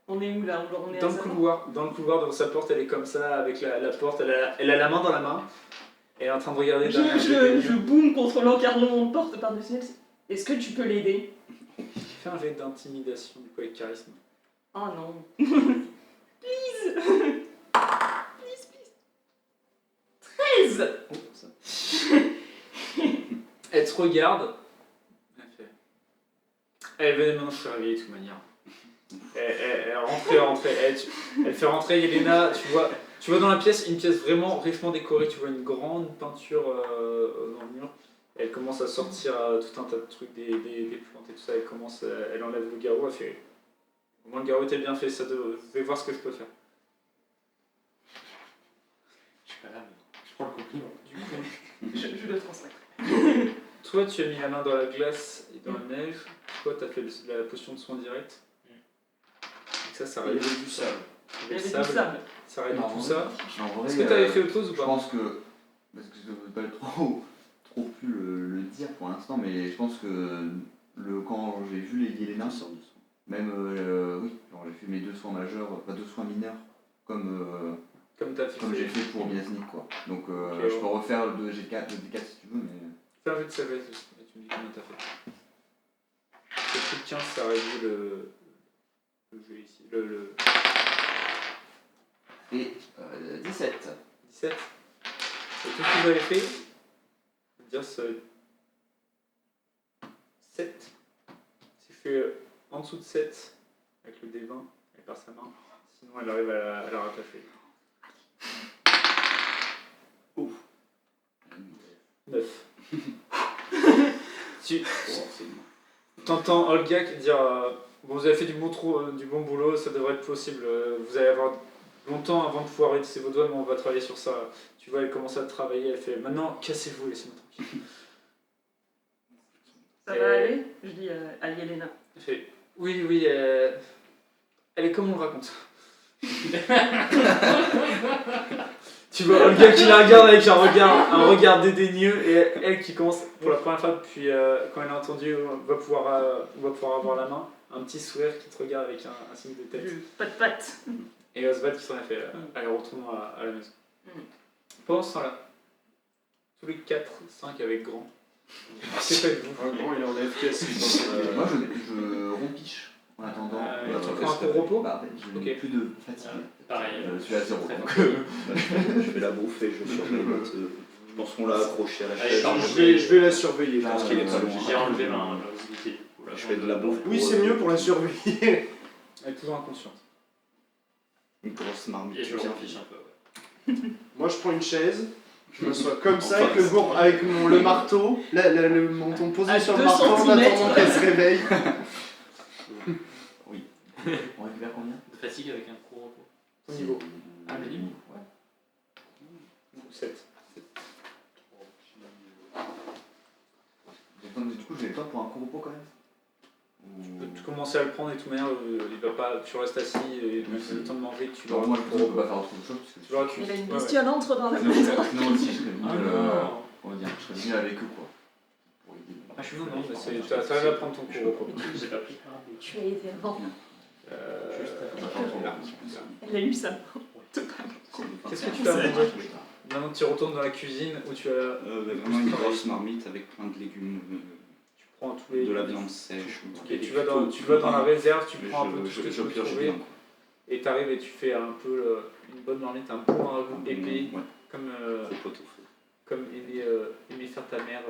On est où là? On est Dans le couloir devant sa porte, elle est comme ça, avec la porte, elle a la main dans la main, et elle est en train de regarder derrière je boum contre l'encadrement de porte par-dessus elle. Est-ce que tu peux l'aider? Fais un jet d'intimidation, du coup, avec charisme. Oh non. Please. Please, please. 13. Oh, ça. Elle te regarde, elle fait... Elle venait maintenant, je suis réveillée de toute manière. Elle rentre, elle fait rentrer Yelena, tu vois dans la pièce, une pièce vraiment richement décorée, tu vois une grande peinture dans le mur. Elle commence à sortir tout un tas de trucs, des plantes et tout ça, elle enlève le garrot, elle fait... Au moins le garrot était bien fait, je vais voir ce que je peux faire. Je suis pas là, mais je prends le compliment. Du coup, Je le transmets. toi tu as mis la main dans la glace et dans la neige, toi tu as fait la potion de soin direct. Et ça Il y avait réduit du sable. Il y avait du sable. Ça réduit Non, tout ça. En vrai, Est-ce que tu avais fait autre chose ou je pas? pense que, parce que je ne veux pas trop pu le dire pour l'instant, mais je pense que quand j'ai vu les Yelena, même oui, genre, j'ai fait mes 2 soins majeurs, pas 2 soins mineurs, comme j'ai fait pour Miasnik quoi. Donc Okay, je peux refaire le G4 si tu veux, mais. Fais un jeu de sagesse et tu me dis combien t'as fait. Le plus de 15, ça réduit le jeu ici. Et 17. 17. Et tout ce que vous avez fait, je veux dire, c'est 7. Si je fais en dessous de 7 avec le D20, elle perd sa main. Sinon, elle arrive à la rattacher. Ouf. 9. Tu t'entends Olga dire bon, vous avez fait du bon boulot, ça devrait être possible. Vous allez avoir longtemps avant de pouvoir utiliser vos doigts, mais on va travailler sur ça. Tu vois, elle commence à travailler, elle fait maintenant cassez-vous, laissez-moi tranquille. Ça va aller? Je dis à Yelena. Elle fait oui, elle est comme on le raconte. Tu vois Olga qui la regarde avec un regard dédaigneux et elle qui commence pour la première fois depuis quand elle a entendu on va pouvoir avoir la main, un petit sourire qui te regarde avec un signe de tête. Pat. Et Oswald qui s'en a fait allez retournons à la maison. Pendant ce temps-là, tous les 4, 5 avec grand. C'est faites-vous. Un grand, il est en FPS. Moi je rompiche en attendant. Tu prends un court repos? Bah, j'ai plus de fatigue. Pareil. Je suis à 0. Je fais la bouffe et je surveille l'autre. Je pense qu'on l'a accroché à la Allez, chaise. Je vais la surveiller. Je pense qu'il est pas loin. J'ai enlevé ma visibilité. Je fais de la bouffe. Oui, c'est mieux pour la surveiller. Elle est toujours inconsciente. Une grosse marmite. Et je le bien rempliche un peu. Ouais. Moi, je prends une chaise, Je m'assois comme ça avec le marteau, le menton posé À sur le 2 marteau en centimètres. attendant qu'elle se réveille. Oui. On récupère combien? De fatigue avec un court repos. Ton niveau. Ah, le niveau. Ouais. 7. Du coup, je l'ai pas pour un court repos quand même. Tu commences à le prendre et tout, mais il va pas, tu restes assis et le temps de manger, tu Genre, vas. moi, je pense qu'on peut pas faire autre chose parce que Tu vois, Mais là, une ouais, bestiole entre dans la sinon, maison. sinon aussi, je serais venu, Ah non. comment dire, je serais venu avec eux quoi. Pour aider. Ah, je suis Non, fou, non, mais c'est, tu arrives à prendre ton cours au repos. J'ai pas pris. Tu as aidé avant. Elle a eu ça. Qu'est-ce que tu fais à manger maintenant que tu retournes dans la cuisine où tu as. Vraiment une grosse marmite avec plein de légumes, Tu prends tous les. de la viande sèche. Et tu vas dans la réserve, tu prends un peu tout ce que tu je peux pioche trouver. bien. Quoi. Et t'arrives et tu fais un peu une bonne marmite, un bon ragoût épais, Ouais, comme, au pot-au-feu. comme aimait faire ta mère,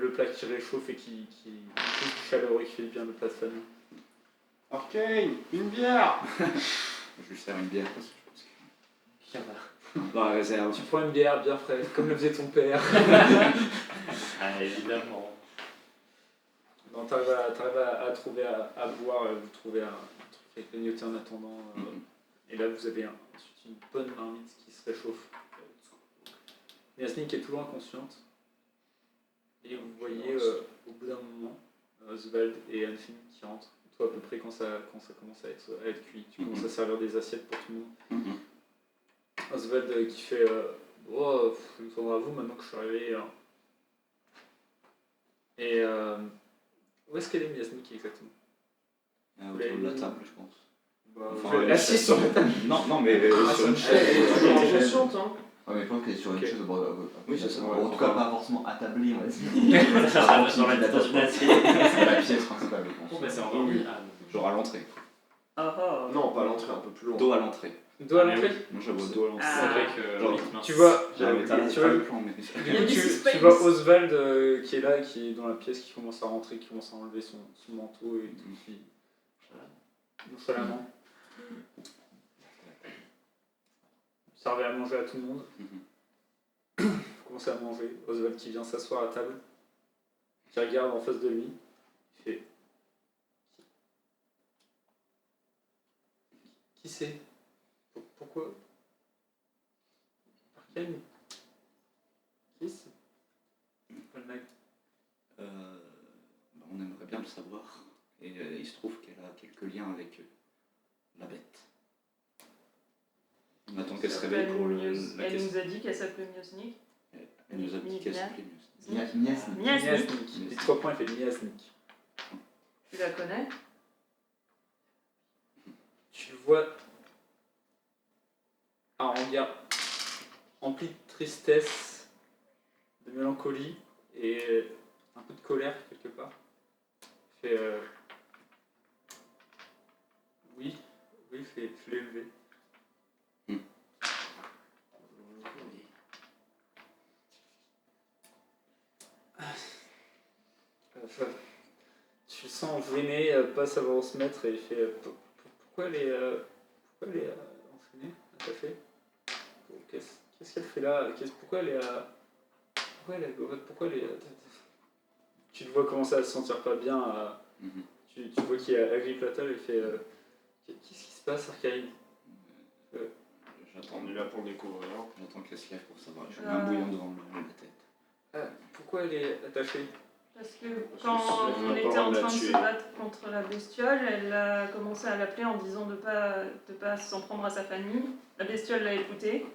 le plat qui réchauffe et qui est chaleureux, qui fait bien le plat de famille. Arcane, une bière. Je lui sers une bière parce que je pense Pierre que dans la réserve. Tu prends une bière bien fraîche, comme le faisait ton père. Ah, évidemment. Non, t'arrives à trouver à boire, vous trouvez un truc avec grignoter en attendant. Et là, vous avez ensuite une bonne marmite qui se réchauffe. Yasmine qui est toujours inconsciente. Et vous voyez au bout d'un moment Oswald et Anfine qui rentrent. Toi, à peu près quand ça commence à être cuit, tu commences à servir des assiettes pour tout le monde. Oswald qui fait oh, il me faudra à vous maintenant que je suis arrivé. Hein. Et où est-ce qu'elle est Yasmine exactement? Autour de la table, je pense. Vous êtes assis sur la table. Non, mais sur une Elle chaise. est toujours inconsciente, hein. Ouais, mais je pense qu'elle est sur une Ok. chaise au bord de la route. Oui, c'est ça. En tout cas, pas forcément attablée, on va dire. Dans une assiette. C'est la pièce principale, je Bon, pense. bah, c'est endormi. Ah, Genre à l'entrée. Ah ah. Non, pas à l'entrée, un peu plus loin. Dos à l'entrée. Dos à l'entrée. Moi j'avoue dos à l'entrée. Ah. c'est vrai que. Genre, oui, mince. Tu vois, J'avais pas tu vois, le plan, mais. Il y a du tu suspense. vois Oswald qui est là, qui est dans la pièce, qui commence à rentrer, qui commence à enlever son manteau et tout, qui nonchalamment servait à manger à tout le monde. Vous commencez à manger. Oswald qui vient s'asseoir à table, qui regarde en face de lui, il fait qui c'est? Pourquoi? Arcane? Qui c'est? Polnag. On aimerait bien le savoir. Et il se trouve qu'elle a quelques liens avec la bête. On attend qu'elle se réveille pour la Elle question. nous a dit qu'elle s'appelait Miosnik. Elle nous a dit qu'elle s'appelait Mios. Miasnik. Miasnik. Il dit 3 points, il fait Miasnik. Tu la connais? Tu le vois un regard empli de tristesse, de mélancolie et un peu de colère quelque part. Il fait oui, je l'ai élevé. Tu le sens gêné, pas savoir où se mettre et il fait pourquoi elle est enchaînée, attachée? Qu'est-ce qu'elle fait là? Pourquoi elle est pourquoi elle est tu le vois commencer à se sentir pas bien. Tu vois qu'il agrippe la table et fait qu'est-ce qui se passe, Arcane? J'attends On est là pour le découvrir. qu'elle se lève pour savoir. Je mets un bouillon devant la tête. Pourquoi elle est attachée? Parce que Parce quand que on c'est était pas en de la train de se tuer. battre contre la bestiole, elle a commencé à l'appeler en disant de pas s'en prendre à sa famille. La bestiole l'a écoutée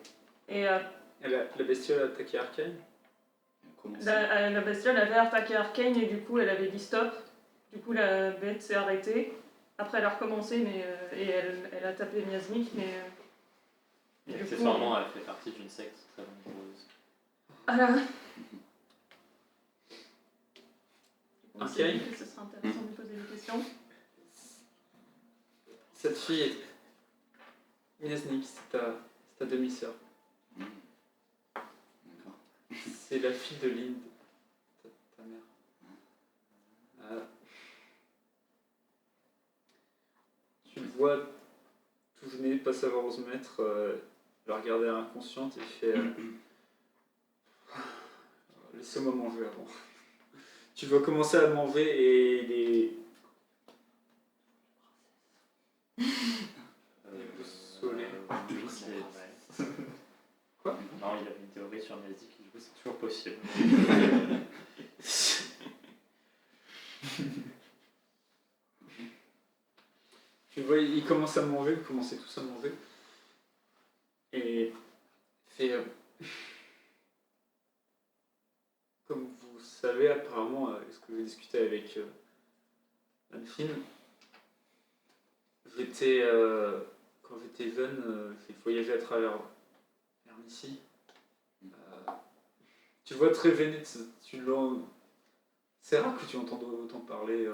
et La bestiole a attaqué Arcane? la bestiole avait attaqué Arcane et du coup elle avait dit stop. Du coup la bête s'est arrêtée. Après elle a recommencé et elle a tapé Miasnik mais Et du coup, accessoirement, elle fait partie d'une secte très dangereuse. voilà. On Ok. s'est dit que ce serait intéressant de lui poser des questions. Cette fille, Miasnik, c'est ta demi-sœur. D'accord. C'est la fille de Lind, ta mère. Tu le vois tout gêné, pas savoir où se mettre, la regarder inconsciente et fait laissez-moi manger avant. Tu vas commencer à manger et les soleil. Oui, c'est vrai. Quoi? Non, il y avait une théorie sur Nazi qui du coup c'est toujours possible. Tu vois, ils commencent à manger, vous commencez tous à manger. Et fait. Comme vous savez, apparemment, ce que j'ai discuté avec Anne-Fine, quand j'étais jeune, j'ai voyagé à travers Hermicie. Tu le vois très gêné, c'est rare que tu entends autant parler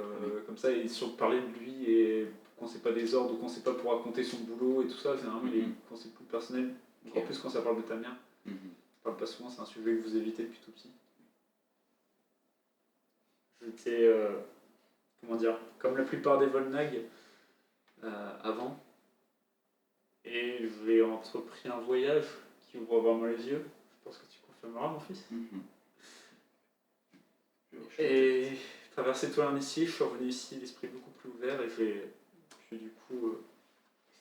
comme ça, et sur parler de lui, et qu'on sait pas des ordres, ou qu'on sait pas pour raconter son boulot et tout ça, généralement, quand c'est plus personnel, encore plus quand ça parle de ta mère. On parle pas souvent, c'est un sujet que vous évitez depuis tout petit. J'étais, comment dire, comme la plupart des Volnag avant, et j'ai entrepris un voyage qui ouvre vraiment les yeux. Je pense que tu confirmeras, mon fils. Et traversé tout ici, je suis revenu ici l'esprit beaucoup plus ouvert, et j'ai du coup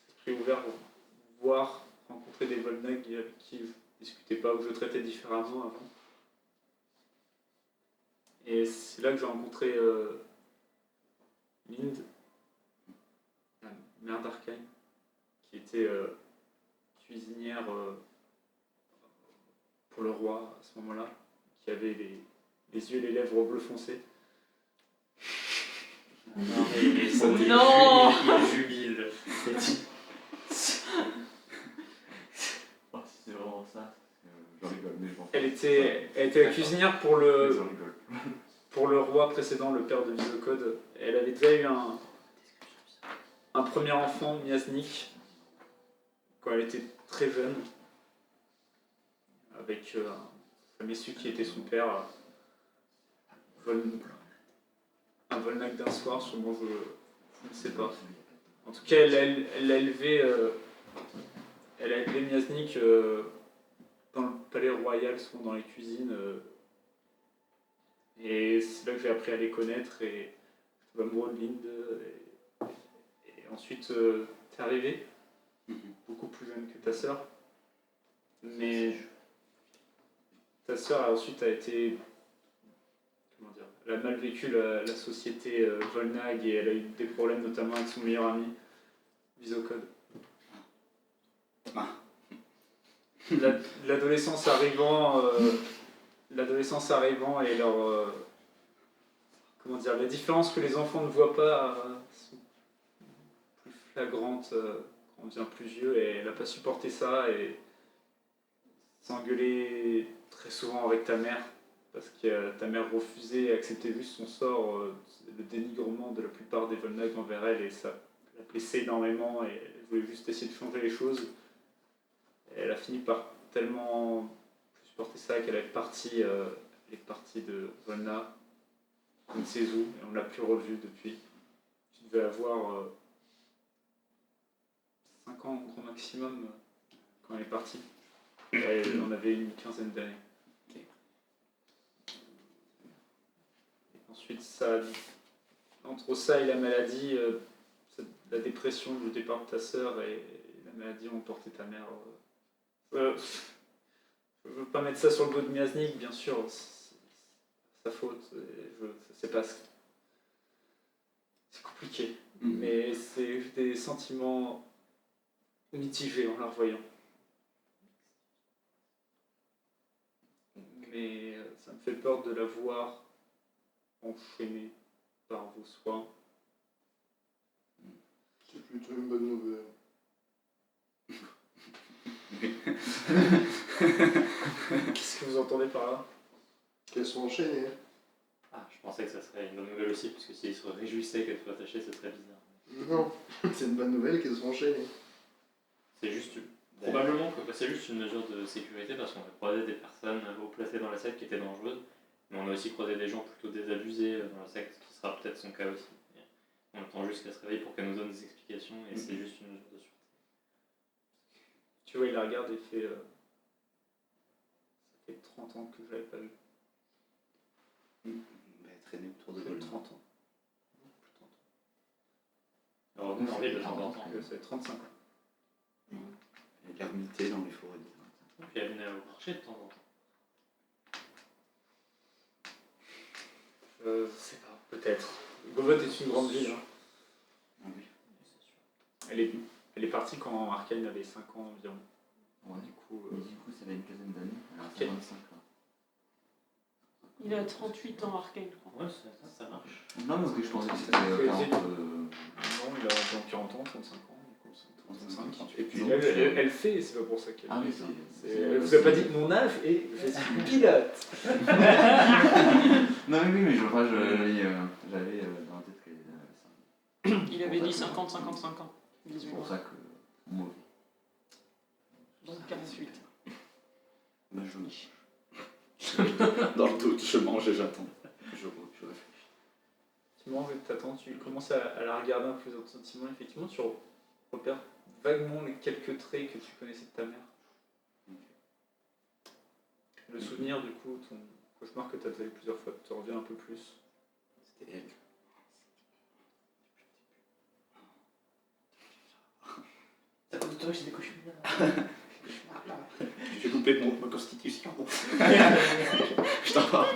l'esprit ouvert pour rencontrer des Volnag avec qui je discutais pas, ou je traitais différemment avant. Et c'est là que j'ai rencontré Lind, la mère d'Arkheim, qui était cuisinière pour le roi à ce moment-là, qui avait les yeux et les lèvres bleu foncé. Non, mais Non. il jubile. Oh, si c'est vraiment ça, j'en rigole, mais je m'en fous. Elle était la cuisinière pour Mais le j'en rigole. pour le roi précédent, le père de Visocode. Elle avait déjà eu un premier enfant, Miasnik, quand elle était très jeune, avec un messu qui était son père, un Volnag d'un soir, sûrement, je ne sais pas. En tout cas, elle a élevé Miasnik dans le palais royal, souvent dans les cuisines. Et c'est là que j'ai appris à les connaître, et je suis amoureux de Lind. Et ensuite, t'es arrivé, beaucoup plus jeune que ta sœur. Mais ta sœur ensuite a été, comment dire, elle a mal vécu la société Volnag, et elle a eu des problèmes notamment avec son meilleur ami, Visocode. L'adolescence arrivant et leur comment dire, les différences que les enfants ne voient pas sont plus flagrantes quand on devient plus vieux, et elle n'a pas supporté ça, et s'engueuler très souvent avec ta mère parce que ta mère refusait et acceptait juste son sort, le dénigrement de la plupart des Volnag envers elle, et ça la blessait énormément, et elle voulait juste essayer de changer les choses. Et elle a fini par tellement plus supporter ça qu'elle est partie de Volna, on ne sait où, et on ne l'a plus revue depuis. Tu devais avoir 5 ans au grand maximum quand elle est partie. Elle en avait une quinzaine d'années. Et ensuite, entre ça et la maladie, la dépression du départ de ta sœur et la maladie ont porté ta mère. Je ne veux pas mettre ça sur le dos de Miasnik, bien sûr, c'est sa faute. C'est pas. C'est compliqué, mais c'est des sentiments mitigés en la revoyant. Mais ça me fait peur de la voir enchaînée par vos soins. C'est plutôt une bonne nouvelle. Qu'est-ce que vous entendez par là? Qu'elles sont enchaînées. Ah, je pensais que ça serait une bonne nouvelle aussi, parce que s'ils se réjouissaient qu'elles soient attachées, ce serait bizarre. Non, c'est une bonne nouvelle qu'elles sont enchaînées. C'est juste, probablement que c'est juste une mesure de sécurité, parce qu'on a croisé des personnes haut placées dans la secte qui étaient dangereuses, mais on a aussi croisé des gens plutôt désabusés dans la secte, ce qui sera peut-être son cas aussi. Et on attend juste qu'elle se réveille pour qu'elle nous donne des explications, et c'est juste une mesure de sûreté. Tu vois, il la regarde et fait. Ça fait 30 ans que je l'avais pas vu. Traîner autour de Ça fait 30 ans. Alors, on a envie de temps en temps. Ça fait 35 ans. Et l'ermité dans les forêts. Puis elle venait au marché de temps en temps. Je sais pas, peut-être. Govot est une grande ville. Hein. Ah oui. Elle est partie quand Arcane avait 5 ans environ. Ouais. Du coup, Mais du coup, ça fait une quinzaine d'années. Alors, Ok. c'est 25 là. Il a 38 ans, Arcane, je crois. Ouais, ça marche. Non, mais ok, je pensais que c'était 40. non, il a environ 40 ans, 35 ans. Du coup, c'est 35. Et puis Donc, elle fait, c'est pas pour ça qu'elle Ah oui, fait. Elle vous a pas dit mon âge et je suis pilote. Non, mais oui, mais j'avais dans la tête qu'elle avait 5. Il avait dit 50-55 ans. C'est 18 pour ans. ça que. Moi. Donc 48. Bah, je mange. Dans le doute, je mange et j'attends. Je réfléchis. Tu manges et t'attends, tu commences à la regarder un peu dans ton sentiment. Effectivement, tu repères vaguement les quelques traits que tu connaissais de ta mère. Le souvenir, du coup, ton cauchemar que tu as fait plusieurs fois, te revient un peu plus. C'était elle. T'as pas de toi, j'ai des cauchemars. J'ai loupé ma constitution. Je t'en parle.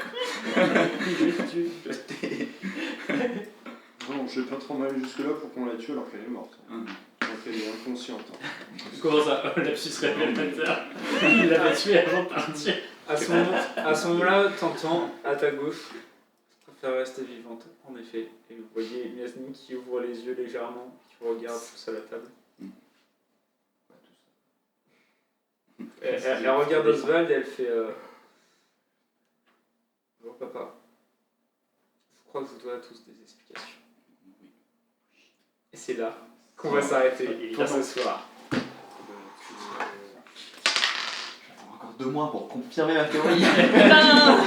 Non, je vais pas trop mal jusque-là pour qu'on la tue alors qu'elle est morte. Hum. Alors qu'elle est inconsciente. Comment ça Lapsus révélateur. Il l'avait tué avant de partir. À ce moment-là, t'entends à ta gauche, je préfère rester vivante, en effet. Et vous voyez Yasmine qui ouvre les yeux légèrement, qui vous regarde tous à la table. Elle regarde Oswald et elle fait bonjour papa. Je crois que je vous dois à tous des explications. Et c'est là qu'on va s'arrêter pour ce soir. Encore 2 mois pour confirmer ma théorie. Putain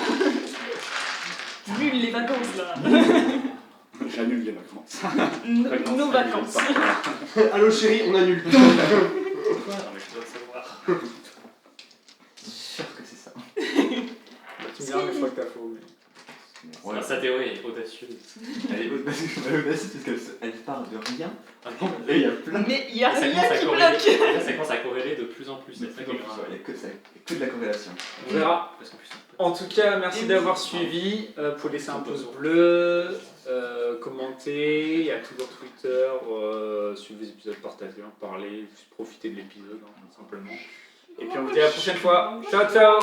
Nul les vacances là. J'annule les vacances. Nos vacances. Allô chérie, on annule tout. Pourquoi Non, mais je dois le savoir. Sûr que c'est ça. Tu me diras, mais je crois que t'as faux. Mais... Ouais. Sa théorie est audacieuse. Elle est audacieuse parce qu'elle part de rien. Ah non, Et il y a plein de. Mais il y a ça rien commence à qui corréler. bloque. Là, ça commence à corréler de plus en plus. C'est ça qui est grave. Il y a que de la corrélation. On verra. Parce qu'en plus, En tout cas, merci d'avoir suivi. Vous pouvez laisser un pouce bleu, commenter. Il y a toujours Twitter. Suivez les épisodes, partagez, en parlez. Juste profitez de l'épisode, hein, tout simplement. Et puis on vous dit à la prochaine fois. Ciao, ciao!